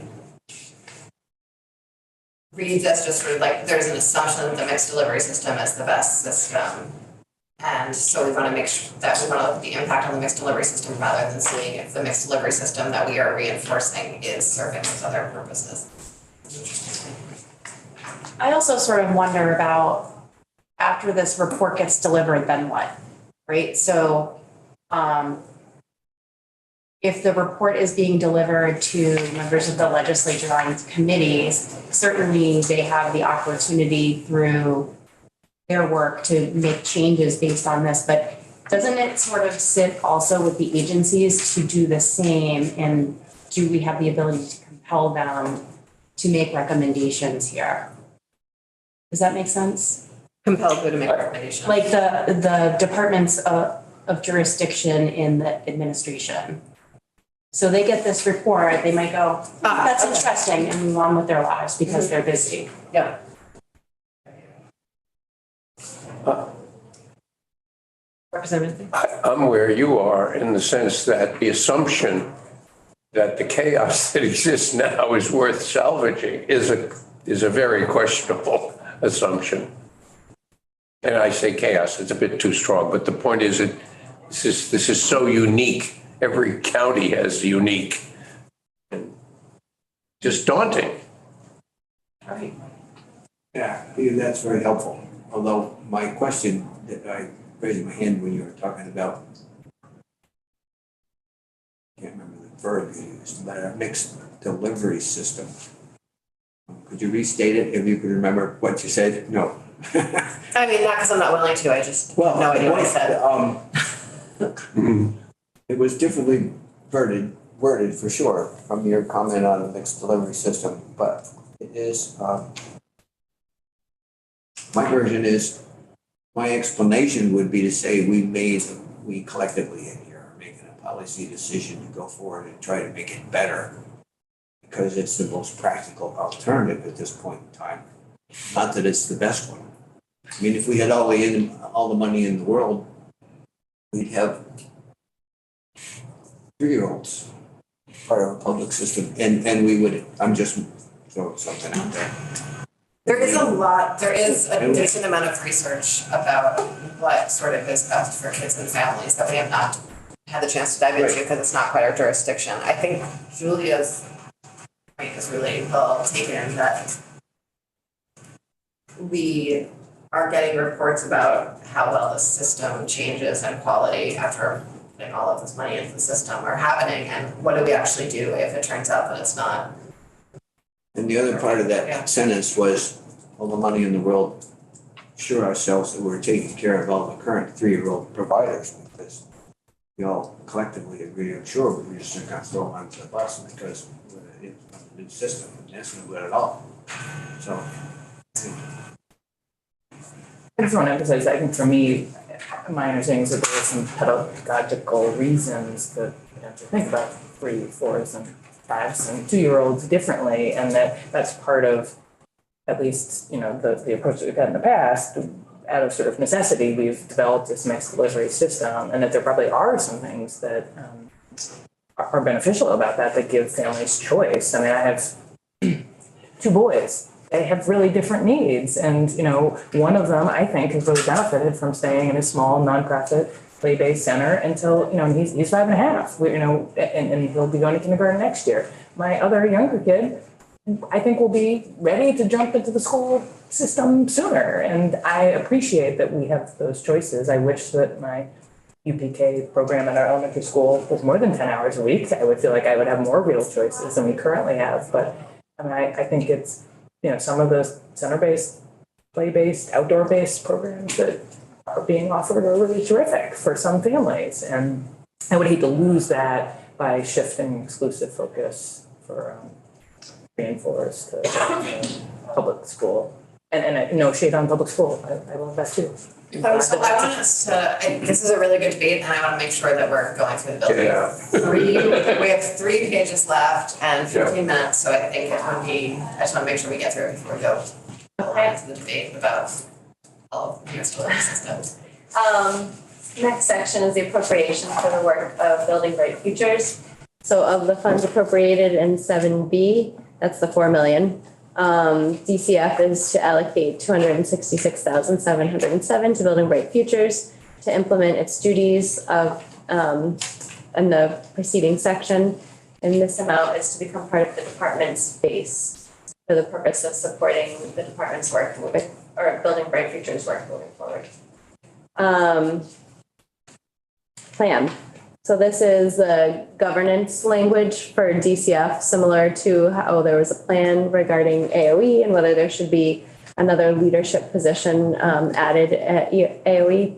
reads as just sort of like, there's an assumption that the mixed delivery system is the best system. And so we want to make sure that we want to look at the impact on the mixed delivery system rather than seeing if the mixed delivery system that we are reinforcing is serving those other purposes. I also sort of wonder about after this report gets delivered, then what, right? So if the report is being delivered to members of the legislature on committees, certainly they have the opportunity through their work to make changes based on this, but doesn't it sort of sit also with the agencies to do the same? And do we have the ability to compel them to make recommendations here? Does that make sense? Compel who to make recommendations? Like the departments of jurisdiction in the administration. So they get this report, they might go, that's interesting, and move on with their lives because they're busy. Yeah. Representative? I'm where you are in the sense that the assumption that the chaos that exists now is worth salvaging is a very questionable assumption. And I say chaos, it's a bit too strong, but the point is that this is so unique. Every county has unique, just daunting. Right. Yeah, that's very helpful. Although my question that I raised my hand when you were talking about, I can't remember the verb you used, but a mixed delivery system. Could you restate it if you could remember what you said? No. I mean, not because I'm not willing to, I just have no idea what I said. It was differently worded for sure from your comment on the mixed delivery system, but it is, my version is, my explanation would be to say we collectively here are making a policy decision to go forward and try to make it better because it's the most practical alternative at this point in time. Not that it's the best one. I mean, if we had all the money in the world, we'd have 3-year-olds part of a public system, and we would, I'm just throwing something out there. There is a decent amount of research about what sort of is best for kids and families that we have not had the chance to dive into because it's not quite our jurisdiction. I think Julia's point is really well taken, that we are getting reports about how well the system changes and quality after putting all of this money into the system are happening, and what do we actually do if it turns out that it's not? And the other part of that sentence was, all the money in the world, assure ourselves that we're taking care of all the current 3-year-old providers, because we all collectively agree, I'm sure, we're just not gonna throw them under the bus because it's a new system, and that's not good at all. So. I just want to emphasize, I think for me, my understanding is that there are some pedagogical reasons that we have to think about 3, 4s, and 5s and 2-year-olds differently, and that's part of, at least, the approach that we've had in the past. Out of sort of necessity, we've developed this mixed delivery system, and that there probably are some things that are beneficial about that give families choice. I mean, I have 2 boys. They have really different needs, and one of them, I think, has really benefited from staying in a small nonprofit play-based center until he's 5.5. And he'll be going to kindergarten next year. My other younger kid, I think, will be ready to jump into the school system sooner, and I appreciate that we have those choices. I wish that my UPK program at our elementary school was more than 10 hours a week. I would feel like I would have more real choices than we currently have, but I think it's some of the center-based, play-based, outdoor-based programs that are being offered are really terrific for some families, and I would hate to lose that by shifting exclusive focus for reinforced to public school. And no shade on public school, I love that too. So I want us to, this is a really good debate, and I want to make sure that we're going through the building. We have 3 pages left and 15 minutes, so I think it would be, I just want to make sure we get through it before we go into the debate about all of the school systems. Next section is the appropriation for the work of Building Bright Futures. So of the funds appropriated in 7B, that's the 4 million. DCF is to allocate 266,707 to Building Bright Futures to implement its duties of in the preceding section. And this amount is to become part of the department's base for the purpose of supporting the department's work moving, or Building Bright Futures work moving forward. Plan. So this is the governance language for DCF, similar to how there was a plan regarding AOE and whether there should be another leadership position added at AOE.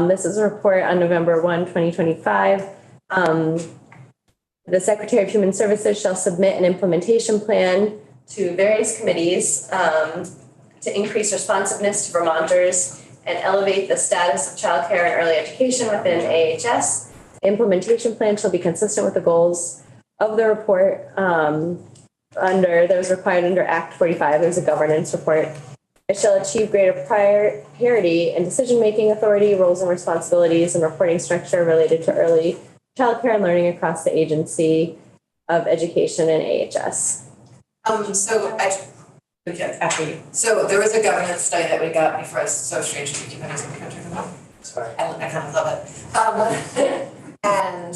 This is a report on November 1, 2025. The Secretary of Human Services shall submit an implementation plan to various committees to increase responsiveness to Vermonters and elevate the status of childcare and early education within AHS. The implementation plan shall be consistent with the goals of the report that was required under Act 45. There's a governance report. It shall achieve greater parity in decision-making authority, roles and responsibilities, and reporting structure related to early childcare and learning across the agency of education and AHS. So there was a governance study that we got before. It's so strange to keep having something country come up. Sorry. I kind of love it. And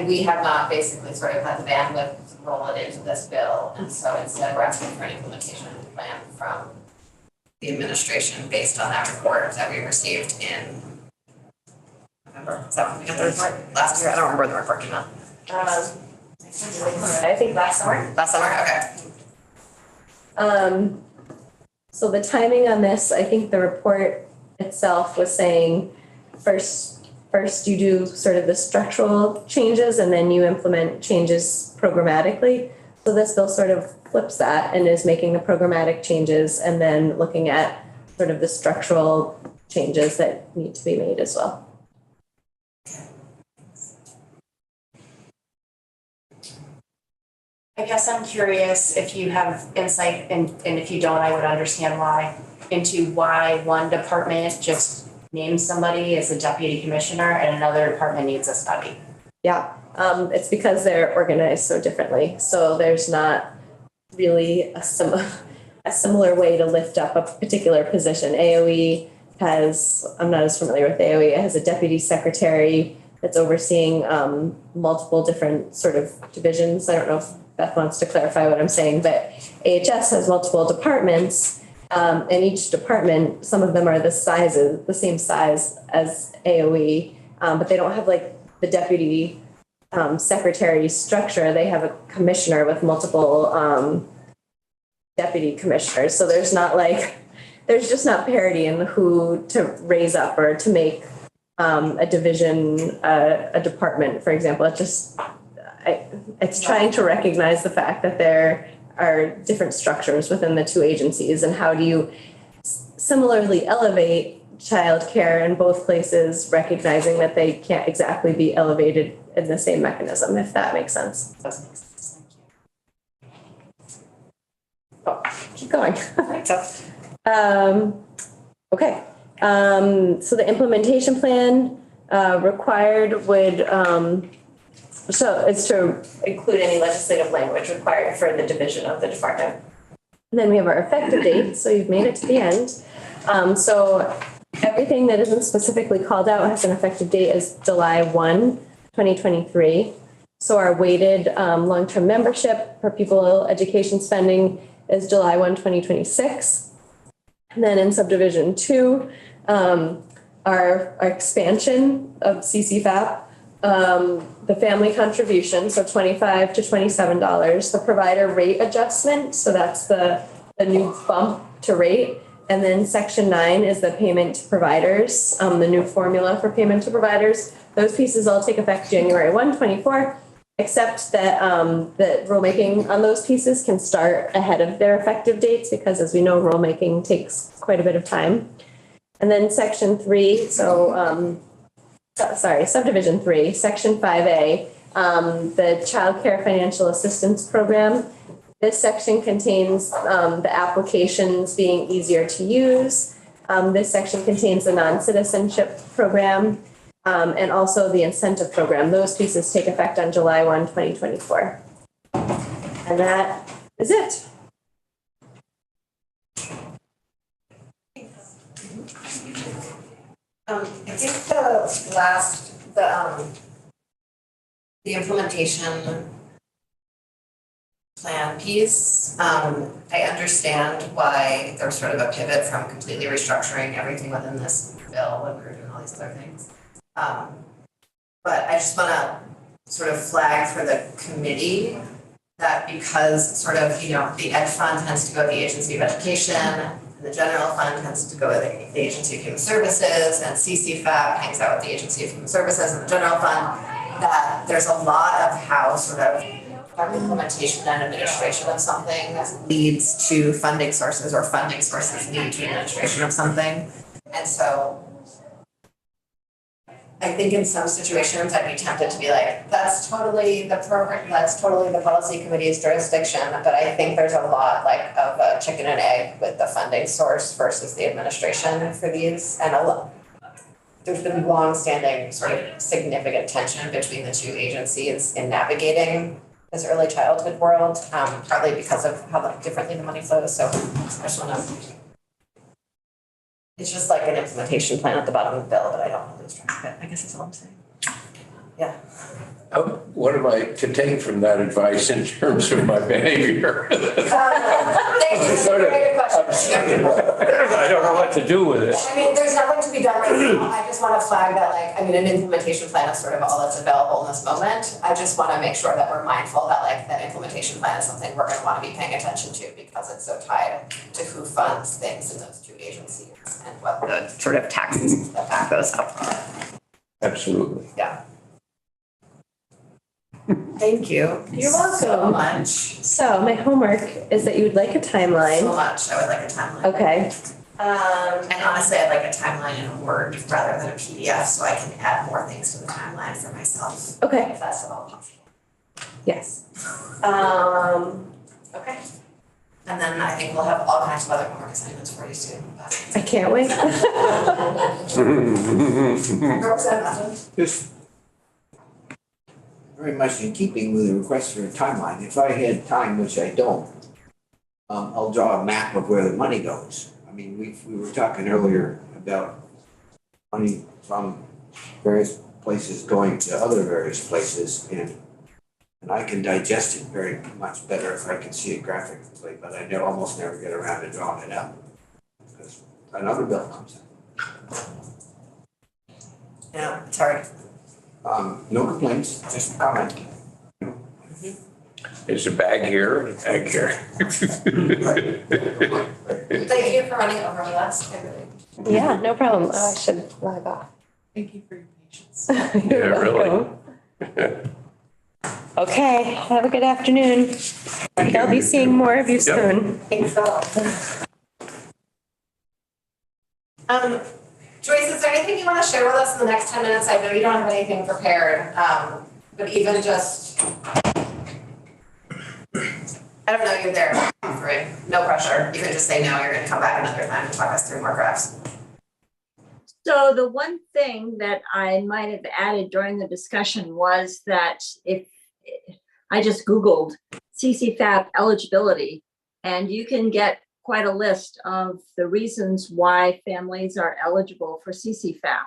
we have not basically sort of had the bandwidth to roll it into this bill. And so instead we're asking for an implementation plan from the administration based on that report that we received in November. Is that when we got the report? Last year? I don't remember when the report came out. I think last summer. Last summer, okay. So the timing on this, I think the report itself was saying first you do sort of the structural changes and then you implement changes programmatically. So this bill sort of flips that and is making the programmatic changes and then looking at sort of the structural changes that need to be made as well. I guess I'm curious if you have insight, and if you don't, I would understand why, into why one department just names somebody as a deputy commissioner and another department needs a study. Yeah, it's because they're organized so differently. So there's not really a similar way to lift up a particular position. AOE has, I'm not as familiar with AOE, it has a deputy secretary that's overseeing multiple different sort of divisions. I don't know if Beth wants to clarify what I'm saying, but AHS has multiple departments, and each department, some of them are the same size as AOE, but they don't have like the deputy secretary structure. They have a commissioner with multiple deputy commissioners. So there's just not parity in who to raise up or to make a division, a department, for example. It's trying to recognize the fact that there are different structures within the two agencies, and how do you similarly elevate childcare in both places, recognizing that they can't exactly be elevated in the same mechanism, if that makes sense. Does make sense, thank you. Oh, keep going. Tough. Okay, so the implementation plan required would, so it's to include any legislative language required for the division of the department. And then we have our effective date, so you've made it to the end. So everything that isn't specifically called out has an effective date as July 1, 2023. So our weighted long-term membership for pupil education spending is July 1, 2026. And then in subdivision 2, our expansion of CCFAP, the family contribution, so $25 to $27, the provider rate adjustment, so that's the new bump to rate. And then section 9 is the payment to providers, the new formula for payment to providers. Those pieces all take effect January 1, 24, except that the rulemaking on those pieces can start ahead of their effective dates because, as we know, rulemaking takes quite a bit of time. And then section 3, subdivision 3, section 5A, the Child Care Financial Assistance Program. This section contains the applications being easier to use. This section contains the non-citizenship program and also the incentive program. Those pieces take effect on July 1, 2024. And that is it. I think the implementation plan piece, I understand why there's sort of a pivot from completely restructuring everything within this bill when we were doing all these other things. But I just wanna sort of flag for the committee that because sort of, the ed fund tends to go to the Agency of Education, and the general fund tends to go with the Agency of Human Services, and CCFAP hangs out with the Agency of Human Services and the general fund, that there's a lot of how sort of implementation and administration of something leads to funding sources, or funding sources lead to administration of something. And so I think in some situations I'd be tempted to be like, that's totally the program, that's totally the policy committee's jurisdiction, but I think there's a lot like of a chicken and egg with the funding source versus the administration for these, and there's been long-standing sort of significant tension between the two agencies in navigating this early childhood world, partly because of how differently the money flows, so I just wanna, it's just like an implementation plan at the bottom of the bill, but I don't know lose track of it, I guess that's all I'm saying. Yeah. What am I to take from that advice in terms of my behavior? Thank you, that's a very good question. I don't know what to do with it. I mean, there's nothing to be done right now. I just want to flag that, an implementation plan is sort of all that's available in this moment. I just want to make sure that we're mindful that, that implementation plan is something we're going to want to be paying attention to because it's so tied to who funds things in those two agencies and what the sort of taxes that back those up are. Absolutely. Yeah. Thank you. You're so welcome. much. So my homework is that you would like a timeline. So much. I would like a timeline. Okay. And honestly, I'd like a timeline in a Word rather than a PDF so I can add more things to the timeline for myself. Okay. If that's at all possible. Yes. Okay. And then I think we'll have all kinds of other homework assignments for you soon. I can't wait. Just very much in keeping with the request for a timeline, if I had time, which I don't, I'll draw a map of where the money goes. I mean, we were talking earlier about money from various places going to other various places, and I can digest it very much better if I can see it graphically, but I almost never get around to drawing it out because another bill comes in. Yeah, it's hard. No complaints, just a comment. There's a bag here and a bag here. Thank you for running over with us. Yeah, no problem. Oh, I should log off. Thank you for your patience. Yeah, really. Okay, have a good afternoon. I'll be seeing more of you soon. Thanks all. Joyce, is there anything you want to share with us in the next 10 minutes? I know you don't have anything prepared, But even just, I don't know, you're there, offering, no pressure. You can just say no, you're gonna come back another time and talk us through more graphs. So the one thing that I might have added during the discussion was that if I just Googled CCFAP eligibility, and you can get quite a list of the reasons why families are eligible for CCFAP.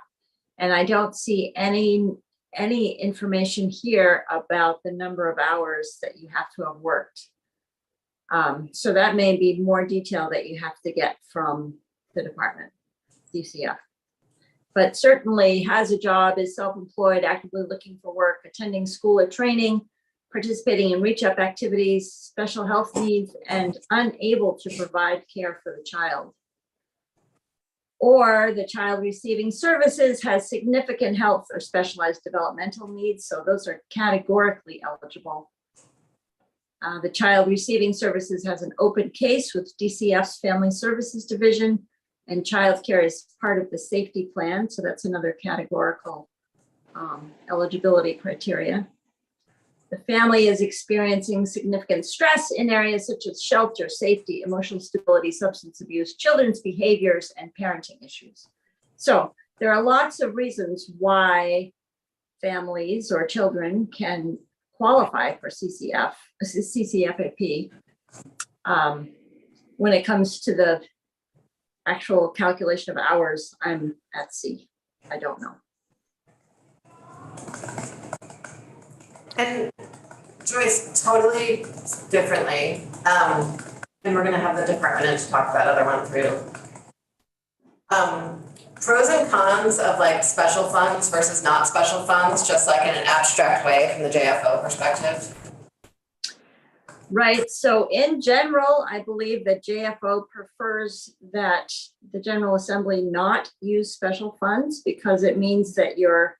And I don't see any information here about the number of hours that you have to have worked. So that may be more detail that you have to get from the department, DCF. But certainly has a job, is self-employed, actively looking for work, attending school or training, participating in reach-up activities, special health needs, and unable to provide care for the child. Or the child receiving services has significant health or specialized developmental needs, so those are categorically eligible. The child receiving services has an open case with DCF's Family Services Division, and childcare is part of the safety plan, so that's another categorical eligibility criteria. The family is experiencing significant stress in areas such as shelter, safety, emotional stability, substance abuse, children's behaviors, and parenting issues. So there are lots of reasons why families or children can qualify for CCFAP. When it comes to the actual calculation of hours, I'm at C. I don't know. And Joyce, totally differently, and we're gonna have the department to talk that other one through. Pros and cons of like special funds versus not special funds, just like in an abstract way from the JFO perspective. Right, so in general, I believe that JFO prefers that the General Assembly not use special funds because it means that you're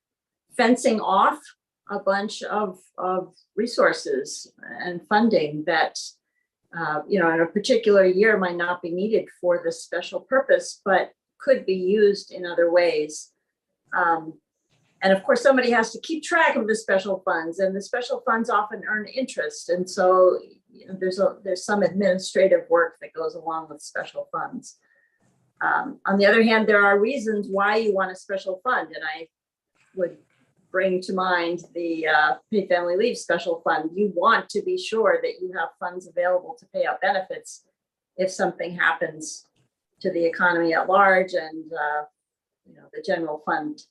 fencing off a bunch of resources and funding that, in a particular year might not be needed for this special purpose, but could be used in other ways. And of course, somebody has to keep track of the special funds, and the special funds often earn interest. And so there's some administrative work that goes along with special funds. On the other hand, there are reasons why you want a special fund, and I would bring to mind the paid family leave special fund. You want to be sure that you have funds available to pay out benefits if something happens to the economy at large and the general fund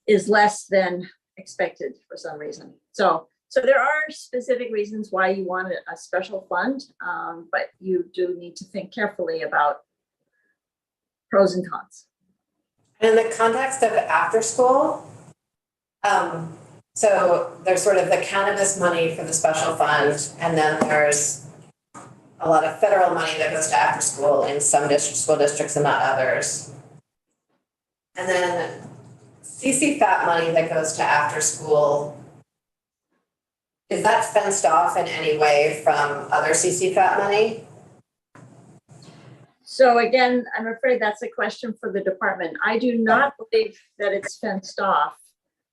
is less than expected for some reason. So there are specific reasons why you want a special fund, but you do need to think carefully about pros and cons. In the context of after school, so there's sort of the cannabis money for the special fund, and then there's a lot of federal money that goes to after school in some school districts and not others. And then CCFAP money that goes to after school, is that fenced off in any way from other CCFAP money? So again, I'm afraid that's a question for the department. I do not believe that it's fenced off,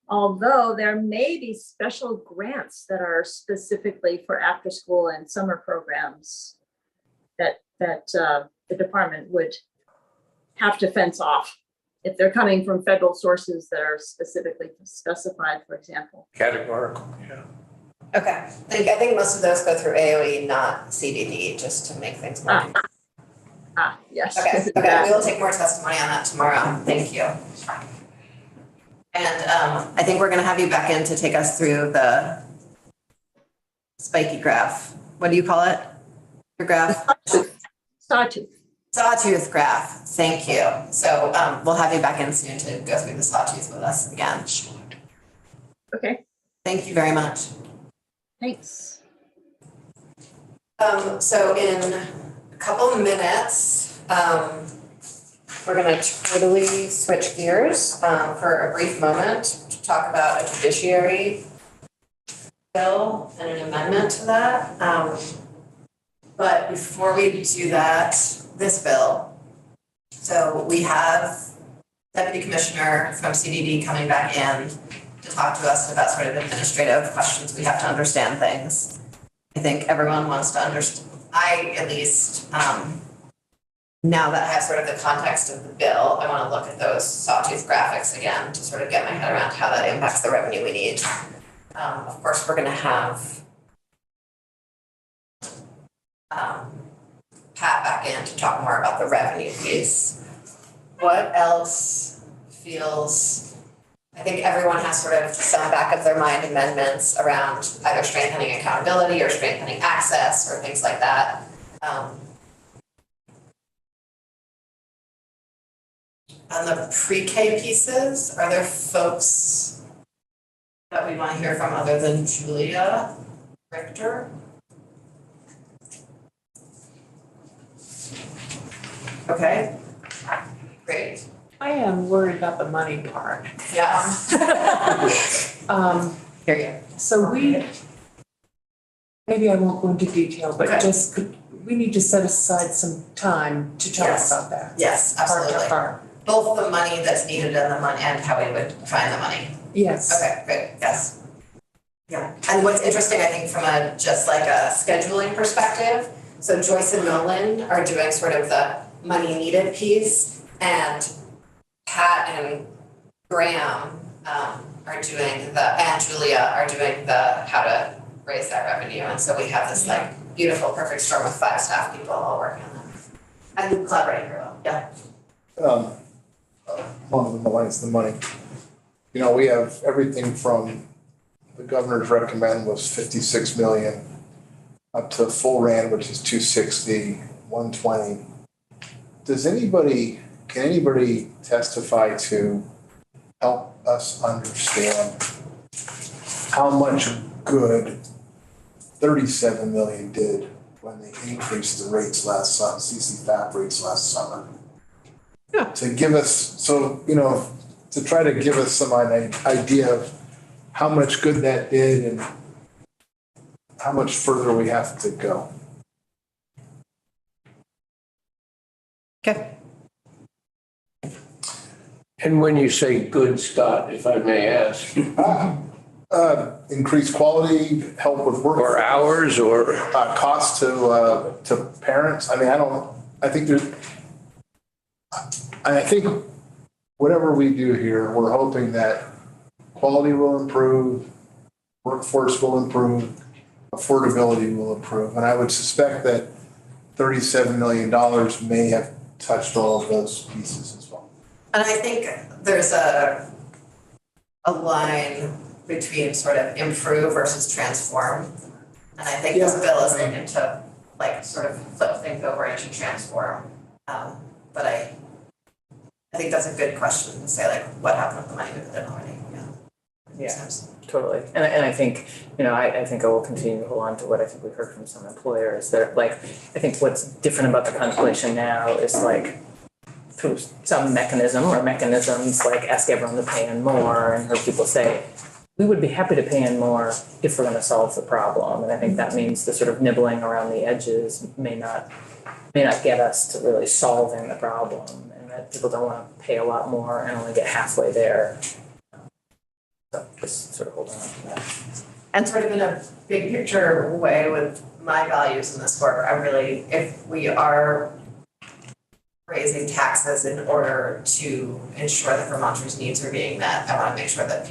although there may be special grants that are specifically for after school and summer programs that the department would have to fence off if they're coming from federal sources that are specifically specified, for example. Categorical, yeah. Okay, I think most of those go through AOE, not CDD, just to make things more. Yes. Okay, we will take more testimony on that tomorrow. Thank you. And I think we're gonna have you back in to take us through the spiky graph. What do you call it? Your graph? Sawtooth graph. Thank you. So we'll have you back in soon to go through the sawtooth with us again. Okay. Thank you very much. Thanks. So in a couple of minutes, we're gonna totally switch gears for a brief moment to talk about a judiciary bill and an amendment to that. But before we do that, this bill. So we have Deputy Commissioner from CDD coming back in. to talk to us about sort of administrative questions. We have to understand things. I think everyone wants to understand, I at least, now that I have sort of the context of the bill, I want to look at those sawtooth graphics again to sort of get my head around how that impacts the revenue we need. Of course, we're going to have Pat back in to talk more about the revenue piece. What else feels, I think everyone has sort of some back of their mind amendments around either strengthening accountability or strengthening access or things like that. On the pre-K pieces, are there folks that we want to hear from other than Julia Richter? Okay, great. I am worried about the money part. Yeah. Hear you. So maybe I won't go into detail, but just we need to set aside some time to talk about that. Yes, absolutely. Heart to heart. Both the money that's needed and the money and how we would find the money. Yes. Okay, great, yes. Yeah, and what's interesting, I think, from a, just like a scheduling perspective, so Joyce and Nolan are doing sort of the money needed piece, and Pat and Graham are doing and Julia are doing the how to raise that revenue, and so we have this like beautiful, perfect storm of 5 staff people all working on that. And collaborating very well, yeah. Along the lines of the money. You know, we have everything from the governor's recommend was 56 million up to full RAND, which is 260, 120. Can anybody testify to help us understand how much good 37 million did when they increased the rates last summer, CCFAP rates last summer? Yeah. To give us, so, you know, to try to give us some idea of how much good that did and how much further we have to go. Okay. And when you say good, Scott, if I may ask, Increased quality, help with work. or hours or? Cost to parents. I mean, I think whatever we do here, we're hoping that quality will improve, workforce will improve, affordability will improve. And I would suspect that $37 million may have touched all of those pieces as well. And I think there's a line between sort of improve versus transform. And I think this bill is looking to like sort of flip things over into transform. But I think that's a good question to say, like, what happened with the money we put in already? Yeah, totally. And I think, I think I will continue to hold on to what I think we've heard from some employers that, like, I think what's different about the contemplation now is like through some mechanism or mechanisms, like ask everyone to pay in more, and heard people say, we would be happy to pay in more if we're going to solve the problem. And I think that means the sort of nibbling around the edges may not get us to really solving the problem, and that people don't want to pay a lot more and only get halfway there. So just sort of hold on to that. And sort of in a big picture way with my values in this work, I really, if we are raising taxes in order to ensure that Vermonters' needs are being met, I want to make sure that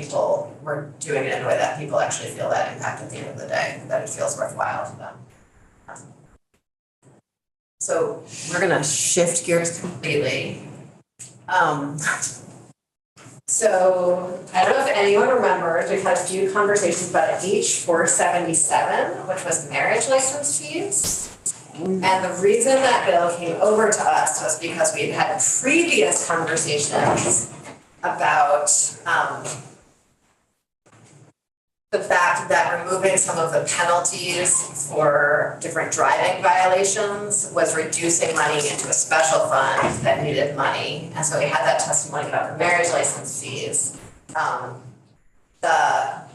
we're doing it in a way that people actually feel that impact at the end of the day, that it feels worthwhile to them. So we're gonna shift gears completely. So I don't know if anyone remembers, we've had a few conversations about H477, which was marriage license fees. And the reason that bill came over to us was because we had had previous conversations about the fact that removing some of the penalties for different driving violations was reducing money into a special fund that needed money. And so we had that testimony about the marriage license fees. But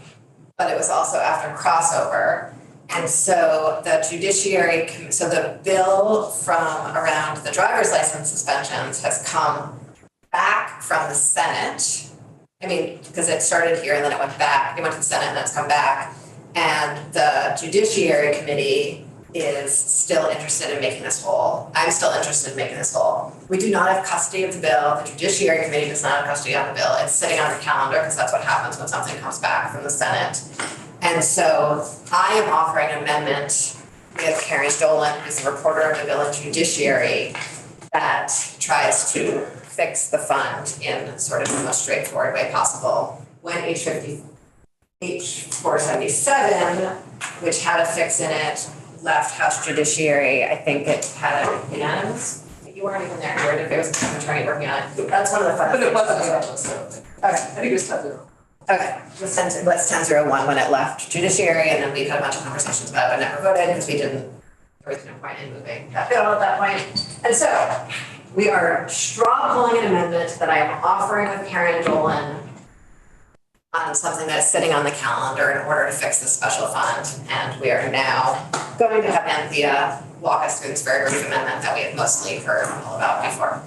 it was also after crossover. And so the the bill from around the driver's license suspensions has come back from the Senate. I mean, because it started here and then it went back, it went to the Senate and then it's come back. And the Judiciary Committee is still interested in making this whole. I'm still interested in making this whole. We do not have custody of the bill. The Judiciary Committee does not have custody on the bill. It's sitting on the calendar because that's what happens when something comes back from the Senate. And so I am offering an amendment with Karen Dolan, who's the reporter of the bill in Judiciary, that tries to fix the fund in sort of the most straightforward way possible. When H477, which had a fix in it, left House Judiciary, I think it had a unanimous. You weren't even there, you were, there was an attorney working on it. That's one of the fun. But it wasn't. Okay. I think it was 10-0. Okay, it was 10-01 when it left Judiciary, and then we've had a bunch of conversations about it, but never voted because there was no point in moving that bill at that point. And so we are straw pulling an amendment that I am offering with Karen Dolan on something that is sitting on the calendar in order to fix the special fund. And we are now going to have Anthea walk us through this very brief amendment that we have mostly heard all about before.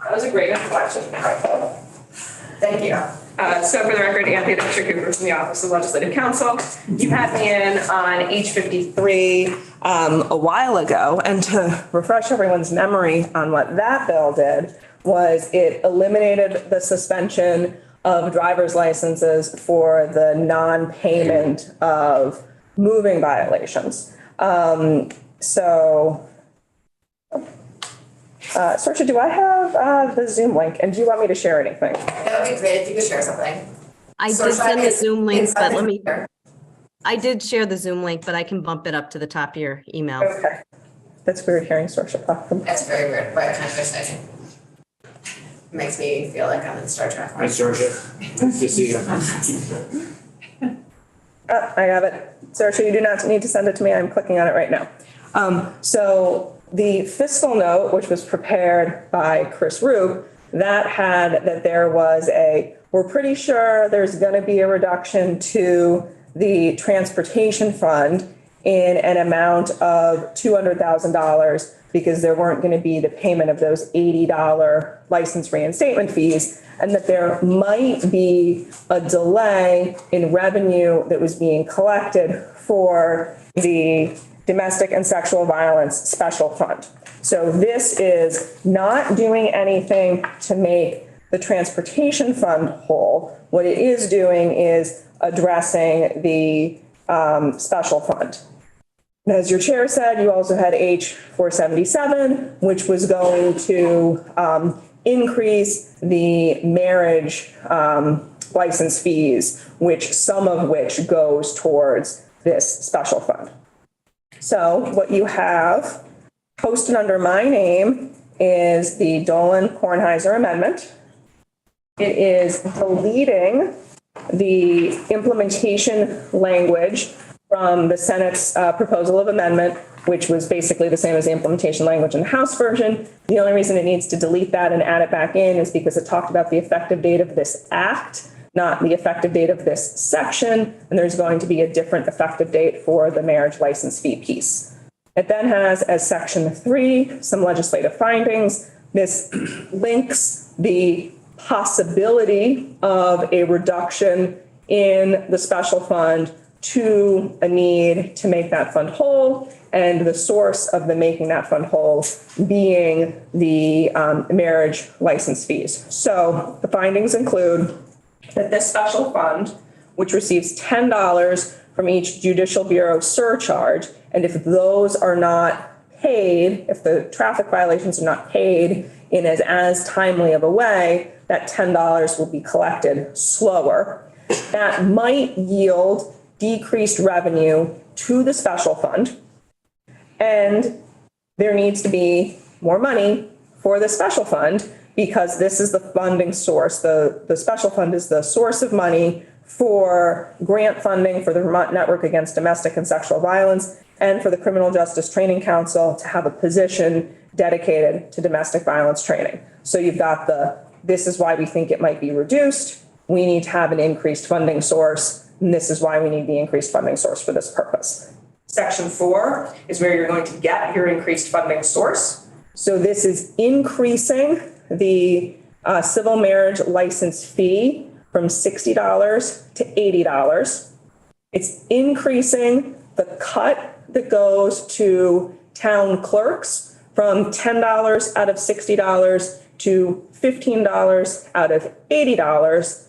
That was a great introduction. Thank you. So for the record, Anthea Cooper from the Office of Legislative Counsel. You had me in on H53 a while ago, and to refresh everyone's memory on what that bill did was it eliminated the suspension of driver's licenses for the non-payment of moving violations. Saoirse, do I have the Zoom link, and do you want me to share anything? That would be great if you could share something. I did send the Zoom link, but I did share the Zoom link, but I can bump it up to the top of your email. Okay. That's weird hearing Saoirse talk. That's very weird, but kind of exciting. Makes me feel like I'm in Star Trek. Hi, Saoirse. Nice to see you. I have it. Saoirse, you do not need to send it to me. I'm clicking on it right now. So the fiscal note, which was prepared by Chris Roop, that had that there was we're pretty sure there's going to be a reduction to the transportation fund in an amount of $200,000 because there weren't going to be the payment of those $80 license reinstatement fees, and that there might be a delay in revenue that was being collected for the Domestic and Sexual Violence Special Fund. So this is not doing anything to make the transportation fund whole. What it is doing is addressing the special fund. As your chair said, you also had H477, which was going to increase the marriage license fees, some of which goes towards this special fund. So what you have posted under my name is the Dolan-Kornheiser amendment. It is deleting the implementation language from the Senate's proposal of amendment, which was basically the same as the implementation language in the House version. The only reason it needs to delete that and add it back in is because it talked about the effective date of this act, not the effective date of this section, and there's going to be a different effective date for the marriage license fee piece. It then has, as section 3, some legislative findings. This links the possibility of a reduction in the special fund to a need to make that fund whole, and the source of the making that fund whole being the marriage license fees. So the findings include that this special fund, which receives $10 from each Judicial Bureau surcharge, and if those are not paid, if the traffic violations are not paid in as timely of a way, that $10 will be collected slower. That might yield decreased revenue to the special fund, and there needs to be more money for the special fund because this is the funding source. The special fund is the source of money for grant funding for the Vermont Network Against Domestic and Sexual Violence and for the Criminal Justice Training Council to have a position dedicated to domestic violence training. So you've got this is why we think it might be reduced. We need to have an increased funding source, and this is why we need the increased funding source for this purpose. Section 4 is where you're going to get your increased funding source. So this is increasing the civil marriage license fee from $60 to $80. It's increasing the cut that goes to town clerks from $10 out of $60 to $15 out of $80.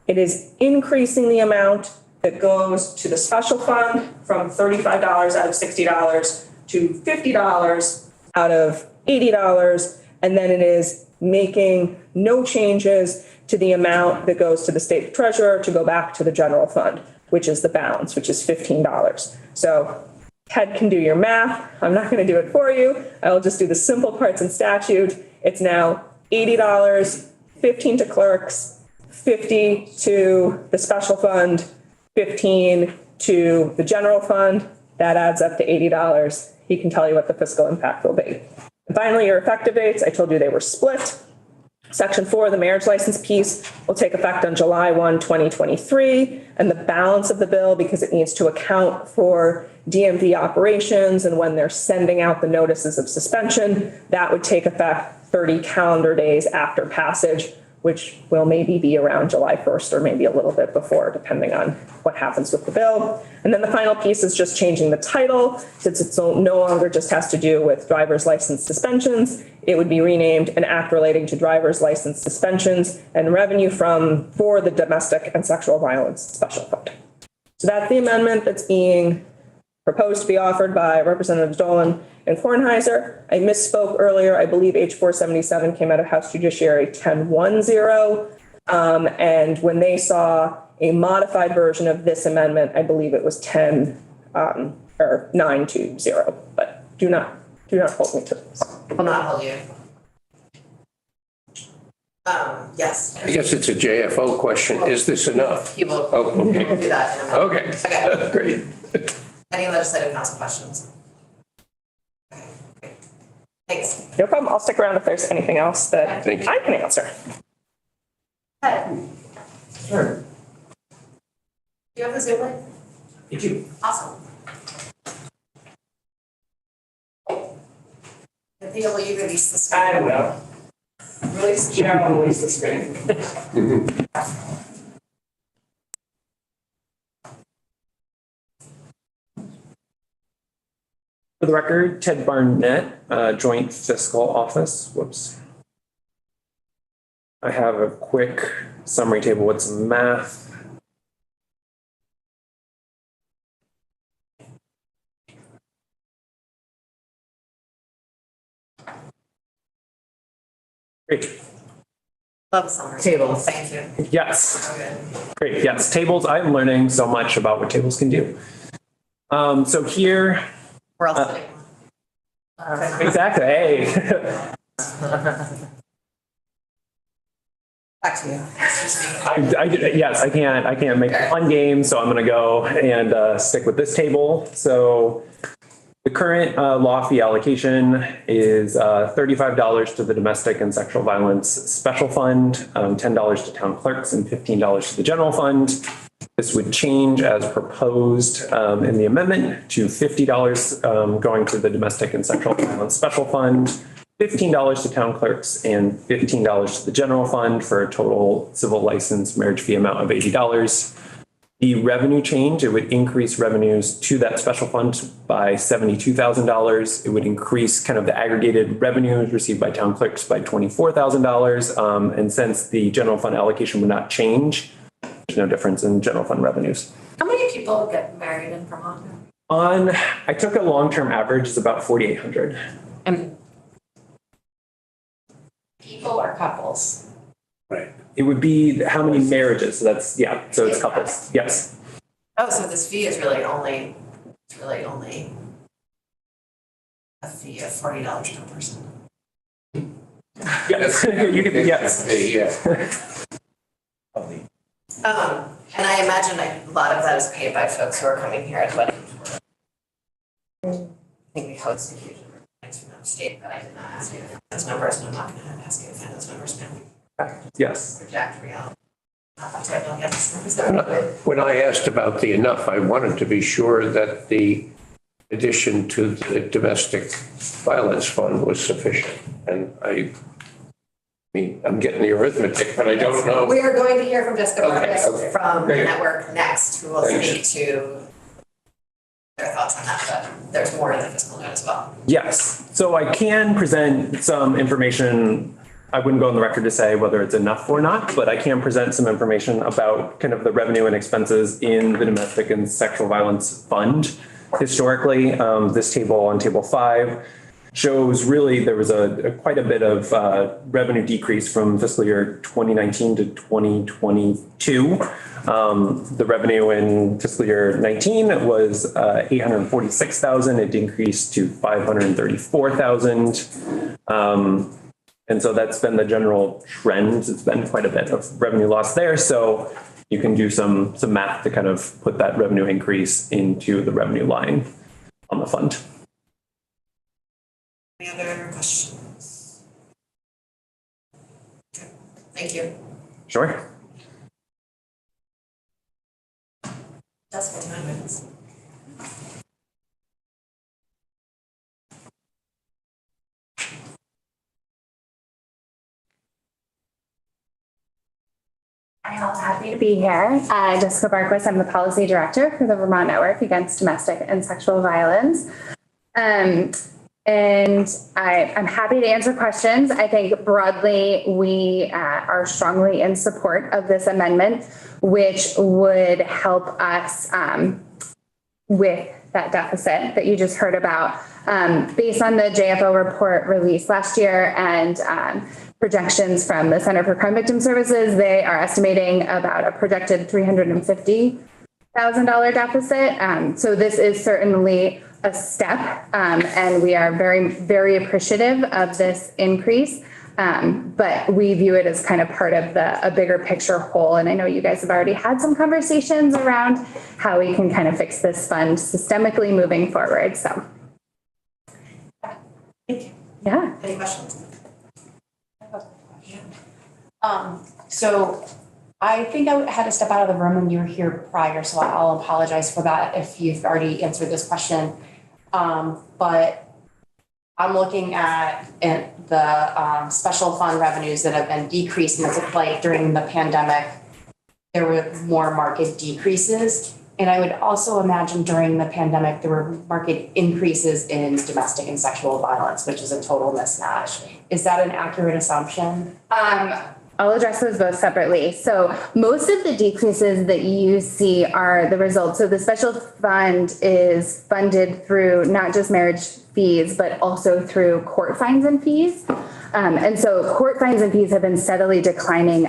It is increasing the amount that goes to the special fund from $35 out of $60 to $50 out of $80. And then it is making no changes to the amount that goes to the state treasurer to go back to the general fund, which is the balance, which is $15. So Ted can do your math. I'm not going to do it for you. I will just do the simple parts in statute. It's now $80, 15 to clerks, 50 to the special fund, 15 to the general fund. That adds up to $80. He can tell you what the fiscal impact will be. And finally, your effective dates. I told you they were split. Section 4, the marriage license piece, will take effect on July 1, 2023, and the balance of the bill, because it needs to account for DMV operations and when they're sending out the notices of suspension, that would take effect 30 calendar days after passage, which will maybe be around July 1st or maybe a little bit before, depending on what happens with the bill. And then the final piece is just changing the title. Since it's no longer just has to do with driver's license suspensions, it would be renamed an act relating to driver's license suspensions and revenue for the domestic and sexual violence special fund. So that's the amendment that's being proposed to be offered by Representatives Dolan and Kornheiser. I misspoke earlier. I believe H477 came out of House Judiciary 1010. And when they saw a modified version of this amendment, I believe it was 920. But do not hold me to this. Will not hold you. Yes. I guess it's a JFO question. Is this enough? He will okay. do that in a minute. Okay. Okay. Great. Any legislative council questions? Okay, great. Thanks. No problem. I'll stick around if there's anything else that I can answer. Sure. Do you have the Zoom link? I do. Awesome. I think will you release the screen? I will. Release the chair, I'll release the screen. For the record, Ted Barnett, Joint Fiscal Office. Whoops. I have a quick summary table with some math. Great. Love the summary. Tables. Thank you. Yes. Okay. Great. Yes. Tables. I'm learning so much about what tables can do. So here. We're all sitting. Exactly. Hey. Back to you. Yes, I can't make a fun game, so I'm going to go and stick with this table. So the current law fee allocation is $35 to the domestic and sexual violence special fund, $10 to town clerks, and $15 to the general fund. This would change as proposed in the amendment to $50 going to the domestic and sexual violence special fund, $15 to town clerks, and $15 to the general fund for a total civil license marriage fee amount of $80. The revenue change, it would increase revenues to that special fund by $72,000. It would increase kind of the aggregated revenues received by town clerks by $24,000. And since the general fund allocation would not change, there's no difference in general fund revenues. How many people get married in Vermont? I took a long-term average, it's about 4,800. And people or couples? Right. It would be how many marriages, so that's, yeah, so it's couples, yes. Oh, so this fee is really only a fee of $40 per person. Yes, you could, yes. Yeah. And I imagine a lot of that is paid by folks who are coming here as weddings. I think we host a huge number of weddings from out of state, but I did not ask you those numbers, and I'm not going to ask you if those numbers can Yes. project reality. When I asked about the enough, I wanted to be sure that the addition to the domestic violence fund was sufficient. And I mean, I'm getting the arithmetic, but I don't know. We are going to hear from Jessica Marcus Okay. from the Great. network next, who will Thanks. speak to their thoughts on that, but there's more in the fiscal note as well. Yes, so I can present some information. I wouldn't go on the record to say whether it's enough or not, but I can present some information about kind of the revenue and expenses in the Domestic and Sexual Violence Fund. Historically, this table on table 5 shows really there was quite a bit of revenue decrease from fiscal year 2019 to 2022. The revenue in fiscal year 19 was 846,000. It increased to 534,000. And so that's been the general trend. It's been quite a bit of revenue loss there. So you can do some math to kind of put that revenue increase into the revenue line on the fund. Any other questions? Okay, thank you. Sure. Jessica, 9 minutes. I'm also happy to be here. Jessica Barquist, I'm the policy director for the Vermont Network Against Domestic and Sexual Violence. And I'm happy to answer questions. I think broadly, we are strongly in support of this amendment, which would help us with that deficit that you just heard about. Based on the JFO report released last year and projections from the Center for Crime Victim Services, they are estimating about a projected $350,000 deficit. So this is certainly a step, and we are very, very appreciative of this increase. But we view it as kind of part of a bigger picture whole. And I know you guys have already had some conversations around how we can kind of fix this fund systemically moving forward. So, yeah. Any questions? So I think I had to step out of the room when you were here prior, so I'll apologize for that if you've already answered this question. But I'm looking at the special fund revenues that have been decreasing. It looked like during the pandemic, there were more market decreases. And I would also imagine during the pandemic, there were market increases in domestic and sexual violence, which is a total mismatch. Is that an accurate assumption? I'll address those both separately. So most of the decreases that you see are the result. So the special fund is funded through not just marriage fees, but also through court fines and fees. And so court fines and fees have been steadily declining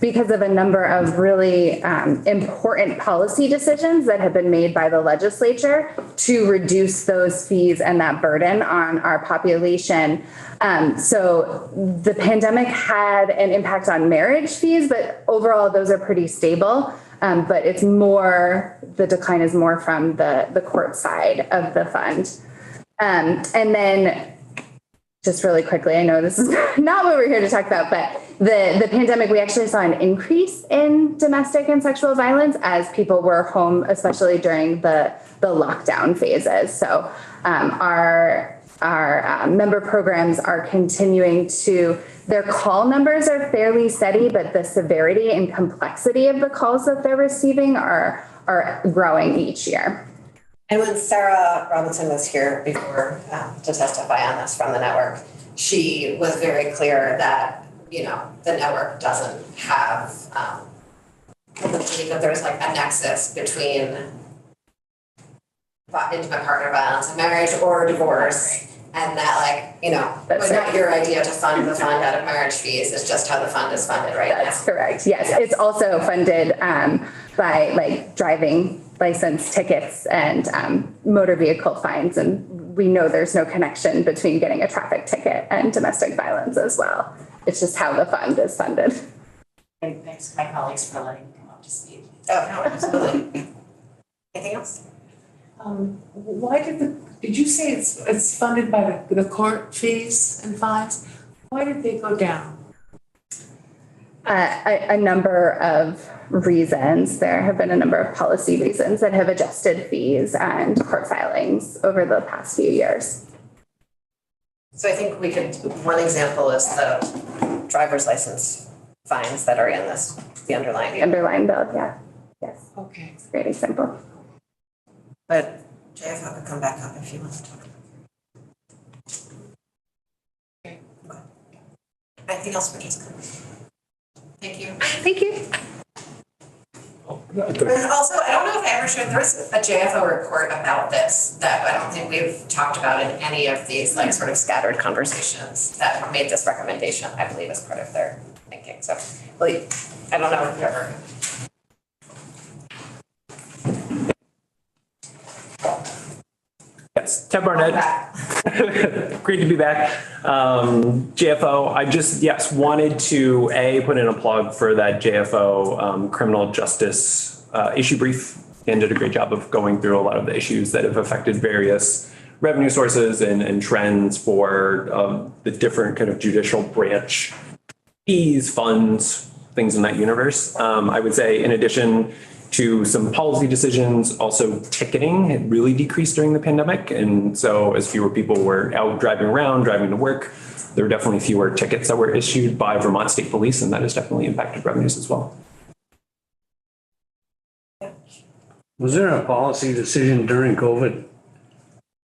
because of a number of really important policy decisions that have been made by the legislature to reduce those fees and that burden on our population. So the pandemic had an impact on marriage fees, but overall those are pretty stable. But it's more, the decline is more from the court side of the fund. And then just really quickly, I know this is not what we're here to talk about, but the pandemic, we actually saw an increase in domestic and sexual violence as people were home, especially during the lockdown phases. So our member programs are continuing to, their call numbers are fairly steady, but the severity and complexity of the calls that they're receiving are growing each year. And when Sarah Robinson was here before to testify on this from the network, she was very clear that, you know, the network doesn't have, I believe that there's like a nexus between intimate partner violence and marriage or divorce. And that, like, you know, was not your idea to fund the fund out of marriage fees. It's just how the fund is funded right now. That's correct. Yes, it's also funded by like driving license tickets and motor vehicle fines. And we know there's no connection between getting a traffic ticket and domestic violence as well. It's just how the fund is funded. And thanks to my colleagues for letting me come up to speed. Oh, no, absolutely. Anything else? Why did you say it's funded by the court fees and fines? Why did they go down? A number of reasons. There have been a number of policy reasons that have adjusted fees and court filings over the past few years. So I think we could, one example is the driver's license fines that are in the underlying. Underline build, yeah. Yes. Okay. It's a great example. But JFO could come back up if you want to talk. Okay. Anything else for Jessica? Thank you. Thank you. And also, I don't know if I ever showed, there was a JFO report about this that I don't think we've talked about in any of these like sort of scattered conversations that made this recommendation, I believe, as part of their thinking. So, well, I don't know if you ever. Yes, Ted Barnett. Great to be back. JFO, I just, yes, wanted to put in a plug for that JFO criminal justice issue brief, and did a great job of going through a lot of the issues that have affected various revenue sources and trends for the different kind of judicial branch fees, funds, things in that universe. I would say in addition to some policy decisions, also ticketing had really decreased during the pandemic. And so as fewer people were out driving around, driving to work, there were definitely fewer tickets that were issued by Vermont State Police, and that has definitely impacted revenues as well. Was there a policy decision during COVID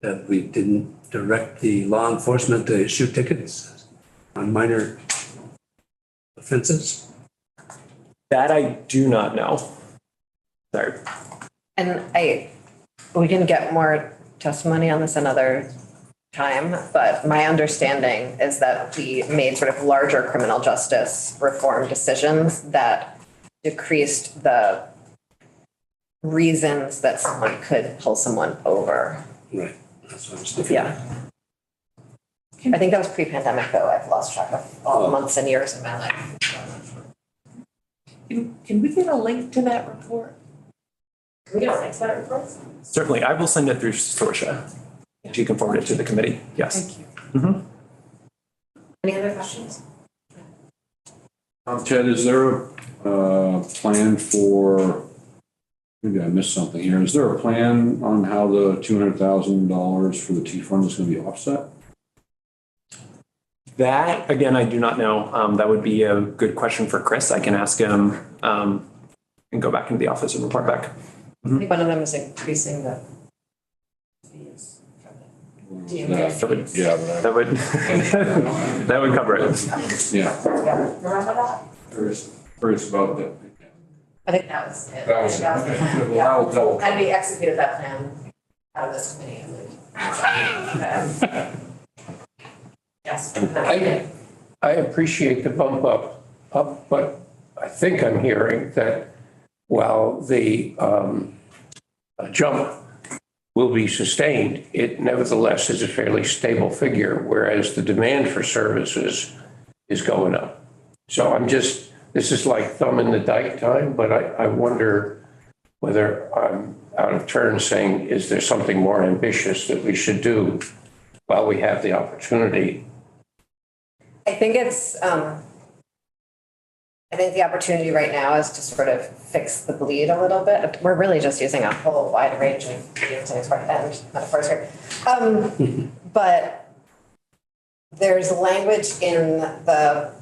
that we didn't direct the law enforcement to issue tickets on minor offenses? That I do not know. Sorry. And we can get more testimony on this another time, but my understanding is that we made sort of larger criminal justice reform decisions that decreased the reasons that someone could pull someone over. Right, that's what I was thinking. Yeah. I think that was pre-pandemic though. I've lost track of all the months and years of my life. Can we get a link to that report? Can we get a link to that report? Certainly, I will send it through Sorcia. She can forward it to the committee. Yes. Thank you. Mm-hmm. Any other questions? Ted, is there a plan for, maybe I missed something here, is there a plan on how the $200,000 for the T fund is going to be offset? That, again, I do not know. That would be a good question for Chris. I can ask him and go back into the office and report back. I think one of them is increasing the fees. That would cover it. Yeah. Remember that? Curious about that. I think that was it. That was it. Okay. Well, that will- And we executed that plan out of this committee. Yes. I appreciate the bump up, but I think I'm hearing that while the jump will be sustained, it nevertheless is a fairly stable figure, whereas the demand for services is going up. So this is like thumb in the dike time, but I wonder whether I'm out of turn saying, is there something more ambitious that we should do while we have the opportunity? I think I think the opportunity right now is to sort of fix the bleed a little bit. We're really just using a whole wide range of idioms and metaphors here. But there's language in the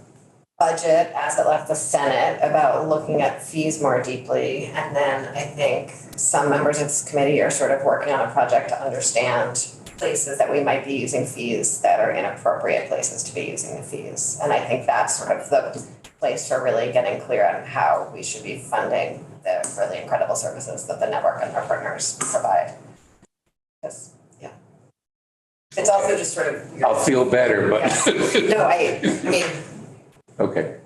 budget as it left the Senate about looking at fees more deeply. And then I think some members of this committee are sort of working on a project to understand places that we might be using fees that are inappropriate places to be using the fees. And I think that's sort of the place for really getting clear on how we should be funding the really incredible services that the network and our partners provide. Because, yeah. It's also just sort of. I'll feel better, but. No, I mean. Okay.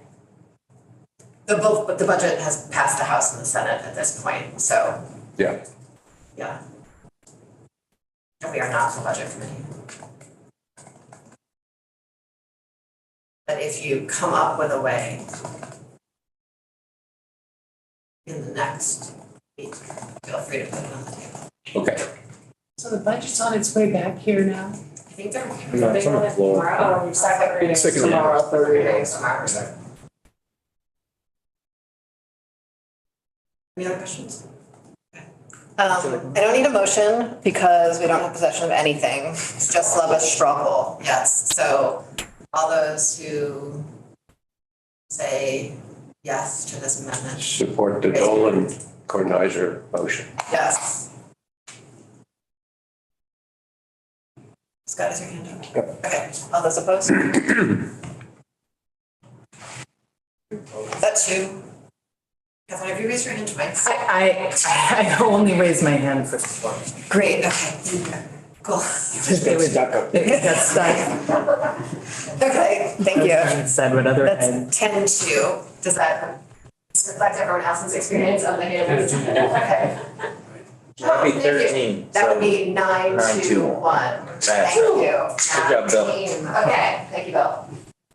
The budget has passed the House and the Senate at this point, so. Yeah. Yeah. And we are not the budget committee. But if you come up with a way in the next week, feel free to put it on the table. Okay. So the budget's on its way back here now? I think they're. No, it's on the floor. Tomorrow. Second reading Second reading. tomorrow, third reading tomorrow. Any other questions? I don't need a motion because we don't have possession of anything. It's just love a struggle. Yes. So all those who say yes to this amendment? Support the Dolan Kornheiser motion. Yes. Scott, is your hand up? Okay, all those opposed? That's two. Catherine, have you raised your hand twice? I only raised my hand for support. Great, okay. Cool. They got stuck. Okay, thank you. Said what other. That's 10-2. Does that reflect everyone else's experience on the hand? Okay. That'd be Thank you. 13. That would be 9-2-1. Thank you. Good job, Bill. Team. Okay, thank you, Bill.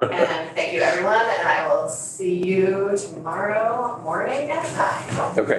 And thank you, everyone, and I will see you tomorrow morning at 9. Okay.